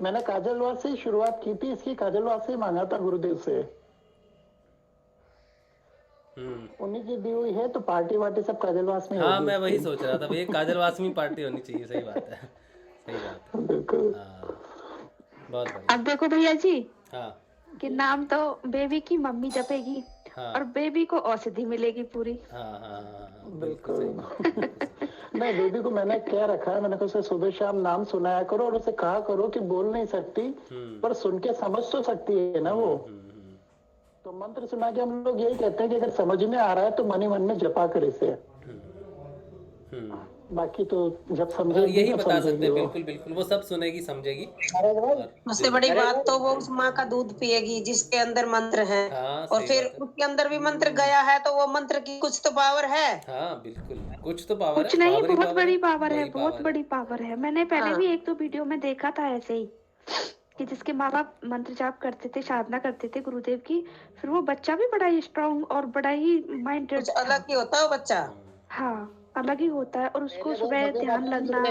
मैंने काजलवास से शुरुआत की थी, इसकी काजलवास से मांगा था गुरुदेव से। उन्हीं की दी हुई है तो पार्टी वार्टी सब काजलवास में। हाँ मैं वही सोच रहा था, ये काजलवास में पार्टी होनी चाहिए। सही बात है, सही बात है, बिल्कुल। बहुत बढ़िया। अब देखो भैया जी, हाँ कि नाम तो बेबी की मम्मी जपेगी। हाँ। और बेबी को औषधि मिलेगी पूरी। हाँ बिल्कुल। नहीं, बेबी को मैंने क्या रखा है, मैंने कहा उसे सुबह शाम नाम सुनाया करो और उसे कहा करो कि बोल नहीं सकती पर सुन के समझ तो सकती है ना वो। तो मंत्र सुना के हम लोग यही कहते हैं कि अगर समझ में आ रहा है तो मन ही मन में जपा कर इसे। बाकी तो जब समझेगी यही बता सकते हैं। बिल्कुल बिल्कुल, वो सब सुनेगी समझेगी। सबसे बड़ी बात तो वो उस माँ का दूध पिएगी जिसके अंदर मंत्र है। और फिर उसके अंदर भी मंत्र गया है तो वो मंत्र की कुछ तो पावर है। हाँ बिल्कुल, कुछ तो पावर है। कुछ नहीं, बहुत बड़ी पावर है, बहुत बड़ी पावर है। मैंने पहले भी 1-2 वीडियो में देखा था ऐसे ही कि जिसके माँ बाप मंत्र जाप करते थे, साधना करते थे गुरुदेव की, फिर वो बच्चा भी बड़ा ही स्ट्रांग और बड़ा ही माइंडेड, अलग ही होता है बच्चा। हाँ अलग ही होता है। और उसको सुबह ध्यान लगना।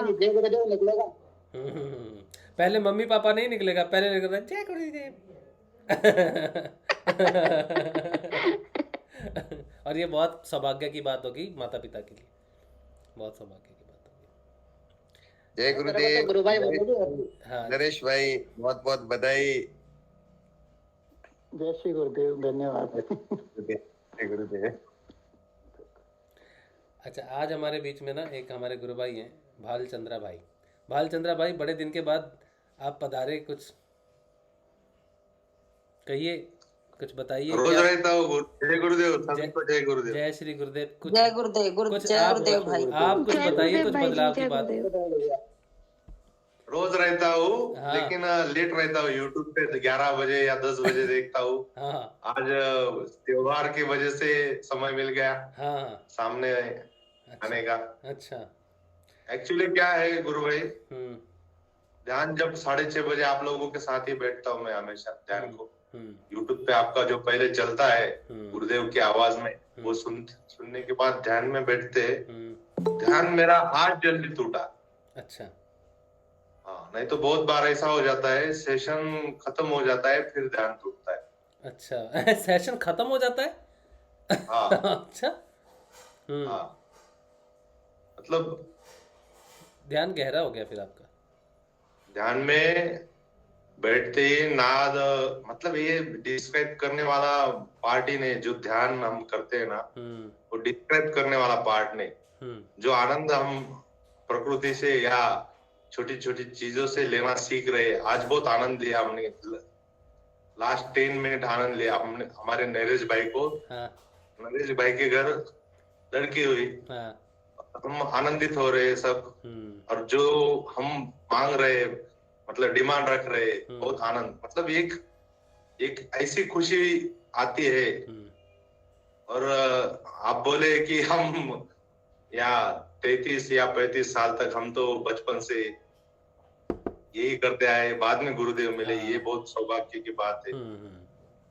पहले मम्मी पापा नहीं निकलेगा, पहले निकलेगा जय गुरुदेव। और ये बहुत सौभाग्य की बात होगी माता पिता के लिए, बहुत सौभाग्य की बात होगी। जय गुरुदेव। नरेश भाई बहुत बहुत बधाई। जय श्री गुरुदेव, धन्यवाद। जय गुरुदेव। अच्छा, आज हमारे बीच में ना एक हमारे गुरु भाई हैं, भालचंद्रा भाई। भालचंद्रा भाई, बड़े दिन के बाद आप पधारे, कुछ कहिए, कुछ बताइए। रोज रहता हूँ। जय गुरुदेव, सभी को जय गुरुदेव। जय श्री गुरुदेव। कुछ जय गुरुदेव, जय गुरुदेव भाई। आप कुछ बताइए, कुछ बदलाव की बात। रोज रहता हूँ लेकिन लेट रहता हूँ। यूट्यूब पे 11 बजे या 10 बजे देखता हूँ। आज त्योहार की वजह से समय मिल गया सामने आने का। अच्छा, एक्चुअली क्या है गुरु भाई, ध्यान जब 6:30 बजे आप लोगों के साथ ही बैठता हूँ मैं हमेशा ध्यान को। यूट्यूब पे आपका जो पहले चलता है गुरुदेव की आवाज में, वो सुनने के बाद ध्यान में बैठते, ध्यान मेरा आज जल्दी टूटा। अच्छा। हाँ, नहीं तो बहुत बार ऐसा हो जाता है, सेशन खत्म हो जाता है फिर ध्यान टूटता है। अच्छा सेशन खत्म हो जाता है? हाँ। अच्छा। हाँ, मतलब ध्यान गहरा हो गया फिर आपका? ध्यान में बैठते ही नाद, मतलब ये डिस्क्राइब करने वाला पार्ट ही नहीं, जो ध्यान हम करते हैं ना, वो डिस्क्राइब करने वाला पार्ट नहीं। जो आनंद हम प्रकृति से या छोटी छोटी चीजों से लेना सीख रहे हैं, आज बहुत आनंद लिया हमने। लास्ट 10 मिनट आनंद लिया हमने। हमारे नरेश भाई को, नरेश भाई के घर लड़की हुई, हम आनंदित हो रहे सब, और जो हम मांग रहे, मतलब डिमांड रख रहे, बहुत आनंद, मतलब एक ऐसी खुशी आती है। और आप बोले कि हम या 33 या 35 साल तक, हम तो बचपन से यही करते आए, बाद में गुरुदेव मिले, ये बहुत सौभाग्य की बात है।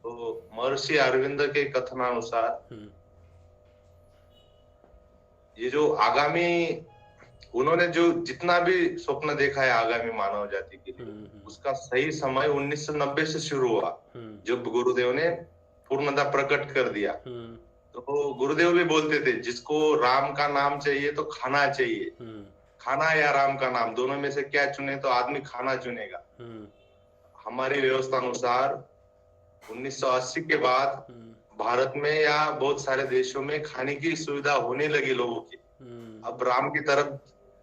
तो महर्षि अरविंद के कथनानुसार ये जो आगामी, उन्होंने जो जितना भी स्वप्न देखा है आगामी मानव जाति के लिए, उसका सही समय 1990 से शुरू हुआ, जब गुरुदेव ने पूर्णतः प्रकट कर दिया। तो गुरुदेव भी बोलते थे, जिसको राम का नाम चाहिए तो खाना चाहिए, खाना या राम का नाम, दोनों में से क्या चुने, तो आदमी खाना चुनेगा। हमारी व्यवस्था अनुसार 1980 के बाद भारत में या बहुत सारे देशों में खाने की सुविधा होने लगी लोगों की। अब राम की तरफ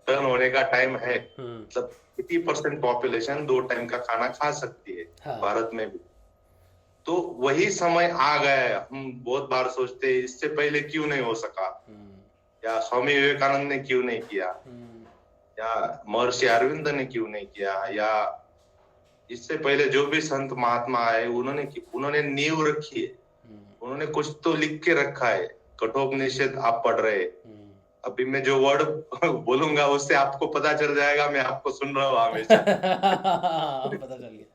टर्न होने का टाइम है। मतलब 80% पॉपुलेशन 2 टाइम का खाना खा सकती है भारत में भी। तो वही समय आ गया है। हम बहुत बार सोचते हैं, इससे पहले क्यों नहीं हो सका, या स्वामी विवेकानंद ने क्यों नहीं किया, या महर्षि अरविंद ने क्यों नहीं किया, या इससे पहले जो भी संत महात्मा आए, उन्होंने नींव रखी है, उन्होंने कुछ तो लिख के रखा है। कठोपनिषद आप पढ़ रहे, अभी मैं जो वर्ड बोलूंगा उससे आपको पता चल जाएगा, मैं आपको सुन रहा हूँ हमेशा। पता चल गया।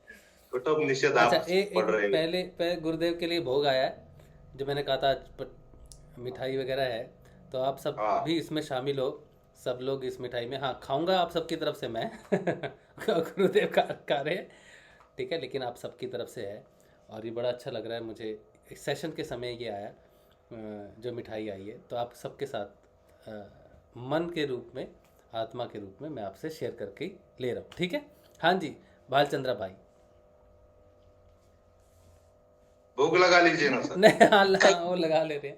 कठोपनिषद आप पढ़ रहे। पहले गुरुदेव के लिए भोग आया है, जो मैंने कहा था मिठाई वगैरह है, तो आप सब भी इसमें शामिल हो, सब लोग इस मिठाई में। हाँ, खाऊंगा आप सबकी तरफ से मैं गुरुदेव का रहे, ठीक है, लेकिन आप सबकी तरफ से है। और ये बड़ा अच्छा लग रहा है मुझे, इस सेशन के समय ये आया जो मिठाई आई है, तो आप सबके साथ मन के रूप में, आत्मा के रूप में मैं आपसे शेयर करके ले रहा हूँ, ठीक है। हाँ जी, भालचंद्रा भाई, भोग लगा लीजिए ना सर। नहीं, हाँ, वो लगा ले रहे हैं।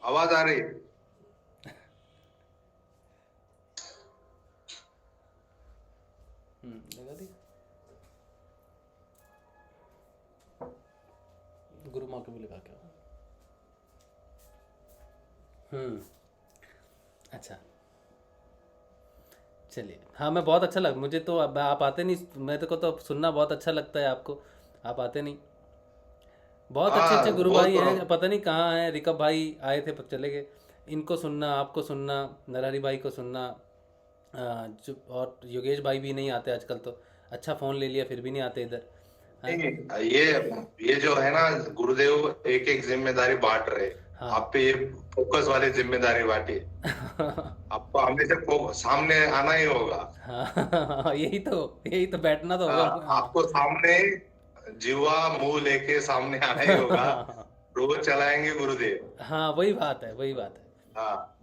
आवाज आ रही है? लगा दी। गुरु माँ को भी लगा के। अच्छा, चलिए। हाँ, मैं बहुत अच्छा लगा मुझे तो। अब आप आते नहीं, मेरे को तो सुनना बहुत अच्छा लगता है, आपको आप आते नहीं। बहुत अच्छे अच्छे गुरु भाई हैं, पता नहीं कहाँ हैं। रिकब भाई आए थे पर चले गए। इनको सुनना, आपको सुनना, नरहरी भाई को सुनना, और योगेश भाई भी नहीं आते आजकल, तो अच्छा फोन ले लिया फिर भी नहीं आते इधर। ये जो है ना, गुरुदेव एक एक जिम्मेदारी बांट रहे। हाँ। आप पे ये फोकस वाली जिम्मेदारी बांटी। आपको हमेशा सामने आना ही होगा। हाँ, यही तो बैठना तो होगा। आपको सामने जीवा मुंह लेके सामने आना ही होगा। रोज चलाएंगे गुरुदेव। हाँ, वही बात है। हाँ,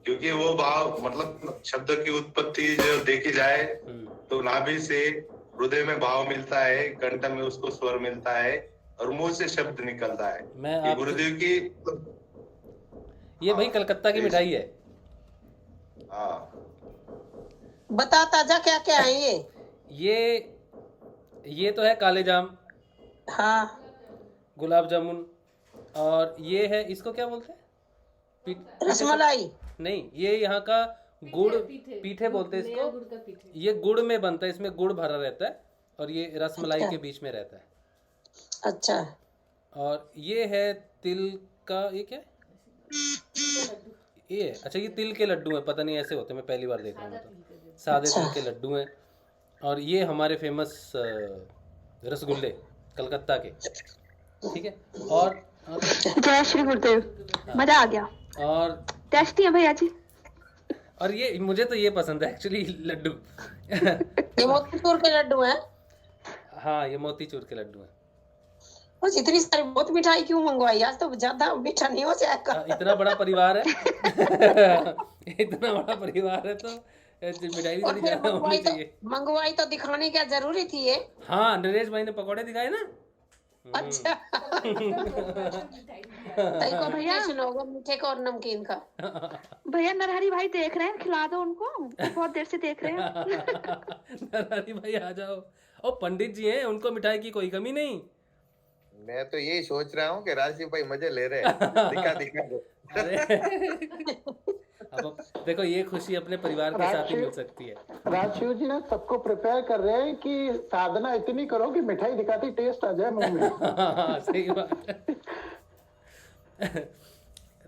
क्योंकि वो भाव, मतलब शब्द की उत्पत्ति जो देखी जाए तो नाभि से हृदय में भाव मिलता है, कंठ में उसको स्वर मिलता है, और मुंह से शब्द निकलता है। मैं गुरुदेव की ये भाई कलकत्ता की मिठाई है। हाँ, बता ताजा क्या क्या है ये तो है काले जाम, हाँ, गुलाब जामुन, और ये है, इसको क्या बोलते हैं? रसमलाई नहीं, ये यहाँ का गुड़ पीठे बोलते हैं इसको। ये गुड़ में बनता है, इसमें गुड़ भरा रहता है, और ये रसमलाई के बीच में रहता है। अच्छा। और ये है तिल का, ये क्या है? ये अच्छा, ये तिल के लड्डू हैं, पता नहीं ऐसे होते, मैं पहली बार देख रहा हूँ। तो सादे तिल के लड्डू हैं। और ये हमारे फेमस रसगुल्ले कलकत्ता के, ठीक है। और जय श्री गुरुदेव, मजा आ गया। और टेस्टी है भैया जी। और ये मुझे तो ये पसंद है एक्चुअली, लड्डू। ये मोतीचूर के लड्डू हैं। हाँ, ये मोतीचूर के लड्डू हैं। बस इतनी सारी बहुत मिठाई क्यों मंगवाई? आज तो ज्यादा मीठा नहीं हो जाएगा। इतना बड़ा परिवार है। इतना बड़ा परिवार है तो मिठाई भी थोड़ी ज्यादा होनी चाहिए। मंगवाई तो दिखाने क्या जरूरी थी ये? हाँ, नरेश भाई ने पकौड़े दिखाए ना। अच्छा। भैया होगा मीठे का और नमकीन का। भैया नरहरी भाई देख रहे हैं, खिला दो उनको, बहुत देर से देख रहे हैं। नरहरी भाई आ जाओ। और पंडित जी हैं, उनको मिठाई की कोई कमी नहीं। मैं तो यही सोच रहा हूँ कि राजशिव भाई मजे ले रहे हैं। दिखा दो। अब देखो, ये खुशी अपने परिवार के साथ ही मिल सकती है। राजशिव जी ने सबको प्रिपेयर कर रहे हैं कि साधना इतनी करो कि मिठाई दिखाती टेस्ट आ जाए मुंह में। सही बात है।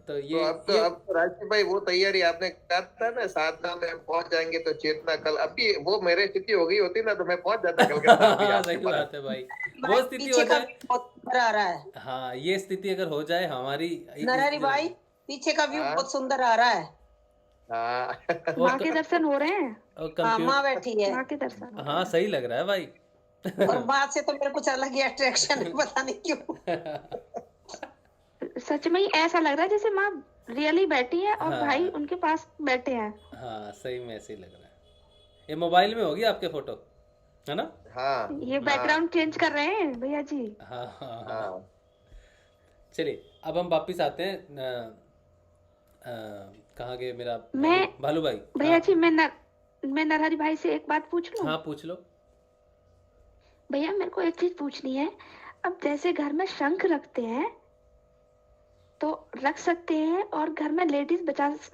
तो ये अब तो राजशिव भाई वो तैयारी आपने कहा था ना, साधना में पहुंच जाएंगे तो चेतना कल, अभी वो मेरे स्थिति हो गई होती ना तो मैं पहुंच जाता कलकत्ता। सही बात है भाई, वो स्थिति हो जाए। आ रहा है। हाँ, ये स्थिति अगर हो जाए हमारी। नरहरी भाई, पीछे का व्यू बहुत सुंदर आ रहा है। माँ के दर्शन हो रहे हैं। माँ बैठी है। माँ के दर्शन। हाँ, सही लग रहा है भाई। और बात से तो मेरे कुछ अलग ही अट्रैक्शन है, पता नहीं क्यों। सच में ही ऐसा लग रहा है जैसे माँ रियली बैठी है और भाई उनके पास बैठे हैं। हाँ, सही में ऐसे ही लग रहा है। ये मोबाइल में होगी आपके फोटो, है ना? हाँ, ये बैकग्राउंड चेंज कर रहे हैं भैया जी। हाँ। चलिए, अब हम वापिस आते हैं। कहाँ गए मेरा भालू भाई? भैया जी मैं नरहरी भाई से एक बात पूछ लूं? हाँ, पूछ लो। भैया मेरे को एक चीज पूछनी है। अब जैसे घर में शंख रखते हैं तो रख सकते हैं और घर में लेडीज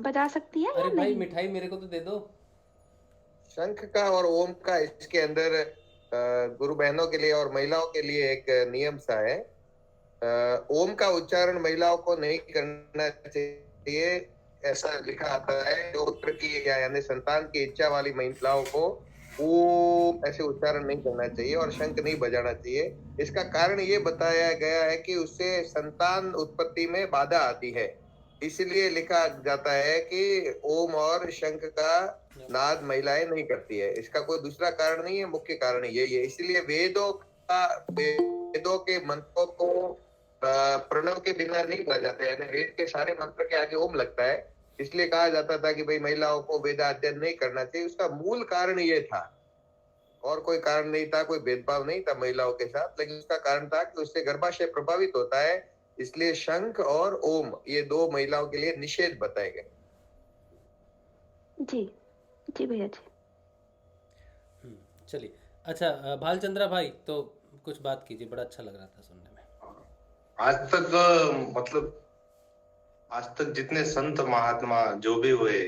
बजा सकती है या अरे भाई, नहीं? मिठाई मेरे को तो दे दो। शंख का और ओम का इसके अंदर गुरु बहनों के लिए और महिलाओं के लिए एक नियम सा है। ओम का उच्चारण महिलाओं को नहीं करना चाहिए, ऐसा लिखा आता है। जो पुत्र की यानी संतान की इच्छा वाली महिलाओं को ओम ऐसे उच्चारण नहीं करना चाहिए और शंख नहीं बजाना चाहिए। इसका कारण ये बताया गया है कि उससे संतान उत्पत्ति में बाधा आती है, इसलिए लिखा जाता है कि ओम और शंख का नाद महिलाएं नहीं करती है। इसका कोई दूसरा कारण नहीं है, मुख्य कारण यही है। इसलिए वेदों के मंत्रों को प्रणव के बिना नहीं पढ़ा जाता है, यानी वेद के सारे मंत्र के आगे ओम लगता है। इसलिए कहा जाता था कि भाई महिलाओं को वेदाध्ययन नहीं करना चाहिए। उसका मूल कारण ये था, और कोई कारण नहीं था, कोई भेदभाव नहीं था महिलाओं के साथ, लेकिन उसका कारण था कि उससे गर्भाशय प्रभावित होता है। इसलिए शंख और ओम ये दो महिलाओं के लिए निषेध बताए गए। जी जी भैया जी। चलिए, अच्छा भालचंद्रा भाई, तो कुछ बात कीजिए, बड़ा अच्छा लग रहा था सुनने में। आज तक जितने संत महात्मा जो भी हुए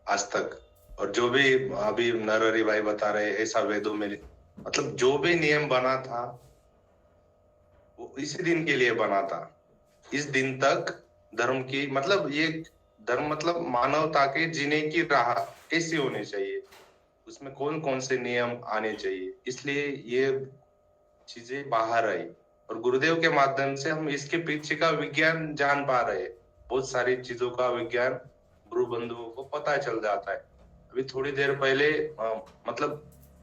आज तक, और जो भी अभी नरहरी भाई बता रहे, ऐसा वेदों में मतलब जो भी नियम बना था वो इसी दिन के लिए बना था। इस दिन तक धर्म की मतलब ये धर्म मतलब मानवता के जीने की राह कैसी होनी चाहिए, उसमें कौन कौन से नियम आने चाहिए, इसलिए ये चीजें बाहर आई। और गुरुदेव के माध्यम से हम इसके पीछे का विज्ञान जान पा रहे हैं। बहुत सारी चीजों का विज्ञान गुरु बंधुओं को पता चल जाता है। अभी थोड़ी देर पहले मतलब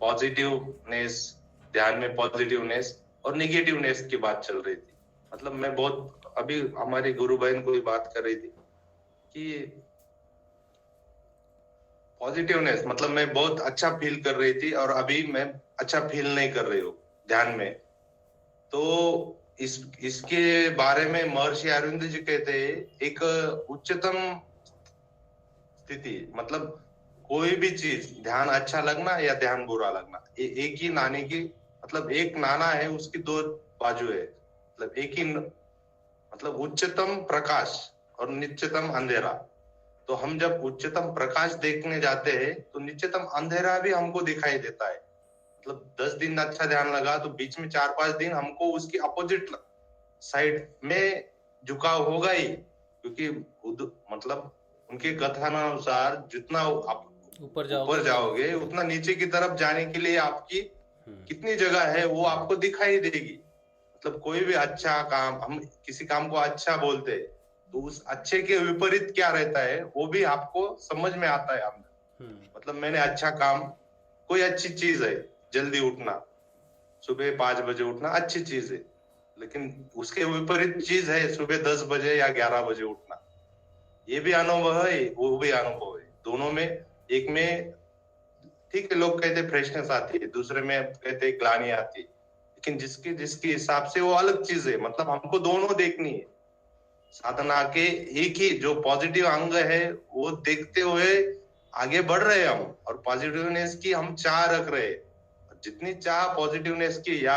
पॉजिटिवनेस, ध्यान में पॉजिटिवनेस और निगेटिवनेस की बात चल रही थी। मतलब मैं बहुत अभी हमारी गुरु बहन को भी बात कर रही थी कि पॉजिटिवनेस मतलब मैं बहुत अच्छा फील कर रही थी और अभी मैं अच्छा फील नहीं कर रही हूँ ध्यान में। तो इसके बारे में महर्षि अरविंद जी कहते हैं एक उच्चतम स्थिति, मतलब कोई भी चीज ध्यान अच्छा लगना या ध्यान बुरा लगना, एक ही नाने की मतलब एक नाना है उसकी दो बाजू है। मतलब एक ही मतलब उच्चतम प्रकाश और निश्चितम अंधेरा। तो हम जब उच्चतम प्रकाश देखने जाते हैं तो निश्चितम अंधेरा भी हमको दिखाई देता है। मतलब 10 दिन अच्छा ध्यान लगा तो बीच में 4-5 दिन हमको उसकी अपोजिट साइड में झुकाव होगा ही, क्योंकि मतलब उनके कथनानुसार जितना आप ऊपर जाओगे उतना नीचे की तरफ जाने के लिए आपकी कितनी जगह है वो आपको दिखाई देगी। मतलब कोई भी अच्छा काम, हम किसी काम को अच्छा बोलते हैं तो उस अच्छे के विपरीत क्या रहता है वो भी आपको समझ में आता है अंदर। मतलब मैंने अच्छा काम, कोई अच्छी चीज है, जल्दी उठना, सुबह 5 बजे उठना अच्छी चीज है, लेकिन उसके विपरीत चीज है सुबह 10 बजे या 11 बजे उठना। ये भी अनुभव है, वो भी अनुभव है। दोनों में, एक में ठीक है लोग कहते फ्रेशनेस आती है, दूसरे में कहते ग्लानि आती है, लेकिन जिसके जिसके हिसाब से वो अलग चीज है। मतलब हमको दोनों देखनी है। साधना के एक ही जो पॉजिटिव अंग है वो देखते हुए आगे बढ़ रहे हैं हम, और पॉजिटिवनेस की हम चाह रख रहे हैं। जितनी चाह पॉजिटिवनेस की या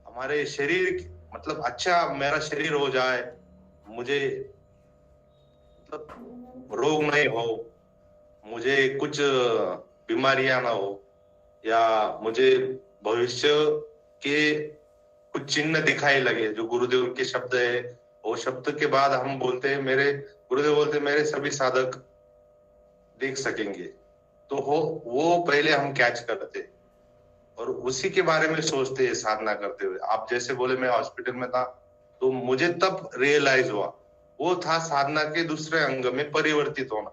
हमारे शरीर, मतलब अच्छा मेरा शरीर हो जाए, मुझे मतलब रोग नहीं हो, मुझे कुछ बीमारियां ना हो, या मुझे भविष्य के कुछ चिन्ह दिखाई लगे, जो गुरुदेव के शब्द है वो शब्द के बाद हम बोलते हैं, मेरे गुरुदेव बोलते हैं मेरे सभी साधक देख सकेंगे, तो वो पहले हम कैच करते और उसी के बारे में सोचते हैं साधना करते हुए। आप जैसे बोले मैं हॉस्पिटल में था तो मुझे तब रियलाइज हुआ, वो था साधना के दूसरे अंग में परिवर्तित होना,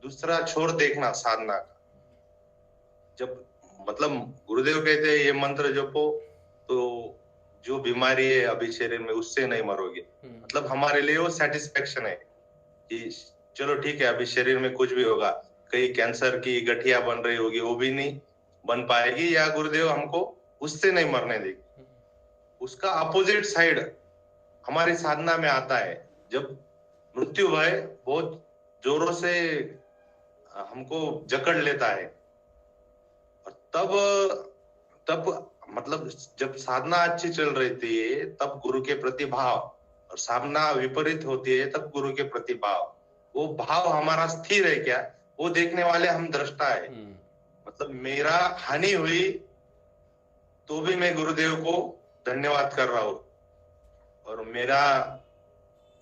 दूसरा छोर देखना साधना का। जब मतलब गुरुदेव कहते हैं ये मंत्र जपो तो जो बीमारी है अभी शरीर में उससे नहीं मरोगे। मतलब हमारे लिए वो सेटिस्फेक्शन है कि चलो ठीक है अभी शरीर में कुछ भी होगा, कहीं कैंसर की गठिया बन रही होगी वो भी नहीं बन पाएगी, या गुरुदेव हमको उससे नहीं मरने देगी। उसका अपोजिट साइड हमारी साधना में आता है, जब मृत्यु भय बहुत जोरों से हमको जकड़ लेता है, और तब मतलब जब साधना अच्छी चल रही थी तब गुरु के प्रति भाव, और साधना विपरीत होती है तब गुरु के प्रति भाव। वो भाव हमारा स्थिर है क्या, वो देखने वाले हम दृष्टा है। मतलब मेरा हानि हुई तो भी मैं गुरुदेव को धन्यवाद कर रहा हूँ, और मेरा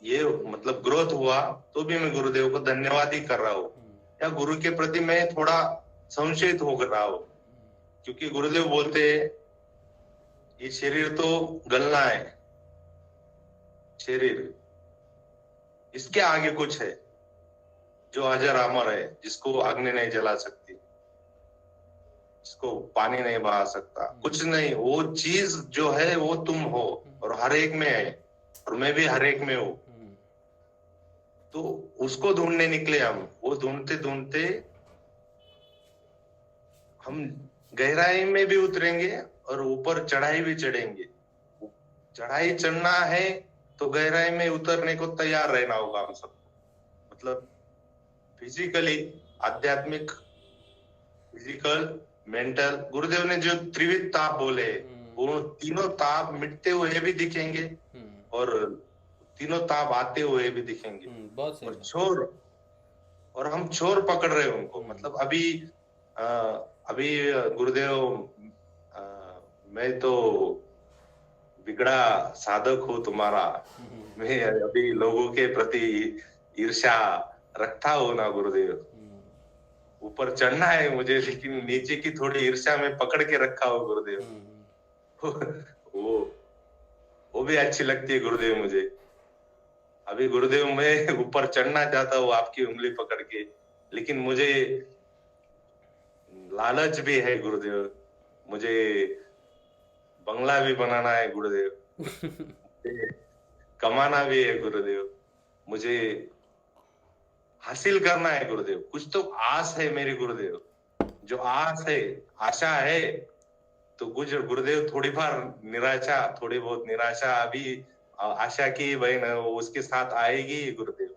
ये मतलब ग्रोथ हुआ तो भी मैं गुरुदेव को धन्यवाद ही कर रहा हूँ, या गुरु के प्रति मैं थोड़ा संशयित हो रहा हूँ, क्योंकि गुरुदेव बोलते हैं ये शरीर तो गलना है, शरीर इसके आगे कुछ है जो अजर अमर है, जिसको अग्नि नहीं जला सकती, जिसको पानी नहीं बहा सकता, कुछ नहीं। वो चीज जो है वो तुम हो, और हर एक में है, और मैं भी हर एक में हूं। तो उसको ढूंढने निकले हम। वो ढूंढते ढूंढते हम गहराई में भी उतरेंगे और ऊपर चढ़ाई भी चढ़ेंगे। चढ़ाई चढ़ना है तो गहराई में उतरने को तैयार रहना होगा हम सब। मतलब फिजिकली, आध्यात्मिक, फिजिकल, मेंटल। गुरुदेव ने जो त्रिविध ताप बोले वो तीनों ताप मिटते हुए भी दिखेंगे और तीनों ताप आते हुए भी दिखेंगे। और छोर, और हम छोर पकड़ रहे हैं उनको। मतलब अभी गुरुदेव मैं तो बिगड़ा साधक हूँ तुम्हारा, मैं अभी लोगों के प्रति ईर्ष्या रखता हूँ ना गुरुदेव। ऊपर चढ़ना है मुझे, लेकिन नीचे की थोड़ी ईर्ष्या में पकड़ के रखा हो गुरुदेव। वो भी अच्छी लगती है गुरुदेव मुझे। अभी गुरुदेव मैं ऊपर चढ़ना चाहता हूँ आपकी उंगली पकड़ के, लेकिन मुझे लालच भी है गुरुदेव, मुझे बंगला भी बनाना है गुरुदेव, कमाना भी है गुरुदेव, मुझे हासिल करना है गुरुदेव। कुछ तो आस है मेरी गुरुदेव, जो आस है, आशा है। तो कुछ गुरुदेव थोड़ी बहुत निराशा अभी आशा की बहन उसके साथ आएगी गुरुदेव।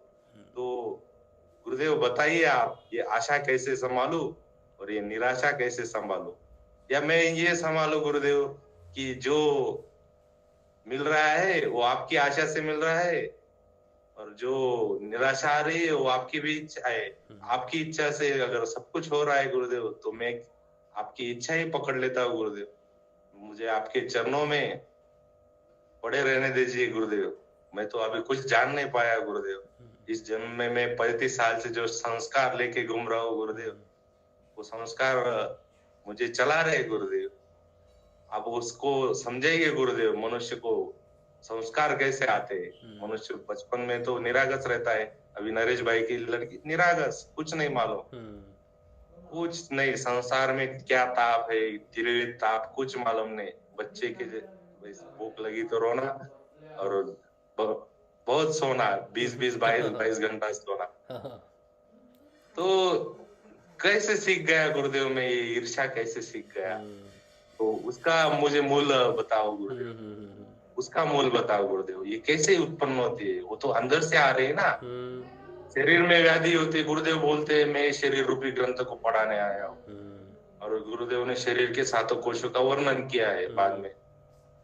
तो गुरुदेव बताइए आप ये आशा कैसे संभालू और ये निराशा कैसे संभालू, या मैं ये संभालू गुरुदेव कि जो मिल रहा है वो आपकी आशा से मिल रहा है, और जो निराशा आ रही है वो आपकी भी इच्छा है। आपकी इच्छा से अगर सब कुछ हो रहा है गुरुदेव तो मैं आपकी इच्छा ही पकड़ लेता हूँ गुरुदेव। मुझे आपके चरणों में पड़े रहने दीजिए गुरुदेव। मैं तो अभी कुछ जान नहीं पाया गुरुदेव, इस जन्म में मैं 35 साल से जो संस्कार लेके घूम रहा हूँ गुरुदेव, वो संस्कार मुझे चला रहे गुरुदेव। आप उसको समझाइए गुरुदेव, मनुष्य को संस्कार कैसे आते हैं। मनुष्य बचपन में तो निरागस रहता है। अभी नरेश भाई की लड़की निरागस, कुछ नहीं मालूम, कुछ नहीं, संसार में क्या ताप है, तिरवित ताप कुछ मालूम नहीं। बच्चे के भूख लगी तो रोना और बहुत सोना, 20-22 घंटा सोना। तो कैसे सीख गया गुरुदेव में ये ईर्ष्या, कैसे सीख गया? तो उसका मुझे मूल बताओ गुरुदेव, उसका मूल बताओ गुरुदेव। ये कैसे उत्पन्न होती है? वो तो अंदर से आ रही है ना। शरीर में व्याधि होती है, गुरुदेव बोलते हैं मैं शरीर रूपी ग्रंथ को पढ़ाने आया हूँ। और गुरुदेव ने शरीर के 7 कोशों का वर्णन किया है बाद में।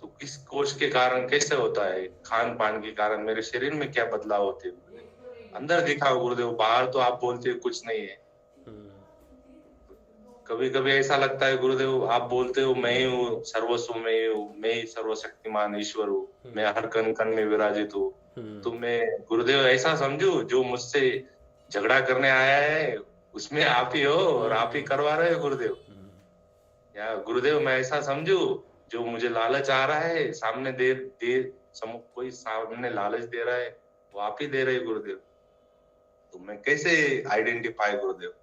तो किस कोश के कारण कैसे होता है? खान पान के कारण मेरे शरीर में क्या बदलाव होते हैं? अंदर दिखाओ गुरुदेव, बाहर तो आप बोलते हो कुछ नहीं है। कभी कभी ऐसा लगता है गुरुदेव, आप बोलते हो मैं ही हूँ सर्वस्व, मैं ही हूँ, मैं ही सर्वशक्तिमान ईश्वर हूँ, मैं हर कण कण में विराजित हूँ। तो मैं गुरुदेव ऐसा समझू, जो मुझसे झगड़ा करने आया है उसमें आप ही हो और आप ही करवा रहे हो गुरुदेव? या गुरुदेव मैं ऐसा समझू, जो मुझे लालच आ रहा है सामने कोई सामने लालच दे रहा है, वो आप ही दे रहे गुरुदेव? तो मैं कैसे आइडेंटिफाई गुरुदेव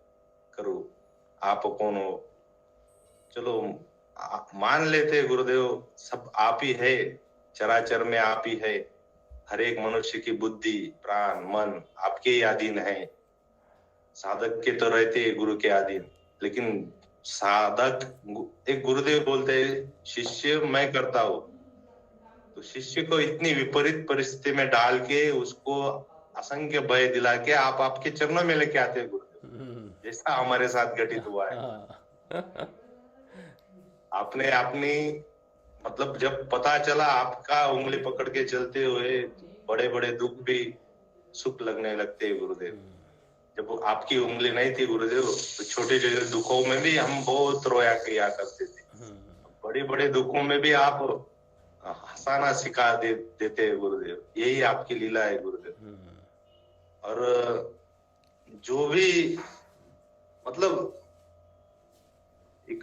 करूँ आप कौन हो? चलो मान लेते गुरुदेव, सब आप ही है, चराचर में आप ही है। हर एक मनुष्य की बुद्धि, प्राण, मन आपके ही अधीन है। साधक के तो रहते गुरु के अधीन, लेकिन साधक, एक गुरुदेव बोलते हैं शिष्य मैं करता हूँ। तो शिष्य को इतनी विपरीत परिस्थिति में डाल के उसको असंख्य भय दिला के आप आपके चरणों में लेके आते हैं गुरुदेव, जैसा हमारे साथ घटित हुआ है। आपने अपनी मतलब जब पता चला आपका उंगली पकड़ के चलते हुए बड़े बड़े दुख भी सुख लगने लगते हैं गुरुदेव। जब आपकी उंगली नहीं थी गुरुदेव, तो छोटे छोटे दुखों में भी हम बहुत रोया किया करते थे। बड़े बड़े दुखों में भी आप हंसाना सिखा देते हैं गुरुदेव। यही आपकी लीला है गुरुदेव। और जो भी मतलब एक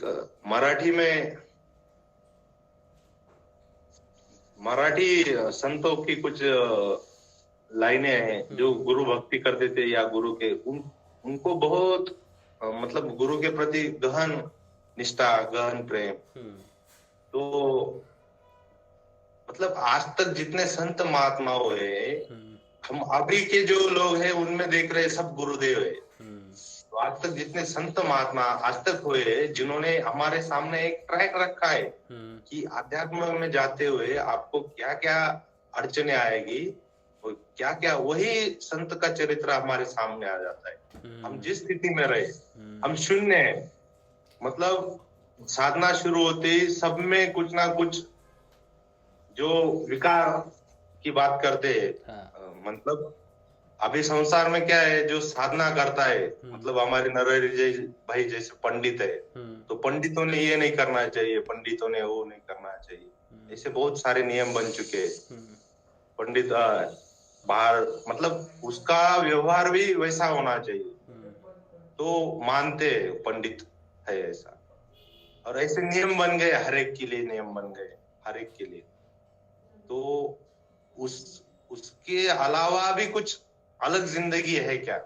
मराठी संतों की कुछ लाइनें हैं जो गुरु भक्ति करते थे या गुरु के उनको बहुत मतलब गुरु के प्रति गहन निष्ठा, गहन प्रेम। तो मतलब आज तक जितने संत महात्मा हुए, हम अभी के जो लोग हैं उनमें देख रहे सब गुरुदेव है। तो आज तक जितने संत महात्मा आज तक हुए, जिन्होंने हमारे सामने एक ट्रैक रखा है कि अध्यात्म में जाते हुए आपको क्या क्या अड़चने आएगी और क्या क्या, वही संत का चरित्र हमारे सामने आ जाता है। हम जिस स्थिति में रहे, हम शून्य है, मतलब साधना शुरू होते ही सब में कुछ ना कुछ जो विकार की बात करते हैं। मतलब अभी संसार में क्या है, जो साधना करता है, मतलब हमारे नरहरि भाई जैसे पंडित है, तो पंडितों ने ये नहीं करना चाहिए, पंडितों ने वो नहीं करना चाहिए, ऐसे बहुत सारे नियम बन चुके हैं। पंडित बाहर मतलब उसका व्यवहार भी वैसा होना चाहिए, तो मानते पंडित है ऐसा। और ऐसे नियम बन गए, हर एक के लिए नियम बन गए, हर एक के लिए। तो उसके अलावा भी कुछ अलग जिंदगी है क्या?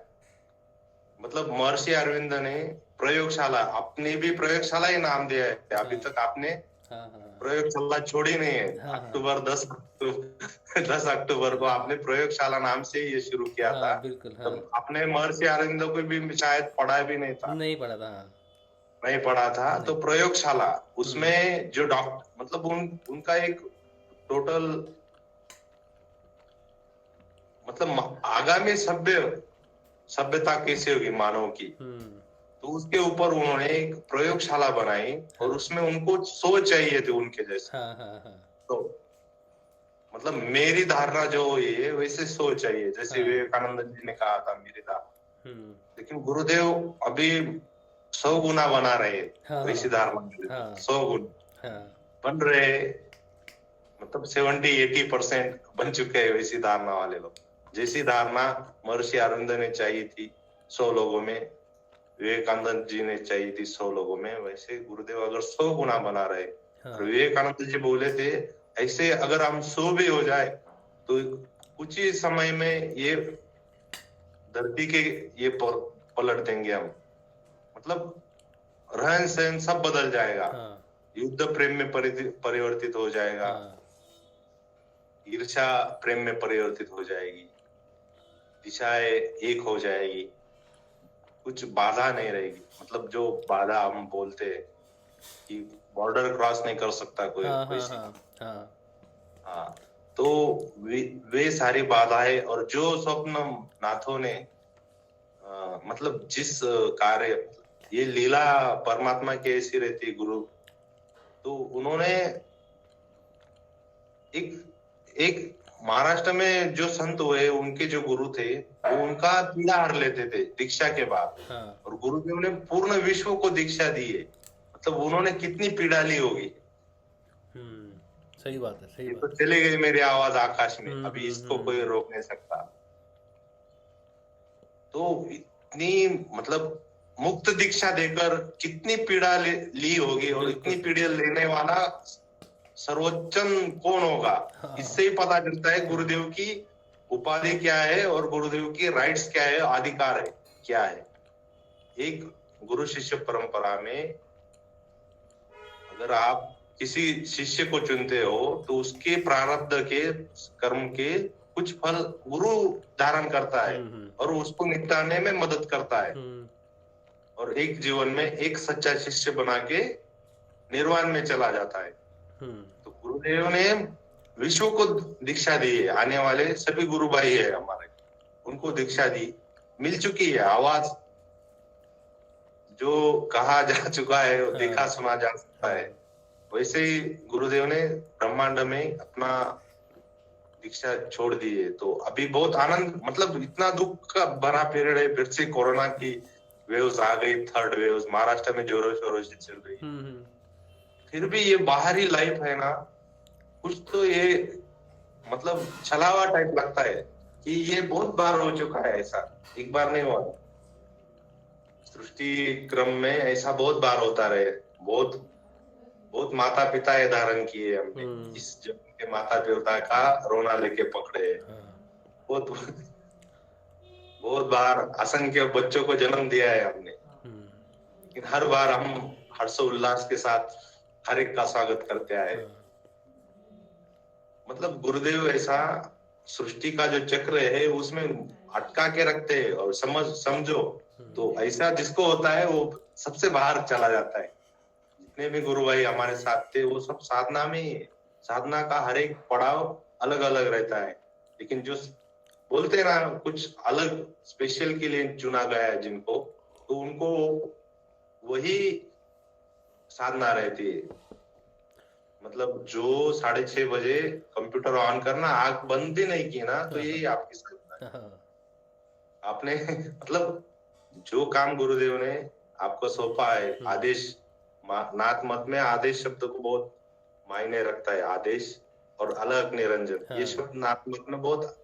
मतलब महर्षि अरविंद ने प्रयोगशाला, अपनी भी प्रयोगशाला ही नाम दिया है। अभी तक आपने प्रयोगशाला छोड़ी नहीं है। अक्टूबर 10 अक्टूबर को आपने प्रयोगशाला नाम से ये शुरू किया था। तब आपने महर्षि अरविंद को भी शायद पढ़ा भी नहीं था। नहीं पढ़ा था। नहीं पढ़ा था। तो प्रयोगशाला, उसमें जो डॉक्टर मतलब उनका एक टोटल मतलब आगामी सभ्यता कैसे होगी मानव की, तो उसके ऊपर उन्होंने एक प्रयोगशाला बनाई और उसमें उनको सोच चाहिए थी उनके जैसे। तो मतलब मेरी धारणा जो ये वैसे सोच चाहिए, जैसे विवेकानंद जी ने कहा था मेरी धारणा। लेकिन गुरुदेव अभी 100 गुना बना रहे वैसी धारणा, 100 गुना बन रहे, मतलब 70-80% बन चुके हैं वैसी धारणा वाले लोग। जैसी धारणा महर्षि अरविंद ने चाहिए थी 100 लोगों में, विवेकानंद जी ने चाहिए थी 100 लोगों में, वैसे गुरुदेव अगर 100 गुना बना रहे, और विवेकानंद जी बोले थे ऐसे अगर हम 100 भी हो जाए तो कुछ ही समय में ये धरती के ये पलट देंगे हम, मतलब रहन सहन सब बदल जाएगा, युद्ध प्रेम में परिवर्तित हो जाएगा, ईर्ष्या प्रेम में परिवर्तित हो जाएगी, दिशाएं एक हो जाएगी, कुछ बाधा नहीं रहेगी। मतलब जो बाधा हम बोलते हैं कि बॉर्डर क्रॉस नहीं कर सकता कोई, हाँ, तो वे सारी बाधाएं, और जो स्वप्न नाथों ने मतलब जिस कार्य, ये लीला परमात्मा की ऐसी रहती गुरु, तो उन्होंने एक महाराष्ट्र में जो संत हुए, उनके जो गुरु थे, वो उनका पीड़ा हर लेते थे दीक्षा के बाद, और गुरुदेव ने पूर्ण विश्व को दीक्षा दी है, मतलब उन्होंने कितनी पीड़ा ली होगी। सही बात है, सही बात। तो चली गई मेरी आवाज आकाश में, अभी इसको कोई रोक नहीं सकता। तो इतनी मतलब मुक्त दीक्षा देकर कितनी पीड़ा ली होगी, और इतनी पीड़ा लेने वाला सर्वोच्चम कौन होगा, इससे ही पता चलता है गुरुदेव की उपाधि क्या है और गुरुदेव की राइट्स क्या है, अधिकार है क्या है। एक गुरु शिष्य परंपरा में अगर आप किसी शिष्य को चुनते हो तो उसके प्रारब्ध के कर्म के कुछ फल गुरु धारण करता है और उसको निपटाने में मदद करता है, और एक जीवन में एक सच्चा शिष्य बना के निर्वाण में चला जाता है। तो गुरुदेव ने विश्व को दीक्षा दी है, आने वाले सभी गुरु भाई है हमारे, उनको दीक्षा दी, मिल चुकी है आवाज, जो कहा जा चुका है, देखा सुना जा सकता है। वैसे ही गुरुदेव ने ब्रह्मांड में अपना दीक्षा छोड़ दी है। तो अभी बहुत आनंद, मतलब इतना दुख का भरा पीरियड है, फिर से कोरोना की वेव्स आ गई, 3rd वेव्स महाराष्ट्र में जोरों शोरों से चल रही है। फिर भी ये बाहरी लाइफ है ना, कुछ तो ये मतलब छलावा टाइप लगता है कि ये बहुत बार हो चुका है, ऐसा एक बार नहीं हुआ। सृष्टि क्रम में ऐसा बहुत बार होता रहे, बहुत बहुत माता पिता ये धारण किए हमने, इस जन्म के माता पिता का रोना लेके पकड़े, बहुत बहुत बार असंख्य बच्चों को जन्म दिया है हमने, लेकिन हर बार हम हर्षोल्लास के साथ हर एक का स्वागत करते आए। मतलब गुरुदेव ऐसा सृष्टि का जो चक्र है उसमें अटका के रखते हैं, और समझो तो ऐसा जिसको होता है वो सबसे बाहर चला जाता है। जितने भी गुरु भाई हमारे साथ थे वो सब साधना में ही है, साधना का हर एक पड़ाव अलग अलग रहता है, लेकिन जो बोलते ना कुछ अलग स्पेशल के लिए चुना गया है जिनको, तो उनको वही साधना रहती है। मतलब जो 6:30 बजे कंप्यूटर ऑन करना, आंख बंद भी नहीं की ना, तो यही आपकी साधना है। आपने मतलब जो काम गुरुदेव ने आपको सौंपा है, आदेश, नाथ मत में आदेश शब्द को बहुत मायने रखता है, आदेश और अलग निरंजन, ये शब्द नाथ मत में बहुत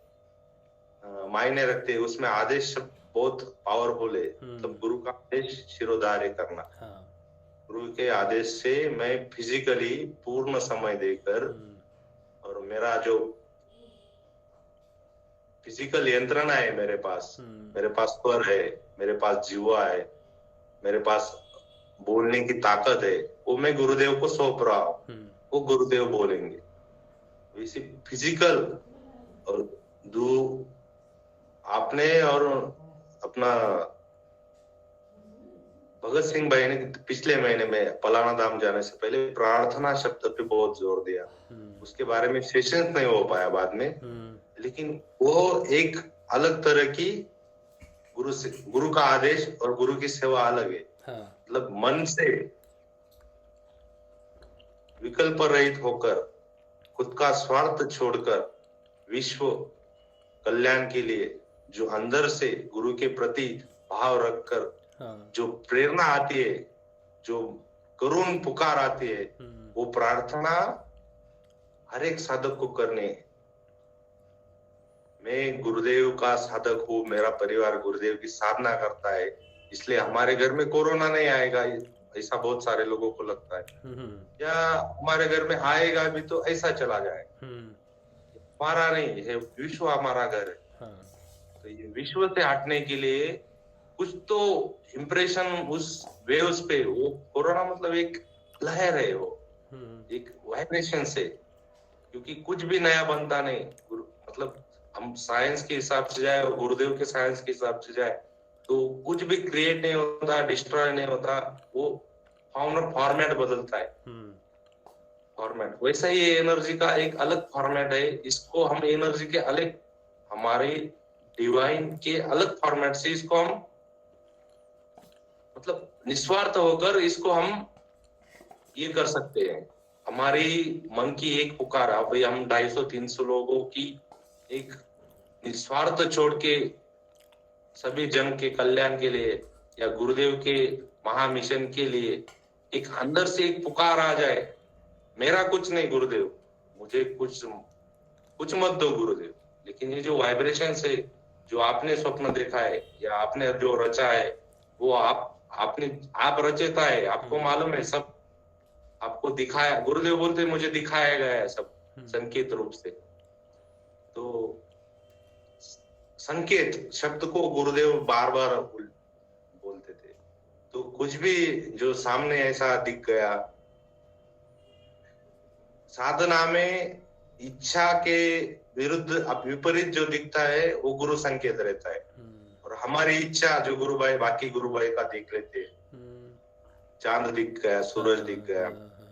मायने रखते हैं। उसमें आदेश शब्द बहुत पावरफुल है, मतलब गुरु का आदेश शिरोधार्य करना। गुरु के आदेश से मैं फिजिकली पूर्ण समय देकर, और मेरा जो फिजिकल यंत्रणा है मेरे पास स्वर है, मेरे पास जीवा है, मेरे पास बोलने की ताकत है, वो मैं गुरुदेव को सौंप रहा हूँ, वो गुरुदेव बोलेंगे। वैसे फिजिकल और आपने और अपना भगत सिंह भाई ने पिछले महीने में पलाना धाम जाने से पहले प्रार्थना शब्द पे बहुत जोर दिया। उसके बारे में सेशन नहीं हो पाया बाद में, लेकिन वो एक अलग तरह की गुरु का आदेश और गुरु की सेवा अलग है। मतलब मन से विकल्प रहित होकर, खुद का स्वार्थ छोड़कर, विश्व कल्याण के लिए जो अंदर से गुरु के प्रति भाव रखकर जो प्रेरणा आती है, जो करुण पुकार आती है, वो प्रार्थना हर एक साधक को करने, मैं गुरुदेव का साधक हूँ, मेरा परिवार गुरुदेव की साधना करता है, इसलिए हमारे घर में कोरोना नहीं आएगा, ऐसा बहुत सारे लोगों को लगता है, या हमारे घर में आएगा भी तो ऐसा चला जाए। हमारा नहीं है, विश्व हमारा घर है। तो ये विश्व से हटने के लिए कुछ तो इम्प्रेशन उस वेव्स पे, वो कोरोना मतलब एक लहर है, वो एक वाइब्रेशन से, क्योंकि कुछ भी नया बनता नहीं। मतलब हम साइंस के हिसाब से जाए और गुरुदेव के साइंस के हिसाब से जाए तो कुछ भी क्रिएट नहीं होता, डिस्ट्रॉय नहीं होता, वो फॉर्मेट बदलता है। फॉर्मेट वैसा ही एनर्जी का एक अलग फॉर्मेट है, इसको हम एनर्जी के अलग, हमारे डिवाइन के अलग फॉर्मेट से इसको हम मतलब निस्वार्थ होकर इसको हम ये कर सकते हैं। हमारी मन की एक पुकार है, भाई हम 250-300 लोगों की एक निस्वार्थ छोड़ के सभी जन के कल्याण के लिए या गुरुदेव के महामिशन के लिए एक अंदर से एक पुकार आ जाए, मेरा कुछ नहीं गुरुदेव, मुझे कुछ मत दो गुरुदेव, लेकिन ये जो वाइब्रेशन है, जो आपने स्वप्न देखा है या आपने जो रचा है, वो आप रचेता है, आपको मालूम है, सब आपको दिखाया, गुरुदेव बोलते मुझे दिखाया गया है सब संकेत रूप से। तो संकेत शब्द को गुरुदेव बार बार बोलते थे, तो कुछ भी जो सामने ऐसा दिख गया, साधना में इच्छा के विरुद्ध विपरीत जो दिखता है वो गुरु संकेत रहता है। और हमारी इच्छा जो गुरु भाई बाकी गुरु भाई का देख लेते हैं, चांद दिख गया, सूरज दिख गया,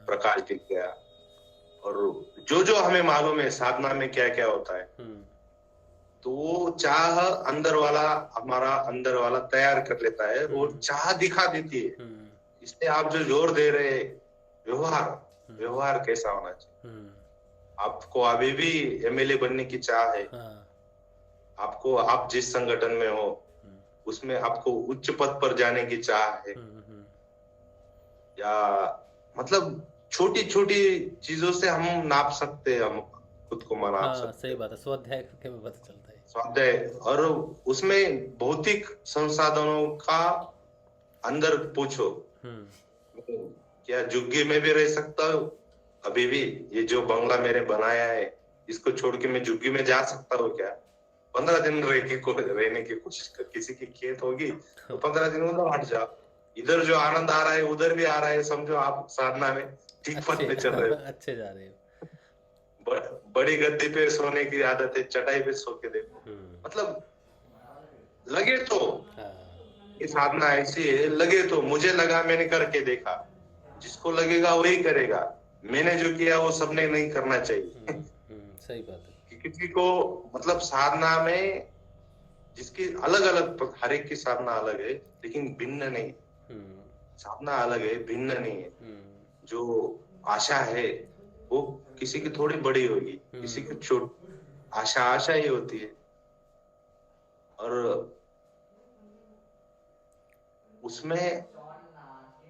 प्रकाश दिख गया, और जो हमें मालूम है साधना में क्या क्या होता है, तो वो चाह हमारा अंदर वाला तैयार कर लेता है, वो चाह दिखा देती है। इसलिए आप जो जोर दे रहे व्यवहार कैसा होना चाहिए, आपको अभी भी एमएलए बनने की चाह है, आपको आप जिस संगठन में हो उसमें आपको उच्च पद पर जाने की चाह है, या मतलब छोटी छोटी चीजों से हम नाप सकते हैं, हम खुद को मना सकते। सही बात है, स्वाध्याय के में पता चलता है, स्वाध्याय, और उसमें भौतिक संसाधनों का अंदर पूछो, क्या झुग्गी में भी रह सकता हूँ अभी भी, ये जो बंगला मैंने बनाया है इसको छोड़ के मैं झुग्गी में जा सकता हूँ क्या? 15 दिन रहने की कोशिश कर, किसी की खेत होगी तो 15 दिन उधर हट जाओ, इधर जो आनंद आ रहा है उधर भी आ रहा है, समझो आप साधना में ठीक पथ पे चल रहे हो, अच्छे जा रहे हो। बड़ी गद्दी पे सोने की आदत है, चटाई पे सो के देखो, मतलब लगे तो ये साधना ऐसी है, लगे तो, मुझे लगा, मैंने करके देखा, जिसको लगेगा वही करेगा, मैंने जो किया वो सबने नहीं करना चाहिए। सही बात है। किसी को मतलब साधना में जिसकी अलग अलग, हर एक की साधना अलग है लेकिन भिन्न नहीं, साधना अलग है भिन्न नहीं है। जो आशा है वो किसी की थोड़ी बड़ी होगी, किसी की छोटी आशा ही होती है, और उसमें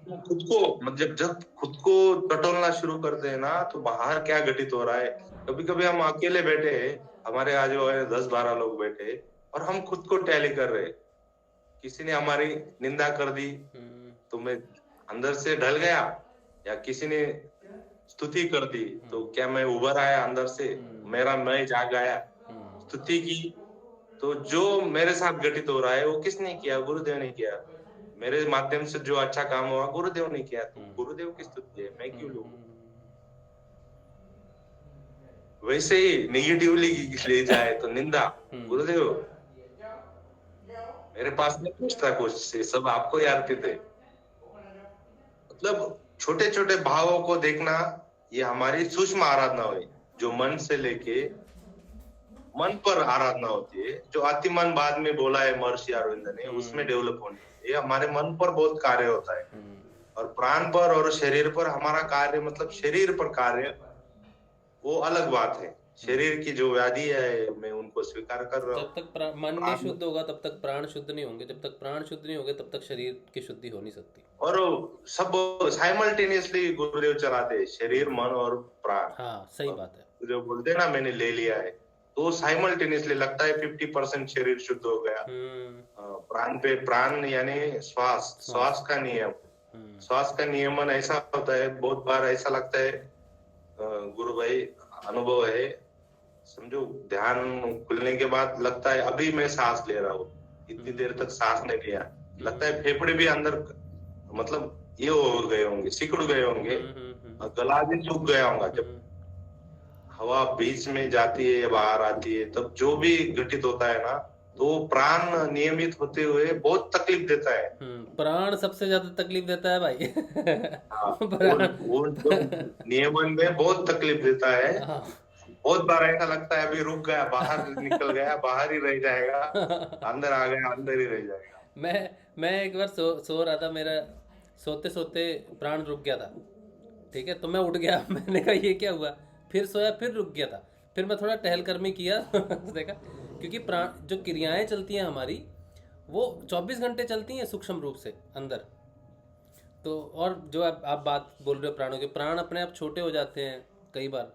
खुद को मतलब जब खुद को टटोलना शुरू करते हैं ना, तो बाहर क्या घटित हो रहा है। कभी कभी हम अकेले बैठे हैं, हमारे आजू बाजू 10-12 लोग बैठे और हम खुद को टैली कर रहे, किसी ने हमारी निंदा कर दी तो मैं अंदर से ढल गया, या किसी ने स्तुति कर दी तो क्या मैं उभर आया अंदर से, मेरा मैं जाग आया, स्तुति की, तो जो मेरे साथ घटित हो रहा है वो किसने किया? गुरुदेव ने किया। मेरे माध्यम से जो अच्छा काम हुआ गुरुदेव ने किया, तो गुरुदेव की स्तुति है, मैं क्यों लूं? वैसे ही नेगेटिवली ले जाए तो निंदा, गुरुदेव मेरे पास नहीं पूछता कुछ, से सब आपको ही अर्पित है। मतलब छोटे छोटे भावों को देखना, ये हमारी सूक्ष्म आराधना हुई, जो मन से लेके मन पर आराधना होती है, जो अति मन बाद में बोला है महर्षि अरविंद ने, उसमें डेवलप होनी है। ये हमारे मन पर बहुत कार्य होता है, और प्राण पर और शरीर पर हमारा कार्य, मतलब शरीर पर कार्य वो अलग बात है। शरीर की जो व्याधि है मैं उनको स्वीकार कर रहा हूँ। जब तक मन नहीं शुद्ध होगा तब तक प्राण शुद्ध नहीं होंगे, जब तक प्राण शुद्ध नहीं होंगे तब तक शरीर की शुद्धि हो नहीं सकती। और सब साइमल्टेनियसली गुरुदेव चलाते, शरीर मन और प्राण। हाँ सही बात है। जो बोलते ना मैंने ले लिया है, तो साइमल्टेनियसली लगता है 50% शरीर शुद्ध हो गया। प्राण पे प्राण यानी श्वास का नियम, श्वास का नियमन ऐसा होता है। बहुत बार ऐसा लगता है गुरु भाई, अनुभव है, समझो ध्यान खुलने के बाद लगता है अभी मैं सांस ले रहा हूँ, इतनी देर तक सांस नहीं लिया, लगता है फेफड़े भी अंदर मतलब ये हो गए होंगे, सिकुड़ गए होंगे, गला भी सूख गया होगा। जब हवा बीच में जाती है या बाहर आती है तब जो भी घटित होता है ना, तो प्राण नियमित होते हुए बहुत तकलीफ देता है। प्राण सबसे ज्यादा तकलीफ देता है भाई। वो नियमन में बहुत तकलीफ देता है। बहुत बार ऐसा लगता है अभी रुक गया, बाहर निकल गया, बाहर ही रह जाएगा, अंदर आ गया, अंदर ही रह जाएगा। मैं एक बार सो रहा था, मेरा सोते सोते प्राण रुक गया था, ठीक है, तो मैं उठ गया। मैंने कहा ये क्या हुआ, फिर सोया, फिर रुक गया था, फिर मैं थोड़ा टहलकर्मी किया देखा, क्योंकि प्राण जो क्रियाएं चलती हैं हमारी वो 24 घंटे चलती हैं सूक्ष्म रूप से अंदर। तो और जो आप बात बोल रहे हो प्राणों के, प्राण अपने आप छोटे हो जाते हैं कई बार,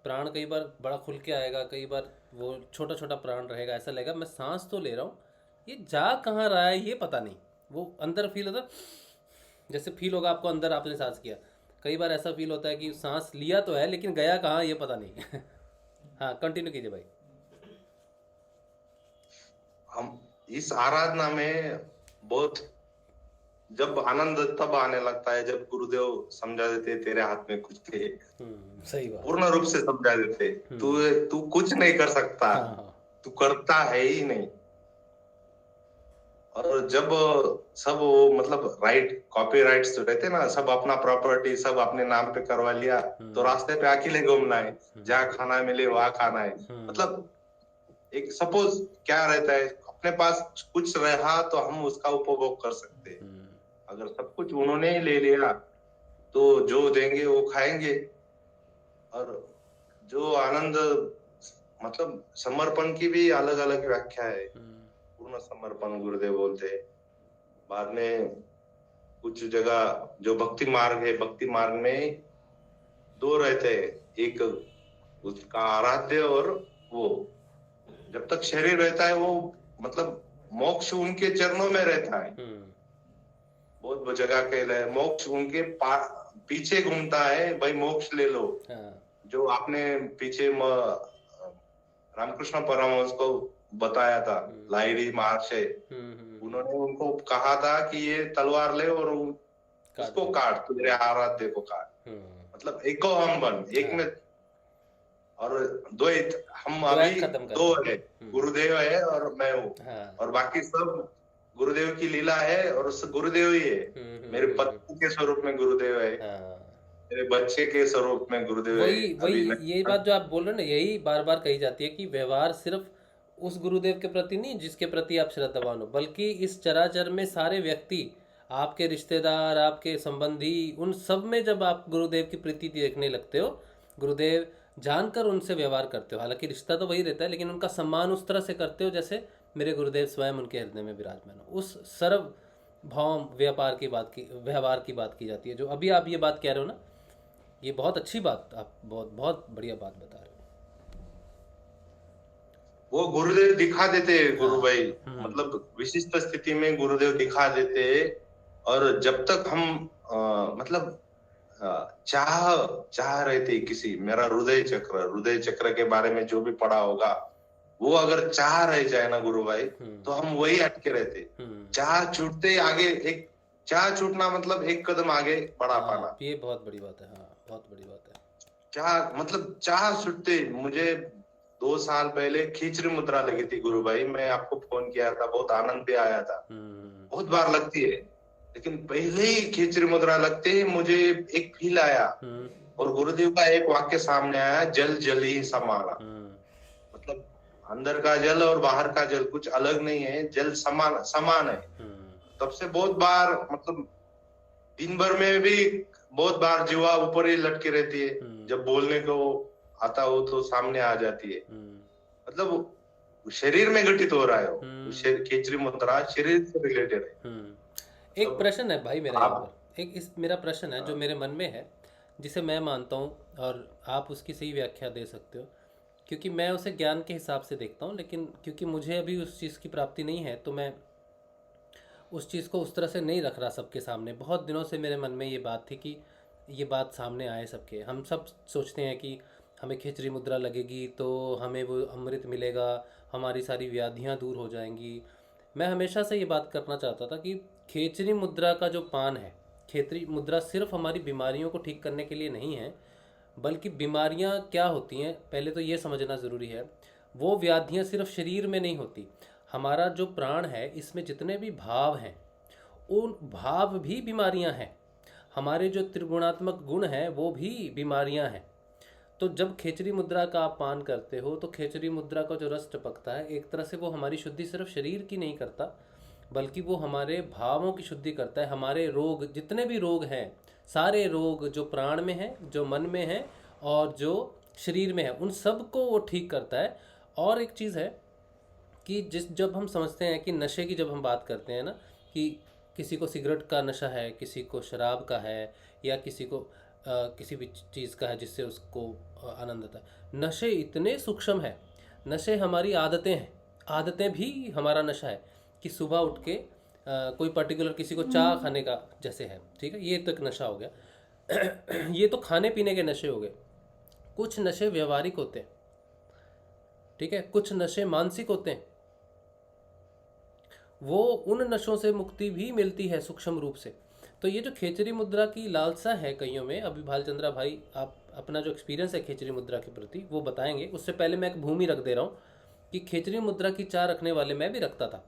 प्राण कई बार बड़ा खुल के आएगा, कई बार वो छोटा छोटा प्राण रहेगा, ऐसा लगेगा मैं सांस तो ले रहा हूँ, ये जा कहाँ रहा है ये पता नहीं, वो अंदर फील होता, जैसे फील होगा आपको अंदर आपने सांस किया, कई बार ऐसा फील होता है कि सांस लिया तो है लेकिन गया कहाँ ये पता नहीं। हाँ कंटिन्यू कीजिए भाई। हम इस आराधना में बहुत जब आनंद तब आने लगता है जब गुरुदेव समझा देते तेरे हाथ में कुछ थे, सही बात, पूर्ण पूर्ण रूप से समझा देते तू कुछ नहीं कर सकता, तू करता है ही नहीं। और जब सब वो मतलब कॉपी राइट्स रहते ना, सब अपना प्रॉपर्टी सब अपने नाम पे करवा लिया, तो रास्ते पे अकेले घूमना है, जहाँ खाना मिले वहां खाना है। मतलब एक सपोज क्या रहता है, अपने पास कुछ रहा तो हम उसका उपभोग कर सकते हैं। अगर सब कुछ उन्होंने ही ले लिया तो जो देंगे वो खाएंगे। और जो आनंद मतलब समर्पण की भी अलग अलग व्याख्या है। पूर्ण समर्पण गुरुदेव बोलते हैं। बाद में कुछ जगह जो भक्ति मार्ग है, भक्ति मार्ग में दो रहते हैं, एक उसका आराध्य और वो जब तक शरीर रहता है वो मतलब मोक्ष उनके चरणों में रहता है। बहुत जगह कहला है मोक्ष उनके पीछे घूमता है, भाई मोक्ष ले लो। जो आपने पीछे रामकृष्ण परमहंस को बताया था, लाहिड़ी महर्षि, उन्होंने उनको कहा था कि ये तलवार ले और उसको काट, तेरे आराध्य को काट। मतलब एक को हम बन, एक में और द्वैत, हम अभी दो है, गुरुदेव है और मैं हूँ, और बाकी सब गुरुदेव की लीला है और उस गुरुदेव ही है। मेरे पत्नी के स्वरूप में गुरुदेव है, मेरे बच्चे के स्वरूप में गुरुदेव है। वही यही बात जो आप बोल रहे हो ना, यही बार बार कही जाती है कि व्यवहार सिर्फ उस गुरुदेव के प्रति नहीं जिसके प्रति आप श्रद्धावान हो, बल्कि इस चराचर में सारे व्यक्ति, आपके रिश्तेदार, आपके संबंधी, उन सब में जब आप गुरुदेव की प्रीति देखने लगते हो, गुरुदेव जानकर उनसे व्यवहार करते हो, हालांकि रिश्ता तो वही रहता है लेकिन उनका सम्मान उस तरह से करते हो जैसे मेरे गुरुदेव स्वयं उनके हृदय में विराजमान हो। उस सर्व भाव व्यवहार की बात की जाती है। जो अभी आप ये बात कह रहे हो ना, ये बहुत अच्छी बात, आप बहुत बहुत बढ़िया बात बता रहे हो। वो गुरुदेव दिखा देते गुरु भाई, मतलब विशिष्ट स्थिति में गुरुदेव दिखा देते। और जब तक हम मतलब चाह रहे थे किसी, मेरा हृदय चक्र के बारे में जो भी पढ़ा होगा, वो अगर चाह रह जाए ना गुरु भाई, तो हम वही अटके रहते। चाह छूटते आगे, एक चाह छूटना मतलब एक कदम आगे बढ़ा पाना, ये बहुत बड़ी बात है। हाँ बहुत बड़ी बात है। चाह मतलब चाह छूटते। मुझे 2 साल पहले खिचड़ी मुद्रा लगी थी गुरु भाई, मैं आपको फोन किया था, बहुत आनंद भी आया था। बहुत बार लगती है लेकिन पहले ही खिचड़ी मुद्रा लगते ही मुझे एक फील आया और गुरुदेव का एक वाक्य सामने आया, जल जल ही समाना। मतलब अंदर का जल और बाहर का जल कुछ अलग नहीं है, जल समान है। तब से बहुत बार मतलब दिन भर में भी बहुत बार जीवा ऊपर ही लटकी रहती है, जब बोलने को आता हो तो सामने आ जाती है। मतलब शरीर में घटित हो रहा है, खिचड़ी मुद्रा शरीर से रिलेटेड है। एक प्रश्न है भाई मेरा यहाँ पर, मेरा प्रश्न है जो मेरे मन में है, जिसे मैं मानता हूँ और आप उसकी सही व्याख्या दे सकते हो क्योंकि मैं उसे ज्ञान के हिसाब से देखता हूँ, लेकिन क्योंकि मुझे अभी उस चीज़ की प्राप्ति नहीं है तो मैं उस चीज़ को उस तरह से नहीं रख रहा सबके सामने। बहुत दिनों से मेरे मन में ये बात थी कि ये बात सामने आए सबके। हम सब सोचते हैं कि हमें खिचड़ी मुद्रा लगेगी तो हमें वो अमृत मिलेगा, हमारी सारी व्याधियाँ दूर हो जाएंगी। मैं हमेशा से ये बात करना चाहता था कि खेचरी मुद्रा का जो पान है, खेचरी मुद्रा सिर्फ हमारी बीमारियों को ठीक करने के लिए नहीं है, बल्कि बीमारियां क्या होती हैं पहले तो ये समझना ज़रूरी है। वो व्याधियां सिर्फ शरीर में नहीं होती, हमारा जो प्राण है इसमें जितने भी भाव हैं उन भाव भी बीमारियां हैं। हमारे जो त्रिगुणात्मक गुण हैं वो भी बीमारियां हैं। तो जब खेचरी मुद्रा का आप पान करते हो तो खेचरी मुद्रा का जो रस टपकता है, एक तरह से वो हमारी शुद्धि सिर्फ शरीर की नहीं करता, बल्कि वो हमारे भावों की शुद्धि करता है। हमारे रोग, जितने भी रोग हैं, सारे रोग जो प्राण में हैं, जो मन में हैं और जो शरीर में है, उन सब को वो ठीक करता है। और एक चीज़ है कि जब हम समझते हैं कि नशे की जब हम बात करते हैं ना, कि किसी को सिगरेट का नशा है, किसी को शराब का है, या किसी को किसी भी चीज़ का है जिससे उसको आनंद आता है। नशे इतने सूक्ष्म है, नशे हमारी आदतें हैं, आदतें भी हमारा नशा है। कि सुबह उठ के कोई पर्टिकुलर किसी को चाय खाने का जैसे है, ठीक है, ये तो एक नशा हो गया। ये तो खाने पीने के नशे हो गए। कुछ नशे व्यवहारिक होते हैं, ठीक है, कुछ नशे मानसिक होते हैं। वो उन नशों से मुक्ति भी मिलती है सूक्ष्म रूप से। तो ये जो खेचरी मुद्रा की लालसा है कईयों में, अभी भालचंद्रा भाई आप अपना जो एक्सपीरियंस है खेचरी मुद्रा के प्रति वो बताएंगे। उससे पहले मैं एक भूमि रख दे रहा हूँ कि खेचरी मुद्रा की चाह रखने वाले मैं भी रखता था,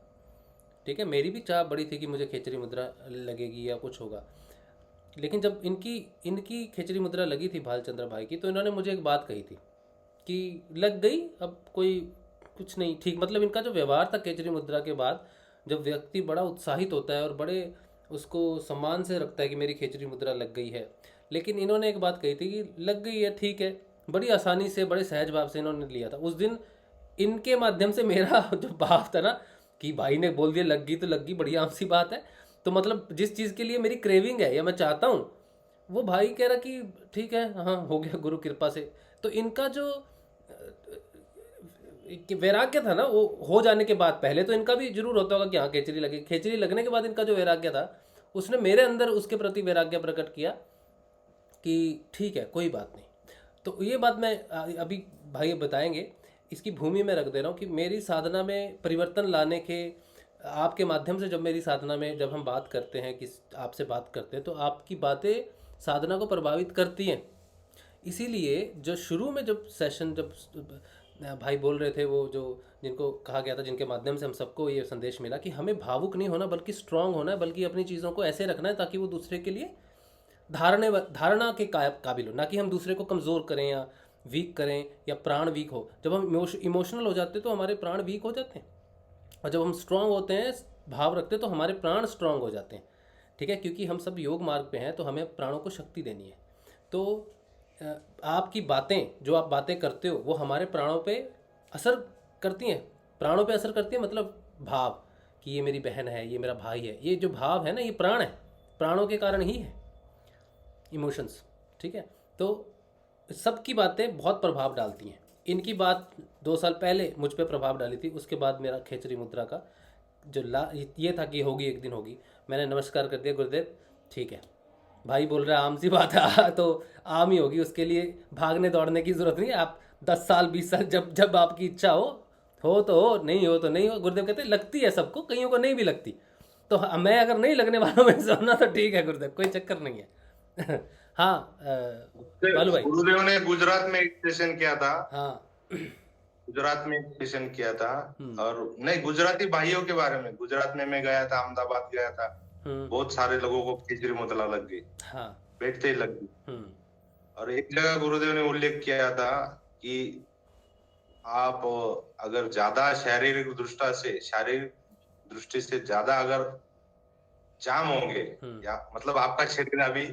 ठीक है, मेरी भी चाह बड़ी थी कि मुझे खेचरी मुद्रा लगेगी या कुछ होगा। लेकिन जब इनकी खेचरी मुद्रा लगी थी भालचंद्र भाई की, तो इन्होंने मुझे एक बात कही थी कि लग गई, अब कोई कुछ नहीं, ठीक। मतलब इनका जो व्यवहार था खेचरी मुद्रा के बाद, जब व्यक्ति बड़ा उत्साहित होता है और बड़े उसको सम्मान से रखता है कि मेरी खेचरी मुद्रा लग गई है। लेकिन इन्होंने एक बात कही थी कि लग गई है, ठीक है, बड़ी आसानी से, बड़े सहज भाव से इन्होंने लिया था। उस दिन इनके माध्यम से मेरा जो भाव था ना कि भाई ने बोल दिया लग गई तो लग गई, बड़ी आम सी बात है। तो मतलब जिस चीज़ के लिए मेरी क्रेविंग है या मैं चाहता हूँ, वो भाई कह रहा कि ठीक है, हाँ हो गया गुरु कृपा से। तो इनका जो वैराग्य था ना, वो हो जाने के बाद, पहले तो इनका भी जरूर होता होगा कि हाँ खेचरी लगे, खेचरी लगने के बाद इनका जो वैराग्य था, उसने मेरे अंदर उसके प्रति वैराग्य प्रकट किया कि ठीक है कोई बात नहीं। तो ये बात मैं अभी भाई बताएंगे, इसकी भूमि में रख दे रहा हूँ कि मेरी साधना में परिवर्तन लाने के आपके माध्यम से, जब मेरी साधना में जब हम बात करते हैं, कि आपसे बात करते हैं, तो आपकी बातें साधना को प्रभावित करती हैं। इसीलिए जो शुरू में जब सेशन, जब भाई बोल रहे थे, वो जो जिनको कहा गया था, जिनके माध्यम से हम सबको ये संदेश मिला कि हमें भावुक नहीं होना बल्कि स्ट्रांग होना है, बल्कि अपनी चीज़ों को ऐसे रखना है ताकि वो दूसरे के लिए धारणा के काबिल हो, ना कि हम दूसरे को कमज़ोर करें या वीक करें या प्राण वीक हो। जब हम इमोशनल हो जाते हैं तो हमारे प्राण वीक हो जाते हैं, और जब हम स्ट्रांग होते हैं, भाव रखते हैं, तो हमारे प्राण स्ट्रांग हो जाते हैं, ठीक है, क्योंकि हम सब योग मार्ग पे हैं, तो हमें प्राणों को शक्ति देनी है। तो आपकी बातें, जो आप बातें करते हो, वो हमारे प्राणों पे असर करती हैं, प्राणों पे असर करती है। मतलब भाव कि ये मेरी बहन है, ये मेरा भाई है, ये जो भाव है ना, ये प्राण है, प्राणों के कारण ही है इमोशंस, ठीक है। तो सबकी बातें बहुत प्रभाव डालती हैं। इनकी बात 2 साल पहले मुझ पे प्रभाव डाली थी, उसके बाद मेरा खेचरी मुद्रा का जो ये था कि होगी, एक दिन होगी। मैंने नमस्कार कर दिया, गुरुदेव ठीक है, भाई बोल रहा है आम सी बात है, तो आम ही होगी, उसके लिए भागने दौड़ने की ज़रूरत नहीं है। आप 10 साल 20 साल जब आपकी इच्छा हो तो हो, नहीं हो तो नहीं हो। गुरुदेव कहते हैं लगती है सबको, कईयों को नहीं भी लगती। तो मैं अगर नहीं लगने वालों में से होना तो ठीक है गुरुदेव, कोई चक्कर नहीं है। हाँ बालू भाई, गुरुदेव ने गुजरात में एक सेशन किया था। हाँ गुजरात में एक सेशन किया था, और नहीं, गुजराती भाइयों के बारे में। गुजरात में मैं गया था, अहमदाबाद गया था, बहुत सारे लोगों को खेचरी मुद्रा लग गई, हाँ बैठते ही लग गई। और एक जगह गुरुदेव ने उल्लेख किया था कि आप अगर ज्यादा शारीरिक दृष्टि से ज्यादा अगर जाम होंगे, या मतलब आपका शरीर अभी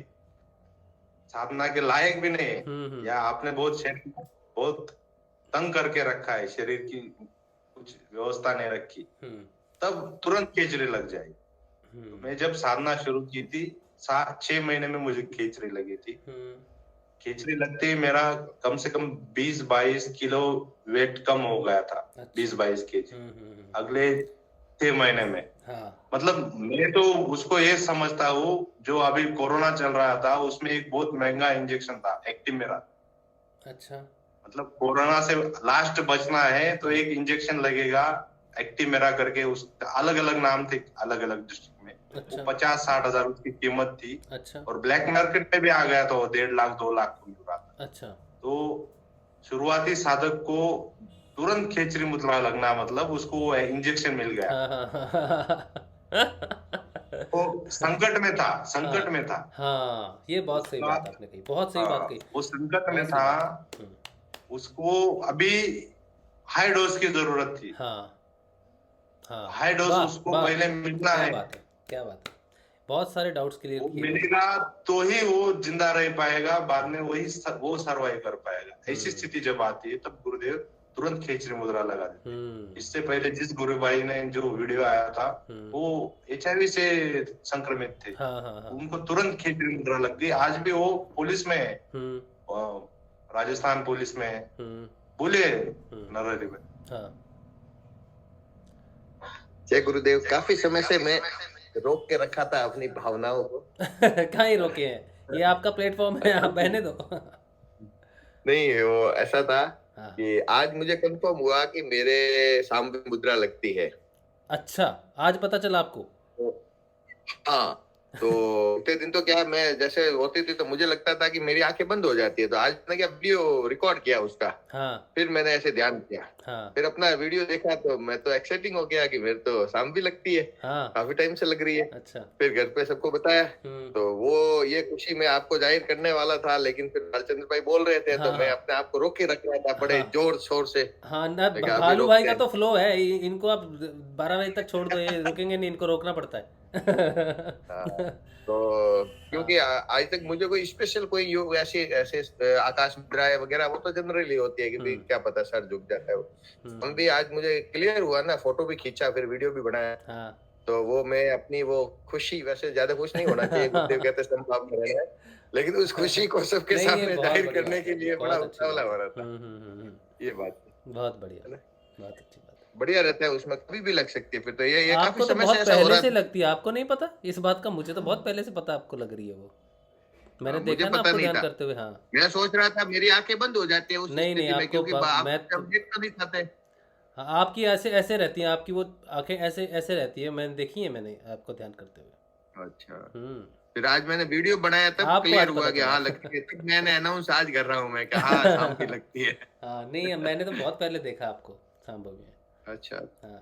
साधना के लायक भी नहीं है, या आपने बहुत तंग करके रखा है, शरीर की कुछ व्यवस्था नहीं रखी, तब तुरंत खेचरी लग जाएगी। तो मैं जब साधना शुरू की थी, 6 महीने में मुझे खेचरी लगी थी। खिचड़ी लगते ही मेरा कम से कम 20-22 किलो वेट कम हो गया था। 20-22 केजी अगले 6 महीने में। मतलब मैं तो उसको ये समझता हूँ, जो अभी कोरोना चल रहा था उसमें एक बहुत महंगा इंजेक्शन था एक्टिमेरा। अच्छा। मतलब कोरोना से लास्ट बचना है तो एक इंजेक्शन लगेगा एक्टिमेरा करके, उस अलग अलग नाम थे अलग अलग डिस्ट्रिक्ट में। अच्छा। वो 50-60 हजार उसकी कीमत थी। अच्छा। और ब्लैक मार्केट में भी आ गया था वो 1.5 लाख 2 लाख को मिल रहा था। अच्छा। तो शुरुआती साधक को तुरंत खेचरी मुद्रा लगना मतलब उसको इंजेक्शन मिल गया। वो संकट में था, संकट में था। हाँ, ये बहुत सही बात आपने कही, बहुत सही बात कही। वो संकट में था, उसको अभी हाई डोज की जरूरत थी। हाँ, हाई डोज उसको पहले मिलना है। क्या बात है, बहुत सारे डाउट्स क्लियर किए। मिलेगा तो ही वो जिंदा रह पाएगा, बाद में वो सर्वाइव कर पाएगा। ऐसी स्थिति जब आती है तब गुरुदेव तुरंत खेचरी मुद्रा लगा देते। इससे पहले जिस गुरु भाई ने जो वीडियो आया था वो HIV से संक्रमित थे। उनको तुरंत खेचरी मुद्रा लग गई। आज भी वो पुलिस में है, राजस्थान पुलिस में है। बोले नरहरि भाई। जय गुरुदेव। काफी समय से मैं रोक के रखा था अपनी भावनाओं को। कहाँ ही रोके हैं, ये आपका प्लेटफॉर्म है, आप बहने दो। नहीं, वो ऐसा था कि आज मुझे कंफर्म हुआ कि मेरे सामने मुद्रा लगती है। अच्छा, आज पता चला आपको? हाँ, तो उतने दिन तो क्या मैं जैसे होती थी तो मुझे लगता था कि मेरी आंखें बंद हो जाती है। तो आज मैंने क्या वीडियो रिकॉर्ड किया उसका। फिर मैंने ऐसे ध्यान किया। फिर अपना वीडियो देखा तो मैं तो एक्साइटिंग हो गया कि मेरे तो शाम भी लगती है। काफी टाइम से लग रही है। अच्छा। फिर घर पे सबको बताया तो वो ये खुशी मैं आपको जाहिर करने वाला था, लेकिन फिर लालचंद्र भाई बोल रहे थे तो मैं अपने आप को रोक के रख रहा था बड़े जोर शोर से। भालू भाई का तो फ्लो है, इनको आप 12 बजे तक छोड़ दो, ये रुकेंगे नहीं, इनको रोकना पड़ता है। तो क्योंकि आज तक मुझे कोई स्पेशल कोई योग ऐसे आकाश मुद्राएं वगैरह वो तो जनरली होती है कि भाई क्या पता सर झुक जाता है वो। हम भी आज मुझे क्लियर हुआ ना, फोटो भी खींचा फिर वीडियो भी बनाया। तो वो मैं अपनी वो खुशी, वैसे ज्यादा खुश नहीं होना चाहिए, गुरुदेव कहते संभाव में रहना है, लेकिन उस खुशी को सबके सामने जाहिर करने के लिए बड़ा उत्साह हो रहा था। ये बात बहुत बढ़िया, बहुत अच्छी बात, बढ़िया रहता है। उसमें कभी भी लग सकती है। फिर तो ये काफी समय तो बहुत पहले से लगती है, आपको नहीं पता इस बात का? मुझे तो बहुत पहले से पता आपको लग रही है वो, मैंने देखा ना आपको ध्यान करते हुए। हाँ, मैं सोच रहा था मेरी आंखें बंद हो जाती है उस नहीं नहीं, क्योंकि आपकी ऐसे रहती है, आपकी वो आंखें ऐसे रहती है, मैंने देखी है, मैंने आपको ध्यान करते हुए। अच्छा। फिर आज मैंने वीडियो बनाया तब क्लियर हुआ कि हाँ लगती है। तब मैंने अनाउंस आज कर रहा हूँ मैं कि हाँ शाम की लगती है। हाँ नहीं, मैंने तो बहुत पहले देखा आपको शाम में। अच्छा। हाँ,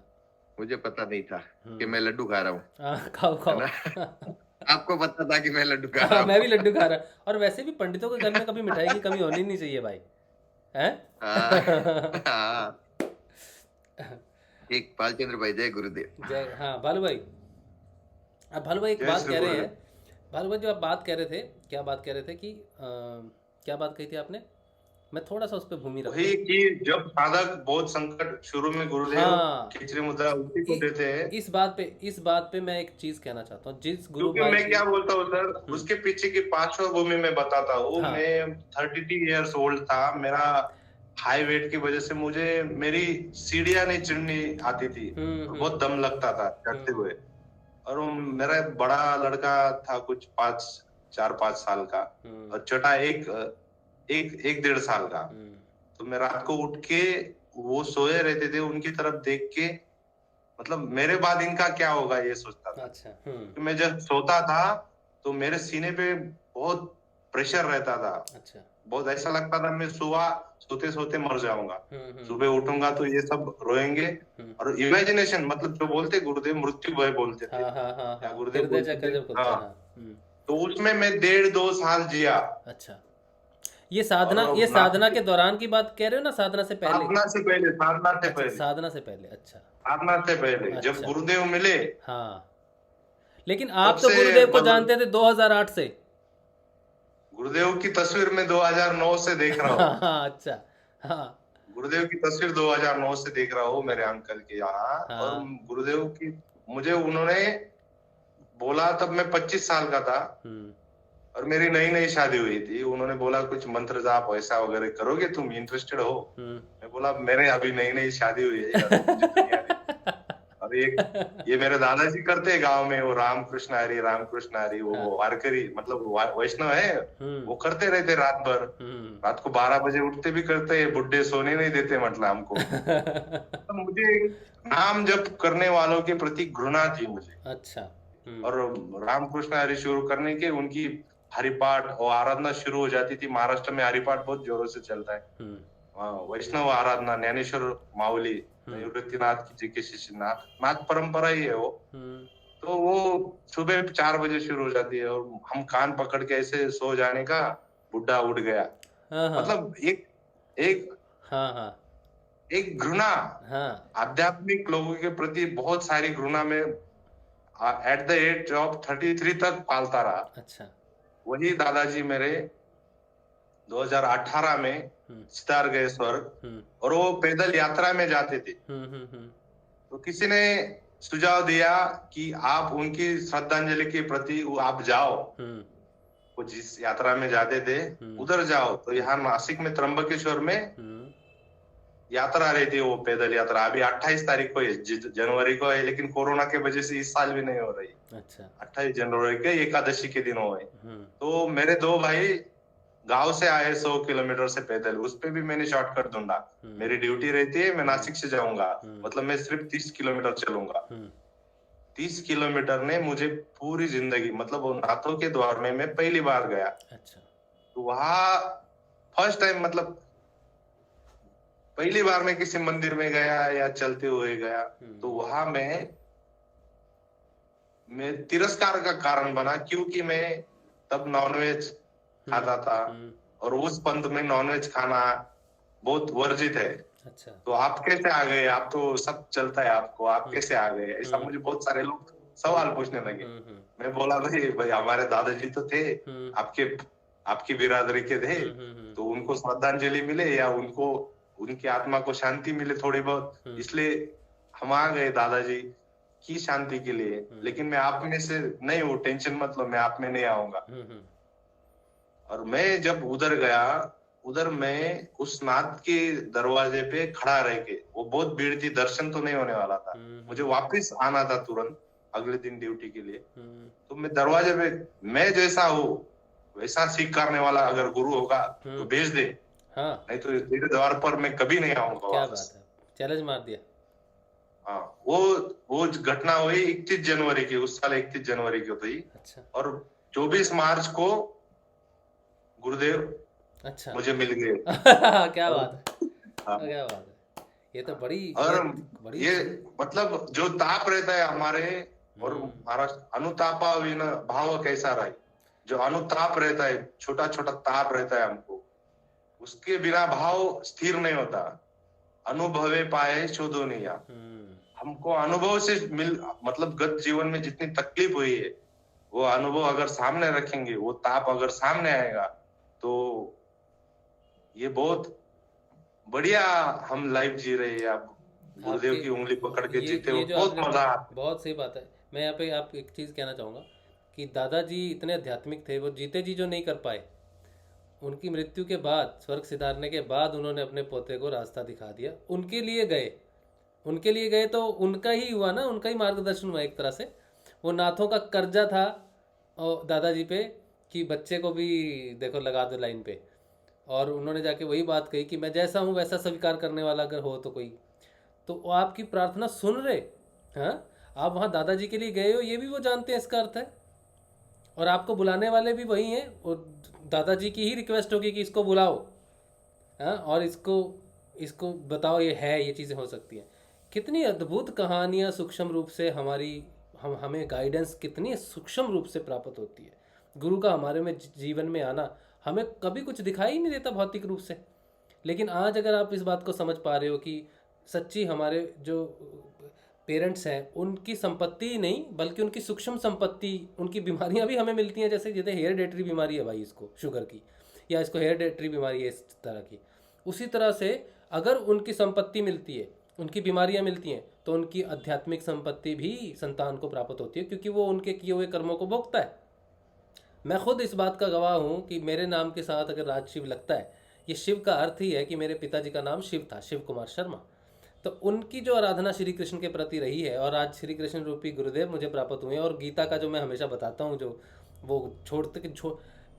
मुझे पता नहीं था कि मैं लड्डू खा रहा हूँ। खाओ। आपको पता था कि मैं लड्डू खा रहा हूँ? मैं भी लड्डू खा रहा हूँ। और वैसे भी पंडितों के घर में कभी मिठाई की कमी होनी नहीं चाहिए भाई, हैं? एक बालचंद्र भाई, जय गुरुदेव। जय। हाँ भालू भाई, अब भालू भाई एक बात कह रहे हैं। भालू भाई जो आप बात कह रहे थे, क्या बात कह रहे थे कि क्या बात कही थी आपने? मैं थोड़ा सा उस पे भूमि रखूं। वही कि जब साधक बहुत संकट शुरू में गुरुदेव खिचड़ी मुद्रा उसी को देते हैं। इस बात पे मैं एक चीज कहना चाहता हूँ। जिस गुरु भाई, मैं क्या बोलता हूँ सर, उसके पीछे की पार्श्वभूमि में बताता हूँ। मैं 32 इयर्स ओल्ड था। मेरा हाई वेट की वजह से मुझे मेरी सीढ़ियां नहीं चढ़नी आती थी, बहुत दम लगता था चढ़ते हुए। और मेरा बड़ा लड़का था कुछ 4-5 साल का, और छोटा एक 1.5 साल का। तो मैं रात को उठ के, वो सोए रहते थे, उनकी तरफ देख के मतलब मेरे बाद इनका क्या होगा ये सोचता था। अच्छा। तो मैं जब सोता था तो मेरे सीने पे बहुत प्रेशर रहता था। अच्छा। बहुत ऐसा लगता था मैं सोते सोते मर जाऊंगा, सुबह उठूंगा तो ये सब रोएंगे। और इमेजिनेशन, मतलब जो बोलते गुरुदेव मृत्यु भय बोलते थे। गुरुदेव। तो उसमें मैं 1.5-2 साल जिया। अच्छा। ये साधना के दौरान की बात कह रहे हो ना? साधना से पहले? साधना से पहले। साधना से पहले। अच्छा, साधना से पहले। अच्छा। जब गुरुदेव मिले। हाँ, लेकिन आप तो गुरुदेव को जानते थे 2008 से। गुरुदेव की तस्वीर में 2009 से देख रहा हूँ। हाँ, अच्छा। हाँ, गुरुदेव की तस्वीर 2009 से देख रहा हूँ मेरे अंकल के यहाँ। और गुरुदेव की मुझे उन्होंने बोला, तब मैं 25 साल का था। और मेरी नई नई शादी हुई थी। उन्होंने बोला कुछ मंत्र जाप ऐसा वगैरह करोगे, तुम इंटरेस्टेड हो? मैं बोला मेरे अभी नई नई शादी हुई है यार, मुझे तो नहीं आती। और ये मेरे दादाजी करते हैं गांव में, वो रामकृष्ण हरी, वो वारकरी मतलब वैष्णव है, वो करते रहते रात भर। रात को 12 बजे उठते भी करते हैं, बुढ़े सोने नहीं देते मतलब हमको। तो मुझे नाम जप करने वालों के प्रति घृणा थी मुझे। अच्छा। और रामकृष्ण हरी शुरू करने के उनकी हरिपाठ और आराधना शुरू हो जाती थी। महाराष्ट्र में हरिपाठ बहुत जोरों से चलता है। वैष्णव आराधना, ज्ञानेश्वर माउली, निवृत्तिनाथ जी के शिष्य, नाथ परंपरा ही है वो। तो वो सुबह 4 बजे शुरू हो जाती है और हम कान पकड़ के ऐसे सो जाने का, बुढ़ा उठ गया। मतलब एक घृणा, आध्यात्मिक लोगों के प्रति बहुत सारी घृणा में एट द एज ऑफ 33 तक पालता रहा। अच्छा। वही दादाजी मेरे 2018 में सितार गए स्वर्ग, और वो पैदल यात्रा में जाते थे। तो किसी ने सुझाव दिया कि आप उनकी श्रद्धांजलि के प्रति आप जाओ, वो जिस यात्रा में जाते थे उधर जाओ। तो यहाँ नासिक में त्र्यंबकेश्वर में यात्रा रही थी, वो पैदल यात्रा। अभी 28 तारीख को है, जनवरी को है, लेकिन कोरोना के वजह से इस साल भी नहीं हो रही। अच्छा। 28 जनवरी के एकादशी के दिन हो गए। तो मेरे 2 भाई गांव से आए 100 किलोमीटर से पैदल, उस पे भी मैंने शॉर्टकट ढूंढा। मेरी ड्यूटी रहती है, मैं नासिक से जाऊंगा, मतलब मैं सिर्फ 30 किलोमीटर चलूंगा। 30 किलोमीटर ने मुझे पूरी जिंदगी, मतलब वो नाथों के द्वार में मैं पहली बार गया। अच्छा। तो वहां फर्स्ट टाइम, मतलब पहली बार मैं किसी मंदिर में गया या चलते हुए गया, तो वहां मैं तिरस्कार का कारण बना, क्योंकि मैं तब नॉनवेज खाता था और उस पंथ में नॉनवेज खाना बहुत वर्जित है। अच्छा। तो आप कैसे आ गए, आप तो सब चलता है आपको, आप कैसे आ गए, ऐसा मुझे बहुत सारे लोग सवाल पूछने लगे। मैं बोला भाई हमारे दादाजी तो थे, आपकी बिरादरी के थे, तो उनको श्रद्धांजलि मिले या उनकी आत्मा को शांति मिले थोड़ी बहुत, इसलिए हम आ गए दादाजी की शांति के लिए। लेकिन मैं आप में से नहीं हूँ, टेंशन मत लो, मैं आप में नहीं आऊंगा। और मैं जब उधर गया, उधर मैं उस नाथ के दरवाजे पे खड़ा रह के, वो बहुत भीड़ थी, दर्शन तो नहीं होने वाला था, मुझे वापस आना था तुरंत अगले दिन ड्यूटी के लिए। तो मैं दरवाजे पे, मैं जैसा हूँ वैसा सीख करने वाला अगर गुरु होगा तो भेज दे, नहीं तो तेरे द्वार पर मैं कभी नहीं आऊंगा। क्या बात है, चैलेंज मार दिया। हाँ, वो घटना हुई 31 जनवरी की, उस साल 31 जनवरी की हुई। अच्छा। और 24 मार्च को गुरुदेव अच्छा मुझे मिल गए। क्या बात है, क्या बात है, ये तो बड़ी ये मतलब जो ताप रहता है हमारे, और हमारा अनुतापा विना भाव कैसा रहे, जो अनुताप रहता है, छोटा छोटा ताप रहता है हमको, उसके बिना भाव स्थिर नहीं होता। अनुभवे पाए शोधो नहीं। हमको अनुभव से मतलब गत जीवन में जितनी तकलीफ हुई है, वो अनुभव अगर सामने रखेंगे, वो ताप अगर सामने आएगा, तो ये बहुत बढ़िया हम लाइफ जी रहे हैं। आप गुरुदेव की उंगली पकड़ के जीते हो, बहुत मजा। बहुत सही बात है। मैं यहाँ पे आप एक चीज कहना चाहूंगा कि दादाजी इतने आध्यात्मिक थे, वो जीते जी जो नहीं कर पाए, उनकी मृत्यु के बाद, स्वर्ग सिधारने के बाद उन्होंने अपने पोते को रास्ता दिखा दिया। उनके लिए गए तो उनका ही हुआ ना, उनका ही मार्गदर्शन हुआ एक तरह से। वो नाथों का कर्जा था और दादाजी पे कि बच्चे को भी देखो लगा दो लाइन पे, और उन्होंने जाके वही बात कही कि मैं जैसा हूँ वैसा स्वीकार करने वाला अगर हो तो कोई, तो वो आपकी प्रार्थना सुन रहे। हाँ, आप वहाँ दादाजी के लिए गए हो, ये भी वो जानते हैं, इसका अर्थ है। और आपको बुलाने वाले भी वही हैं, और दादाजी की ही रिक्वेस्ट होगी कि इसको बुलाओ, हाँ, और इसको बताओ ये है, ये चीज़ें हो सकती हैं। कितनी अद्भुत कहानियाँ सूक्ष्म रूप से हमें गाइडेंस कितनी सूक्ष्म रूप से प्राप्त होती है। गुरु का हमारे में जीवन में आना, हमें कभी कुछ दिखाई ही नहीं देता भौतिक रूप से, लेकिन आज अगर आप इस बात को समझ पा रहे हो कि सच्ची हमारे जो पेरेंट्स हैं उनकी संपत्ति ही नहीं बल्कि उनकी सूक्ष्म संपत्ति, उनकी बीमारियां भी हमें मिलती हैं। जैसे हेरिडेटरी बीमारी है भाई, इसको शुगर की, या इसको हेरिडेटरी बीमारी है इस तरह की, उसी तरह से अगर उनकी संपत्ति मिलती है, उनकी बीमारियां मिलती हैं, तो उनकी आध्यात्मिक संपत्ति भी संतान को प्राप्त होती है, क्योंकि वो उनके किए हुए कर्मों को भोगता है। मैं खुद इस बात का गवाह हूँ कि मेरे नाम के साथ अगर राज शिव लगता है, ये शिव का अर्थ ही है कि मेरे पिताजी का नाम शिव था, शिव कुमार शर्मा। तो उनकी जो आराधना श्री कृष्ण के प्रति रही है, और आज श्री कृष्ण रूपी गुरुदेव मुझे प्राप्त हुए हैं। और गीता का जो मैं हमेशा बताता हूँ, जो वो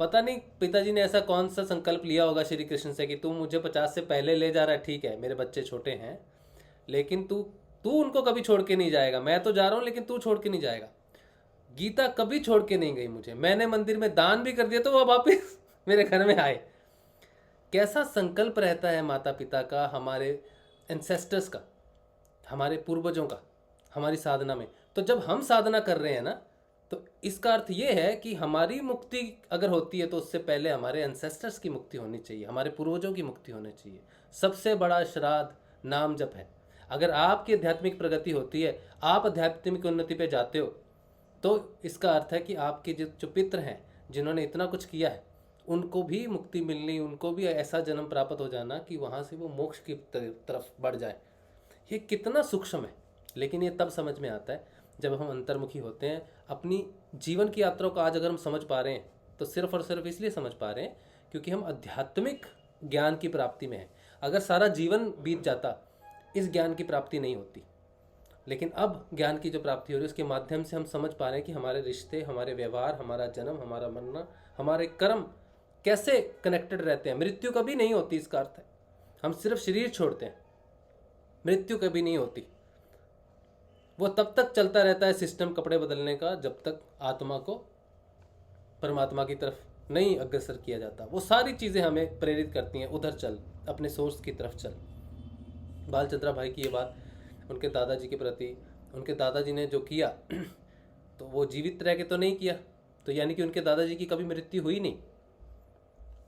पता नहीं पिताजी ने ऐसा कौन सा संकल्प लिया होगा श्री कृष्ण से कि तू मुझे 50 से पहले ले जा रहा है, ठीक है मेरे बच्चे छोटे हैं, लेकिन तू उनको कभी छोड़ के नहीं जाएगा। मैं तो जा रहा हूँ लेकिन तू छोड़ के नहीं जाएगा। गीता कभी छोड़ के नहीं गई मुझे। मैंने मंदिर में दान भी कर दिया तो वो वापिस मेरे घर में आए। कैसा संकल्प रहता है माता पिता का, हमारे एंसेस्टर्स का, हमारे पूर्वजों का हमारी साधना में। तो जब हम साधना कर रहे हैं ना, तो इसका अर्थ ये है कि हमारी मुक्ति अगर होती है तो उससे पहले हमारे एंसेस्टर्स की मुक्ति होनी चाहिए, हमारे पूर्वजों की मुक्ति होनी चाहिए। सबसे बड़ा श्राद्ध नाम जप है। अगर आपकी आध्यात्मिक प्रगति होती है, आप आध्यात्मिक उन्नति पे जाते हो, तो इसका अर्थ है कि आपके जो पितर हैं, जिन्होंने इतना कुछ किया है, उनको भी मुक्ति मिलनी, उनको भी ऐसा जन्म प्राप्त हो जाना कि वहाँ से वो मोक्ष की तरफ बढ़ जाए। ये कितना सूक्ष्म है, लेकिन ये तब समझ में आता है जब हम अंतर्मुखी होते हैं। अपनी जीवन की यात्रा को आज अगर हम समझ पा रहे हैं तो सिर्फ और सिर्फ इसलिए समझ पा रहे हैं क्योंकि हम आध्यात्मिक ज्ञान की प्राप्ति में हैं। अगर सारा जीवन बीत जाता, इस ज्ञान की प्राप्ति नहीं होती। लेकिन अब ज्ञान की जो प्राप्ति हो रही है उसके माध्यम से हम समझ पा रहे हैं कि हमारे रिश्ते, हमारे व्यवहार, हमारा जन्म, हमारा मरना, हमारे कर्म कैसे कनेक्टेड रहते हैं। मृत्यु कभी नहीं होती, इसका अर्थ है हम सिर्फ शरीर छोड़ते हैं, मृत्यु कभी नहीं होती। वो तब तक चलता रहता है सिस्टम कपड़े बदलने का, जब तक आत्मा को परमात्मा की तरफ नहीं अग्रसर किया जाता। वो सारी चीज़ें हमें प्रेरित करती हैं, उधर चल, अपने सोर्स की तरफ चल। बालचंद्रा भाई की ये बात उनके दादाजी के प्रति, उनके दादाजी ने जो किया तो वो जीवित रह के तो नहीं किया, तो यानी कि उनके दादाजी की कभी मृत्यु हुई नहीं।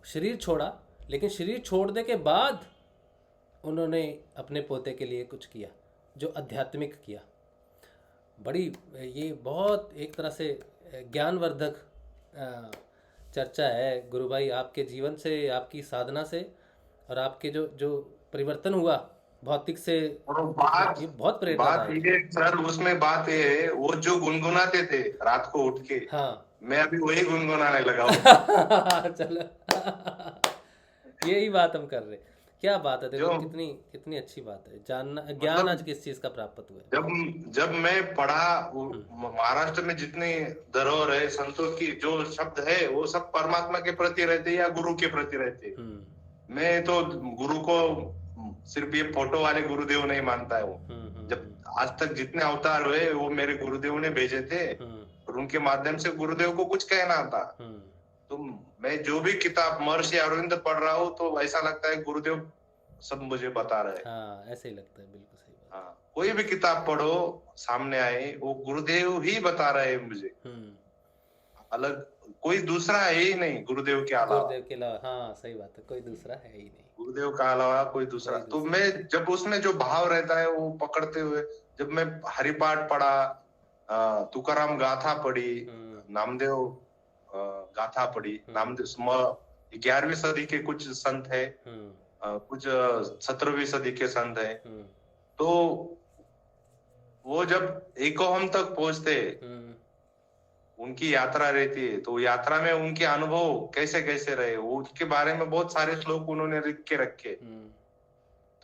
शरीर छोड़ा, लेकिन शरीर छोड़ने के बाद उन्होंने अपने पोते के लिए कुछ किया जो आध्यात्मिक किया। बड़ी ये बहुत एक तरह से ज्ञानवर्धक चर्चा है गुरु भाई, आपके जीवन से, आपकी साधना से, और आपके जो परिवर्तन हुआ भौतिक से, ये बहुत बात ये सर, उसमें बात ये है, वो जो गुनगुनाते थे रात को उठ के, हाँ मैं अभी वही गुनगुनाने लगा हूँ। चलो यही बात हम कर रहे। क्या बात है, देखो कितनी अच्छी बात है। जानना, ज्ञान मतलब आज किस चीज का प्राप्त हुआ है। जब मैं पढ़ा, महाराष्ट्र में जितने धरोहर है संतों की, जो शब्द है वो सब परमात्मा के प्रति रहते या गुरु के प्रति रहते। मैं तो गुरु को सिर्फ ये फोटो वाले गुरुदेव नहीं मानता है। वो जब आज तक जितने अवतार हुए वो मेरे गुरुदेव ने भेजे थे, और उनके माध्यम से गुरुदेव को कुछ कहना था। तो मैं जो भी किताब महर्षि अरविंद पढ़ रहा हूँ तो ऐसा लगता है गुरुदेव सब मुझे बता रहे हैं। हाँ, ऐसे ही लगता है, बिल्कुल सही बात। हाँ, कोई भी किताब पढ़ो सामने आए, वो गुरुदेव ही बता रहे हैं मुझे, अलग कोई दूसरा है ही नहीं गुरुदेव के अलावा। गुरुदेव के अलावा, हाँ सही बात है, कोई दूसरा है ही नहीं गुरुदेव का अलावा कोई दूसरा। तो मैं जब उसमें जो भाव रहता है वो पकड़ते हुए, जब मैं हरिपाठ पढ़ा, तुकाराम गाथा पढ़ी, नामदेव गाथा पढ़ी, नामदेव 11वीं सदी के कुछ संत है, कुछ 17वीं सदी के संत है, तो वो जब एकोहम तक पहुंचते, उनकी यात्रा रहती है, तो यात्रा में उनके अनुभव कैसे कैसे रहे, वो उसके बारे में बहुत सारे श्लोक उन्होंने लिख के रखे।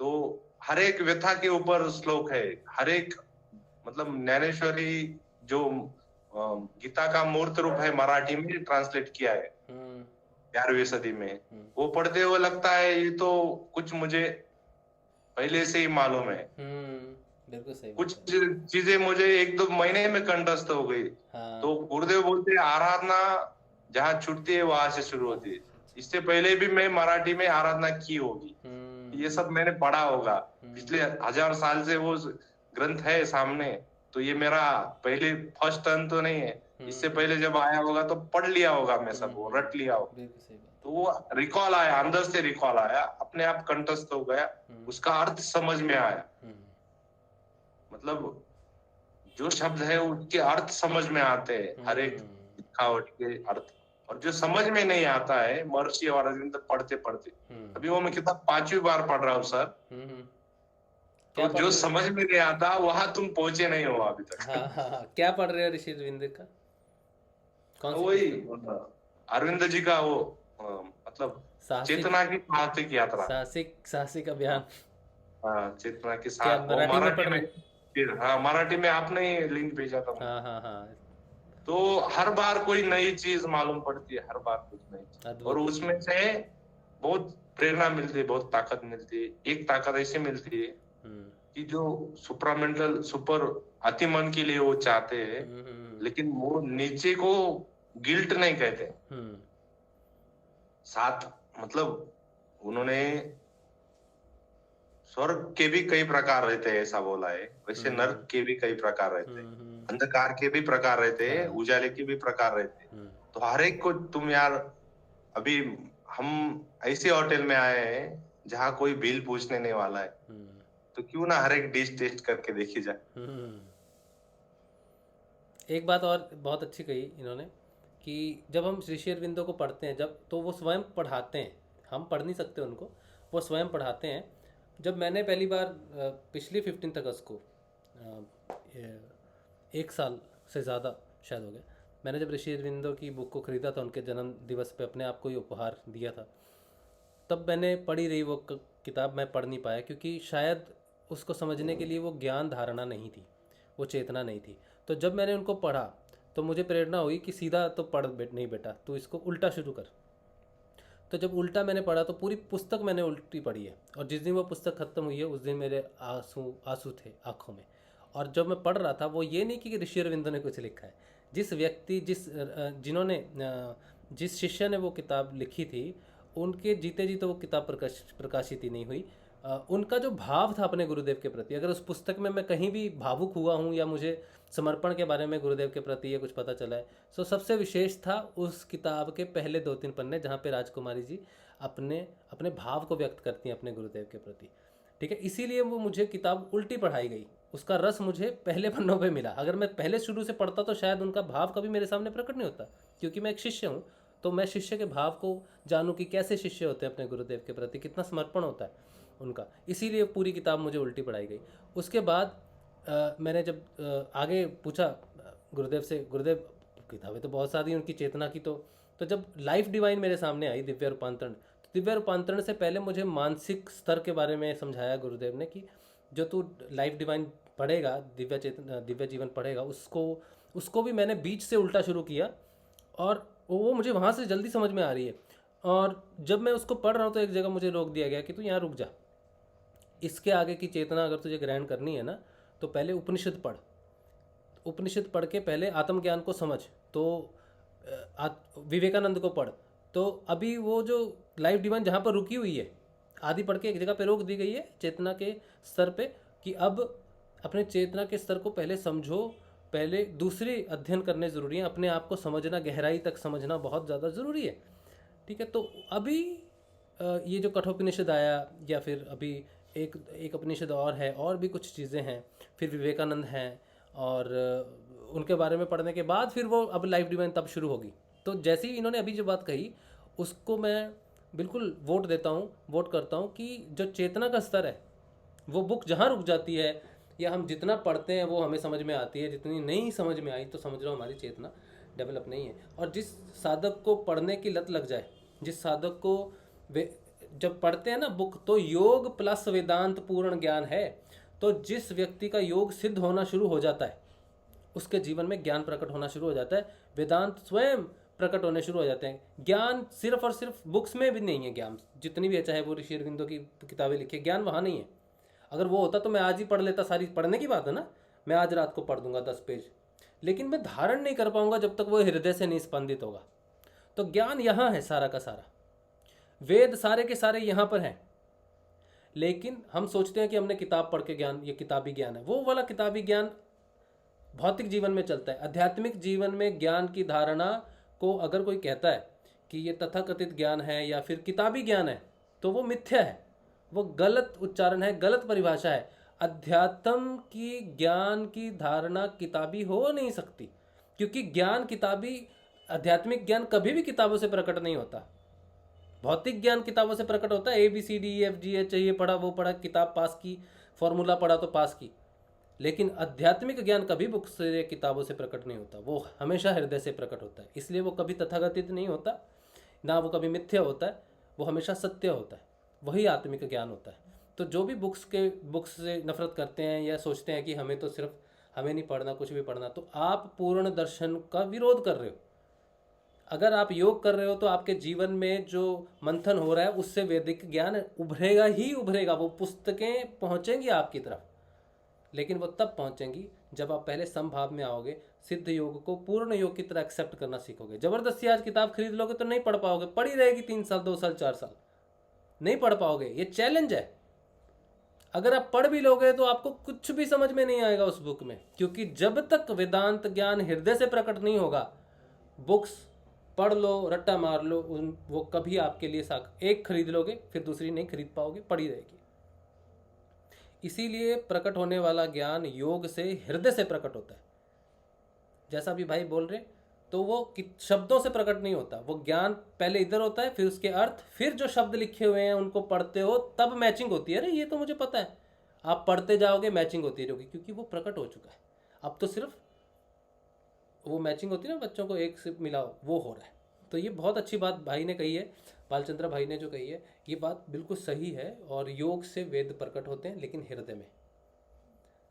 तो हर एक व्यथा के ऊपर श्लोक है, हर एक मतलब ज्ञानेश्वरी जो गीता का मूर्त रूप है मराठी में ट्रांसलेट किया है 11वीं सदी में, वो पढ़ते हुए लगता है ये तो कुछ मुझे पहले से ही मालूम है। कुछ चीजें मुझे 1-2 महीने में कंठस्थ हो गई। हाँ। तो गुरुदेव बोलते आराधना जहाँ छूटती है वहां से शुरू होती है। इससे पहले भी मैं मराठी में आराधना की होगी, ये सब मैंने पढ़ा होगा, पिछले 1000 साल से वो ग्रंथ है सामने। तो ये मेरा पहले फर्स्ट टर्न तो नहीं है, इससे पहले जब आया होगा तो पढ़ लिया होगा मैं, सब वो रट लिया होगा। तो वो रिकॉल आया, अंदर से रिकॉल आया, अपने आप कंठस्थ हो गया, उसका अर्थ समझ में आया। मतलब जो शब्द है उसके अर्थ समझ में आते हैं, हर एक लिखावट के अर्थ। और जो समझ में नहीं आता है महर्षि अरविंद पढ़ते पढ़ते, अभी वो मैं किताब 5वीं बार पढ़ रहा हूँ सर, तो जो समझ में नहीं आता वहां तुम पहुंचे नहीं हो अभी तक। हाँ, क्या पढ़ रहे हो ऋषि अरविंद का? कौन? वही अरविंद जी का वो मतलब चेतना की साहसिक यात्रा, साहसिक अभियान, हाँ चेतना की क्या मराठी में हाँ मराठी में आपने ही लिंक भेजा था। हाँ। तो हर बार कोई नई चीज मालूम पड़ती है, हर बार कुछ नई चीज, और उसमें से बहुत प्रेरणा मिलती है, बहुत ताकत मिलती है। एक ताकत ऐसी मिलती है कि जो सुपरामेंटल सुपर अति मन के लिए वो चाहते हैं, लेकिन वो नीचे को गिल्ट नहीं कहते। साथ मतलब उन्होंने स्वर्ग के भी कई प्रकार रहते हैं ऐसा बोला है, वैसे नर्क के भी कई प्रकार रहते हैं, अंधकार के भी प्रकार रहते हैं, उजाले के भी प्रकार रहते हैं। तो हर एक को तुम यार, अभी हम ऐसे होटल में आए हैं जहाँ कोई बिल पूछने नहीं वाला है, तो क्यों ना हर एक डिश टेस्ट करके देखी जाए। एक बात और बहुत अच्छी कही इन्होंने कि जब हम ऋषि अरविंदो को पढ़ते हैं, जब तो वो स्वयं पढ़ाते हैं, हम पढ़ नहीं सकते उनको, वो स्वयं पढ़ाते हैं। जब मैंने पहली बार पिछली 15 अगस्त को 1 साल से ज़्यादा शायद हो गया, मैंने जब ऋषि अरविंदो की बुक को ख़रीदा था, उनके जन्म दिवस पे अपने आप को ही उपहार दिया था, तब मैंने पढ़ी रही वो किताब मैं पढ़ नहीं पाया, क्योंकि शायद उसको समझने के लिए वो ज्ञान धारणा नहीं थी, वो चेतना नहीं थी। तो जब मैंने उनको पढ़ा तो मुझे प्रेरणा हुई कि सीधा तो पढ़ नहीं बेटा, तो इसको उल्टा शुरू कर। तो जब उल्टा मैंने पढ़ा तो पूरी पुस्तक मैंने उल्टी पढ़ी है, और जिस दिन वो पुस्तक ख़त्म हुई है उस दिन मेरे आंसू थे आँखों में। और जब मैं पढ़ रहा था, वो ये नहीं कि ऋषि अरविंदो ने कुछ लिखा है, जिस व्यक्ति जिस शिष्य ने वो किताब लिखी थी, उनके जीते जी तो वो किताब प्रकाशित ही नहीं हुई। उनका जो भाव था अपने गुरुदेव के प्रति, अगर उस पुस्तक में मैं कहीं भी भावुक हुआ हूँ या मुझे समर्पण के बारे में गुरुदेव के प्रति या कुछ पता चला है, तो सबसे विशेष था उस किताब के पहले 2-3 पन्ने, जहाँ पे राजकुमारी जी अपने भाव को व्यक्त करती हैं अपने गुरुदेव के प्रति। ठीक है, इसीलिए वो मुझे किताब उल्टी पढ़ाई गई, उसका रस मुझे पहले पन्नों पे मिला। अगर मैं पहले शुरू से पढ़ता तो शायद उनका भाव कभी मेरे सामने प्रकट नहीं होता, क्योंकि मैं एक शिष्य हूँ, तो मैं शिष्य के भाव को जानूँ कि कैसे शिष्य होते हैं अपने गुरुदेव के प्रति, कितना समर्पण होता है उनका। इसीलिए पूरी किताब मुझे उल्टी पढ़ाई गई। उसके बाद मैंने जब आगे पूछा गुरुदेव से, गुरुदेव किताबें तो बहुत सारी उनकी चेतना की, तो जब लाइफ डिवाइन मेरे सामने आई, दिव्य रूपांतरण, तो दिव्य रूपांतरण से पहले मुझे मानसिक स्तर के बारे में समझाया गुरुदेव ने कि जो तू लाइफ डिवाइन पढ़ेगा, दिव्य जीवन पढ़ेगा, उसको भी मैंने बीच से उल्टा शुरू किया, और वो मुझे वहाँ से जल्दी समझ में आ रही है। और जब मैं उसको पढ़ रहा हूँ तो एक जगह मुझे रोक दिया गया कि तू यहाँ रुक जा, इसके आगे की चेतना अगर तुझे ग्रहण करनी है ना, तो पहले उपनिषद पढ़, उपनिषद पढ़ के पहले आत्मज्ञान को समझ, तो विवेकानंद को पढ़। तो अभी वो जो लाइफ डिवाइन जहाँ पर रुकी हुई है, आदि पढ़ के एक जगह पे रोक दी गई है चेतना के स्तर पे, कि अब अपने चेतना के स्तर को पहले समझो, पहले दूसरे अध्ययन करने ज़रूरी है, अपने आप को समझना, गहराई तक समझना बहुत ज़्यादा ज़रूरी है। ठीक है, तो अभी ये जो कठोपनिषद आया, या फिर अभी एक उपनिषद और है, और भी कुछ चीज़ें हैं, फिर विवेकानंद हैं, और उनके बारे में पढ़ने के बाद फिर वो अब लाइफ डिवाइन तब शुरू होगी। तो जैसे ही इन्होंने अभी जो बात कही, उसको मैं बिल्कुल वोट देता हूँ, वोट करता हूँ कि जो चेतना का स्तर है, वो बुक जहाँ रुक जाती है, या हम जितना पढ़ते हैं वो हमें समझ में आती है, जितनी नहीं समझ में आई तो समझ लो हमारी चेतना डेवलप नहीं है। और जिस साधक को पढ़ने की लत लग जाए, जिस साधक को जब पढ़ते हैं ना बुक, तो योग प्लस वेदांत पूर्ण ज्ञान है, तो जिस व्यक्ति का योग सिद्ध होना शुरू हो जाता है, उसके जीवन में ज्ञान प्रकट होना शुरू हो जाता है, वेदांत स्वयं प्रकट होने शुरू हो जाते हैं। ज्ञान सिर्फ और सिर्फ बुक्स में भी नहीं है, ज्ञान जितनी भी है, चाहे वो ऋषि अरविंदो की किताबें लिखी, ज्ञान वहाँ नहीं है। अगर वो होता तो मैं आज ही पढ़ लेता, सारी पढ़ने की बात है ना, मैं आज रात को पढ़ दूंगा 10 पेज, लेकिन मैं धारण नहीं कर पाऊंगा जब तक वो हृदय से नहीं स्पंदित होगा। तो ज्ञान यहाँ है सारा का सारा, वेद सारे के सारे यहाँ पर हैं, लेकिन हम सोचते हैं कि हमने किताब पढ़ के ज्ञान, ये किताबी ज्ञान है। वो वाला किताबी ज्ञान भौतिक जीवन में चलता है। आध्यात्मिक जीवन में ज्ञान की धारणा को अगर कोई कहता है कि ये तथाकथित ज्ञान है या फिर किताबी ज्ञान है, तो वो मिथ्या है, वो गलत उच्चारण है, गलत परिभाषा है। अध्यात्म की ज्ञान की धारणा किताबी हो नहीं सकती, क्योंकि ज्ञान किताबी, आध्यात्मिक ज्ञान कभी भी किताबों से प्रकट नहीं होता। भौतिक ज्ञान किताबों से प्रकट होता है, ABCD EFGH, ये पढ़ा वो पढ़ा, किताब पास की, फॉर्मूला पढ़ा तो पास की। लेकिन आध्यात्मिक ज्ञान कभी बुक से किताबों से प्रकट नहीं होता, वो हमेशा हृदय से प्रकट होता है। इसलिए वो कभी तथाकथित नहीं होता, ना वो कभी मिथ्या होता है, वो हमेशा सत्य होता है, वही आत्मिक ज्ञान होता है। तो जो भी बुक्स से नफरत करते हैं या सोचते हैं कि हमें तो सिर्फ हमें नहीं पढ़ना, कुछ भी पढ़ना, तो आप पूर्ण दर्शन का विरोध कर रहे हो। अगर आप योग कर रहे हो तो आपके जीवन में जो मंथन हो रहा है उससे वैदिक ज्ञान उभरेगा ही उभरेगा। वो पुस्तकें पहुंचेंगी आपकी तरफ, लेकिन वो तब पहुंचेंगी जब आप पहले समभाव में आओगे, सिद्ध योग को पूर्ण योग की तरह एक्सेप्ट करना सीखोगे। जबरदस्ती आज किताब खरीद लोगे तो नहीं पढ़ पाओगे, पड़ी रहेगी 3 साल 2 साल 4 साल, नहीं पढ़ पाओगे। ये चैलेंज है। अगर आप पढ़ भी लोगे तो आपको कुछ भी समझ में नहीं आएगा उस बुक में, क्योंकि जब तक वेदांत ज्ञान हृदय से प्रकट नहीं होगा, बुक्स पढ़ लो, रट्टा मार लो, वो कभी आपके लिए एक खरीद लोगे फिर दूसरी नहीं खरीद पाओगे, पड़ी रहेगी। इसीलिए प्रकट होने वाला ज्ञान योग से हृदय से प्रकट होता है। जैसा भी भाई बोल रहे, तो वो शब्दों से प्रकट नहीं होता, वो ज्ञान पहले इधर होता है, फिर उसके अर्थ, फिर जो शब्द लिखे हुए हैं उनको पढ़ते हो तब मैचिंग होती है। अरे ये तो मुझे पता है, आप पढ़ते जाओगे मैचिंग होती रहेगी, क्योंकि वो प्रकट हो चुका है। अब तो सिर्फ वो मैचिंग होती है ना, बच्चों को एक से मिलाओ, वो हो रहा है। तो ये बहुत अच्छी बात भाई ने कही है, बालचंद्र भाई ने जो कही है, ये बात बिल्कुल सही है। और योग से वेद प्रकट होते हैं, लेकिन हृदय में,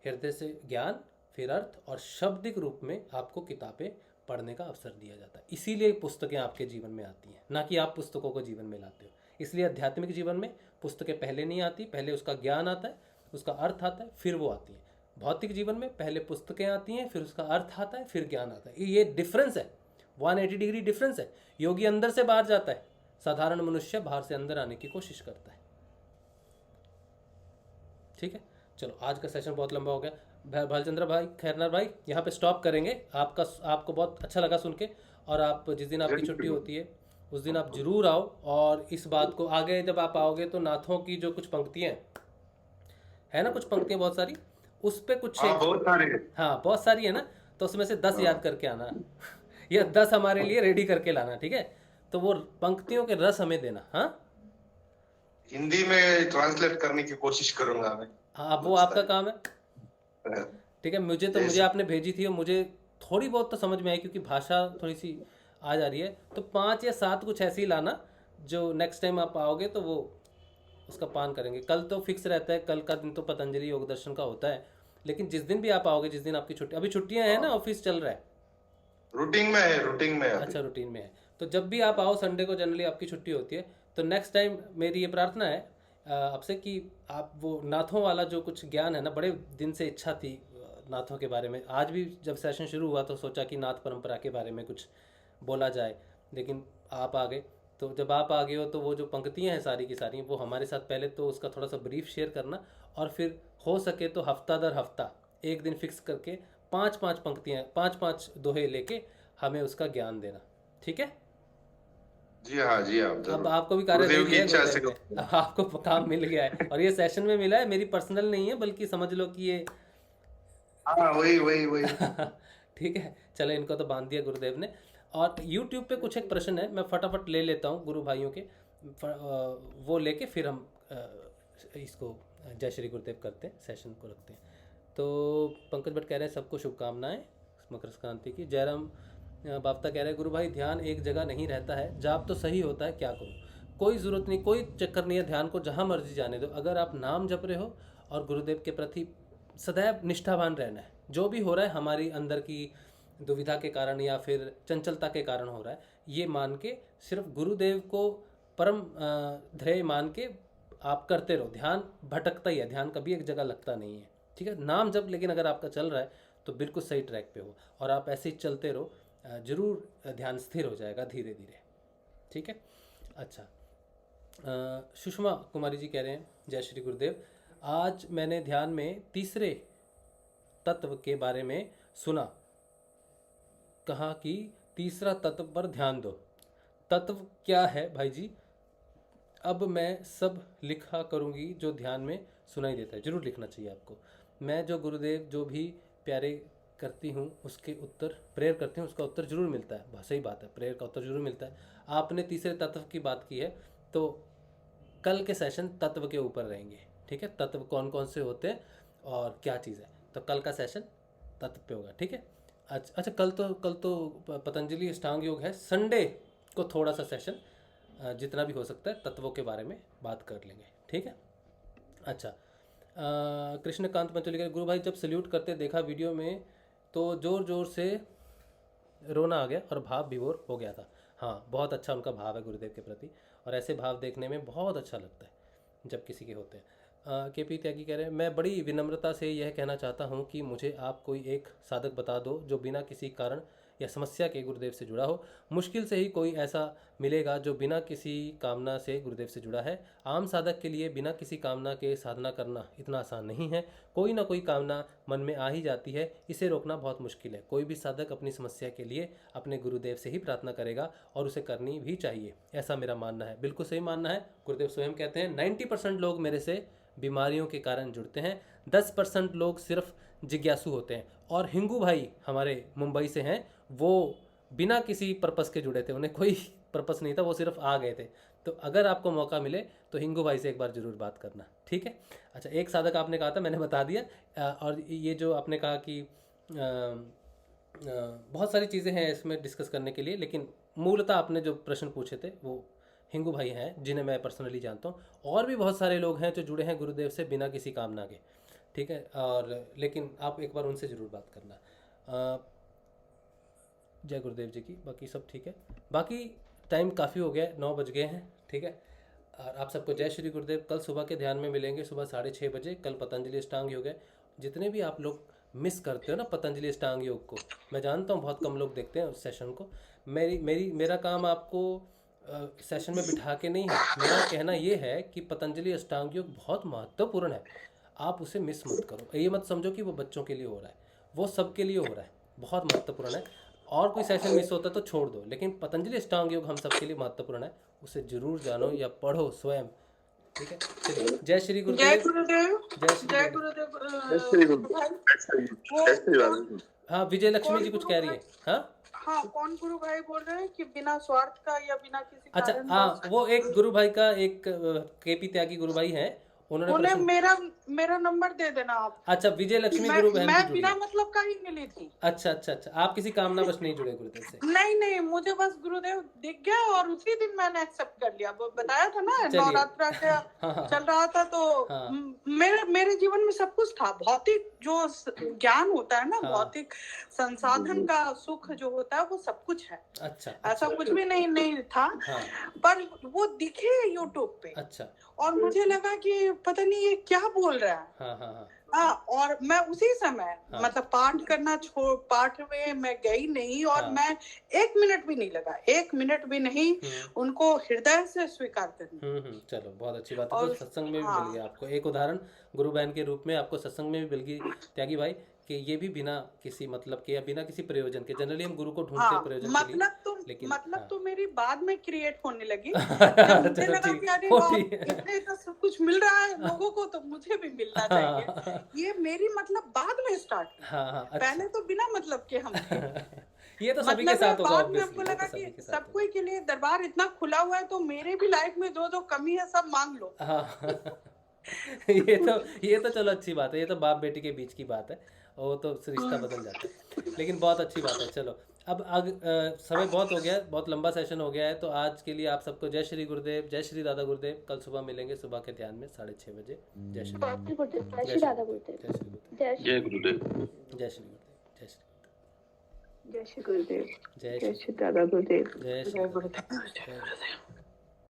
हृदय से ज्ञान, फिर अर्थ और शब्दिक रूप में आपको किताबें पढ़ने का अवसर दिया जाता है। इसीलिए पुस्तकें आपके जीवन में आती हैं, ना कि आप पुस्तकों को जीवन में लाते हो। इसलिए आध्यात्मिक जीवन में पुस्तकें पहले नहीं आती, पहले उसका ज्ञान आता है, उसका अर्थ आता है, फिर वो आती है। भौतिक जीवन में पहले पुस्तकें आती हैं, फिर उसका अर्थ आता है, फिर ज्ञान आता है। ये डिफरेंस है, 180 डिग्री डिफरेंस है। योगी अंदर से बाहर जाता है, साधारण मनुष्य बाहर से अंदर आने की कोशिश करता है। ठीक है, चलो आज का सेशन बहुत लंबा हो गया। भालचंद्र भाई, खैरनार भाई, यहाँ पे स्टॉप करेंगे। आपको बहुत अच्छा लगा सुन के, और आप जिस दिन आपकी छुट्टी होती है उस दिन आप जरूर आओ, और इस बात को आगे जब आप आओगे तो नाथों की जो कुछ पंक्तियाँ है ना, कुछ पंक्तियाँ बहुत सारी, उस पर कुछ बहुत सारी है ना, तो उसमें से 10 याद करके आना या 10 हमारे लिए रेडी करके लाना, ठीक है। तो वो पंक्तियों के रस हमें देना। हाँ, हिंदी में ट्रांसलेट करने की कोशिश करूंगा मैं। हाँ, वो आपका काम है, ठीक है। मुझे आपने भेजी थी और मुझे थोड़ी बहुत तो समझ में आई, क्योंकि भाषा थोड़ी सी आ जा रही है। तो 5 या 7 कुछ ऐसी लाना जो नेक्स्ट टाइम आप आओगे तो वो उसका पान करेंगे। कल तो फिक्स रहता है, कल का दिन तो पतंजलि योग दर्शन का होता है, लेकिन जिस दिन भी आप आओगे, जिस दिन आपकी छुट्टी, अभी छुट्टियां हैं ना, ऑफिस चल रहा है, रूटीन में है। अच्छा, रूटीन में है। तो जब भी आप आओ, संडे को जनरली आपकी छुट्टी होती है, तो नेक्स्ट टाइम मेरी ये प्रार्थना है आपसे कि आप वो नाथों वाला जो कुछ ज्ञान है ना, बड़े दिन से इच्छा थी नाथों के बारे में। आज भी जब सेशन शुरू हुआ तो सोचा कि नाथ परंपरा के बारे में कुछ बोला जाए, लेकिन आप आ गए। तो जब आप आ गए हो तो वो जो पंक्तियां हैं सारी की सारी, वो हमारे साथ पहले तो उसका थोड़ा सा ब्रीफ शेयर करना, और फिर हो सके तो हफ्ता दर हफ्ता एक दिन फिक्स करके 5-5 पंक्तियां, 5-5 दोहे लेके हमें उसका ज्ञान देना, ठीक है। जी हाँ, जी हाँ। अब आपको भी कार्य मिल गया, आपको काम मिल गया है, और ये सेशन में मिला है, मेरी पर्सनल नहीं है, बल्कि समझ लो कि ये वही ठीक है। चलो, इनको तो बांध दिया गुरुदेव ने। और YouTube पे कुछ एक प्रश्न है, मैं फटाफट ले लेता हूँ गुरु भाइयों के, वो लेके फिर हम इसको जय श्री गुरुदेव करते हैं, सेशन को रखते हैं। तो पंकज भट्ट कह रहे हैं सबको शुभकामनाएं मकर संक्रांति की। जयराम बाप्ता कह रहे हैं गुरु भाई ध्यान एक जगह नहीं रहता है, जाप तो सही होता है, क्या करूँ। कोई ज़रूरत नहीं, कोई चक्कर नहीं है, ध्यान को जहाँ मर्जी जाने दो। अगर आप नाम जप रहे हो और गुरुदेव के प्रति सदैव निष्ठावान रहना है। जो भी हो रहा है हमारी अंदर की दुविधा के कारण या फिर चंचलता के कारण हो रहा है, ये मान के सिर्फ गुरुदेव को परम ध्येय मान के आप करते रहो। ध्यान भटकता ही है, ध्यान कभी एक जगह लगता नहीं है, ठीक है। नाम जब लेकिन अगर आपका चल रहा है तो बिल्कुल सही ट्रैक पे हो, और आप ऐसे ही चलते रहो, जरूर ध्यान स्थिर हो जाएगा धीरे धीरे, ठीक है। अच्छा, सुषमा कुमारी जी कह रहे हैं जय श्री गुरुदेव, आज मैंने ध्यान में तीसरे तत्व के बारे में सुना, कहा कि तीसरा तत्व पर ध्यान दो। तत्व क्या है भाई जी? अब मैं सब लिखा करूँगी जो ध्यान में सुनाई देता है। जरूर लिखना चाहिए आपको। मैं जो गुरुदेव जो भी प्यारे करती हूँ उसके उत्तर, प्रेयर करती हूँ उसका उत्तर जरूर मिलता है। सही बात है, प्रेयर का उत्तर जरूर मिलता है। आपने तीसरे तत्व की बात की है, तो कल के सेशन तत्व के ऊपर रहेंगे, ठीक है। तत्व कौन कौन से होते हैं और क्या चीज़ है। तो कल का सेशन तत्व पे होगा, ठीक है। अच्छा कल तो पतंजलि अष्टांग योग है, संडे को थोड़ा सा सेशन जितना भी हो सकता है तत्वों के बारे में बात कर लेंगे, ठीक है। अच्छा कृष्णकांत पंचोली, गुरु भाई जब सल्यूट करते देखा वीडियो में तो ज़ोर ज़ोर से रोना आ गया और भाव विभोर हो गया था। हाँ, बहुत अच्छा उनका भाव है गुरुदेव के प्रति, और ऐसे भाव देखने में बहुत अच्छा लगता है जब किसी के होते हैं। KP त्यागी कह रहे हैं, मैं बड़ी विनम्रता से यह कहना चाहता हूँ कि मुझे आप कोई एक साधक बता दो जो बिना किसी कारण या समस्या के गुरुदेव से जुड़ा हो। मुश्किल से ही कोई ऐसा मिलेगा जो बिना किसी कामना से गुरुदेव से जुड़ा है। आम साधक के लिए बिना किसी कामना के साधना करना इतना आसान नहीं है। कोई ना कोई कामना मन में आ ही जाती है, इसे रोकना बहुत मुश्किल है। कोई भी साधक अपनी समस्या के लिए अपने गुरुदेव से ही प्रार्थना करेगा और उसे करनी भी चाहिए, ऐसा मेरा मानना है। बिल्कुल सही मानना है। गुरुदेव स्वयं कहते हैं 90% लोग मेरे से बीमारियों के कारण जुड़ते हैं, 10% लोग सिर्फ जिज्ञासु होते हैं। और हिंगू भाई हमारे मुंबई से हैं, वो बिना किसी पर्पस के जुड़े थे, उन्हें कोई पर्पस नहीं था, वो सिर्फ आ गए थे। तो अगर आपको मौका मिले तो हिंगू भाई से एक बार ज़रूर बात करना, ठीक है। अच्छा एक साधक आपने कहा था, मैंने बता दिया। और ये जो आपने कहा कि बहुत सारी चीज़ें हैं इसमें डिस्कस करने के लिए, लेकिन मूलतः आपने जो प्रश्न पूछे थे वो हिंगू भाई हैं जिन्हें मैं पर्सनली जानता हूँ। और भी बहुत सारे लोग हैं जो जुड़े हैं गुरुदेव से बिना किसी कामना के, ठीक है। और लेकिन आप एक बार उनसे ज़रूर बात करना। जय गुरुदेव जी की। बाकी सब ठीक है, बाकी टाइम काफ़ी हो गया है, 9 बज गए हैं, ठीक है। और आप सबको जय श्री गुरुदेव। कल सुबह के ध्यान में मिलेंगे सुबह 6:30 बजे। कल पतंजलि अष्टांग योग है। जितने भी आप लोग मिस करते हो ना पतंजलि अष्टांग योग को, मैं जानता हूँ बहुत कम लोग देखते हैं उस सेशन को। मेरा काम आपको सेशन में बिठा के नहीं है, मेरा कहना ये है कि पतंजलि अष्टांग योग बहुत महत्वपूर्ण है, आप उसे मिस मत करो। ये मत समझो कि वो बच्चों के लिए हो रहा है, वो सबके लिए हो रहा है, बहुत महत्वपूर्ण है। और कोई सेशन मिस होता तो छोड़ दो, लेकिन पतंजलि अष्टांग योग हम सबके लिए महत्वपूर्ण है, उसे जरूर जानो या पढ़ो स्वयं, ठीक है। चलिए जय श्री गुरुदेव। जय गुरुदेव। जय गुरुदेव। हाँ विजय लक्ष्मी जी कुछ कह रही है। हाँ कौन गुरु भाई बोल रहे हैं कि बिना स्वार्थ का या बिना किसी अच्छा कारण हाँ वो एक गुरु भाई का एक KP त्यागी गुरु भाई हैं, उन्हें मेरा नंबर दे देना आप। अच्छा विजय लक्ष्मी गुरु बहन मैं बिना मतलब का ही मिली थी। अच्छा आप किसी कामना बस नहीं जुड़े गुरुदेव से? नहीं मुझे बस गुरुदेव दिख गया और उसी दिन मैंने एक्सेप्ट कर लिया। वो बताया था ना नवरात्रा का चल रहा था तो मेरे जीवन में सब कुछ था। भौतिक जो ज्ञान होता है ना, भौतिक संसाधन का सुख जो होता है वो सब कुछ है। अच्छा ऐसा कुछ भी नहीं था, पर वो दिखे यूट्यूब पे। अच्छा और मुझे लगा कि पता नहीं ये क्या बोल रहा है। और मैं उसी समय मतलब पाठ में मैं गई नहीं और मैं 1 मिनट भी नहीं लगा, 1 मिनट भी नहीं उनको हृदय से स्वीकार करना। चलो बहुत अच्छी बात है। तो सत्संग में भी मिल गया आपको एक उदाहरण, गुरु बहन के रूप में आपको सत्संग में भी मिल गई त्यागी भाई कि ये भी बिना किसी मतलब के या बिना किसी प्रयोजन के, जनरली हम गुरु को ढूंढते हैं प्रयोजन के लिए, लेकिन तो मेरी बाद में क्रिएट होने लगी। मुझे लगा कि अरे वाह इतने तो सब कुछ मिल रहा है लोगों को, तो मुझे भी मिलना चाहिए। ये मेरी मतलब बाद में स्टार्ट हुई। पहले तो बिना मतलब के हम ये तो सभी के साथ होगा ऑब्वियसली। हमको लगा कि सब कोई के लिए दरबार इतना खुला हुआ है तो मेरे भी लाइफ में दो कमी है, सब मांग लो। ये तो चलो अच्छी बात है, ये तो बाप बेटी के बीच की बात है, वो तो रिश्ता बदल जाता है, लेकिन बहुत अच्छी बात है। चलो अब समय बहुत हो गया है, बहुत लंबा सेशन हो गया है, तो आज के लिए आप सबको जय श्री गुरुदेव, जय श्री दादा गुरुदेव। कल सुबह मिलेंगे सुबह के ध्यान में 6:30 बजे। जय श्री गुरुदेव, जय श्री दादा गुरुदेव, जय गुरुदेव, जय श्री गुरुदेव, जय श्री गुरुदेव, जय श्री दादा गुरुदेव, जय श्री गुरुदेव।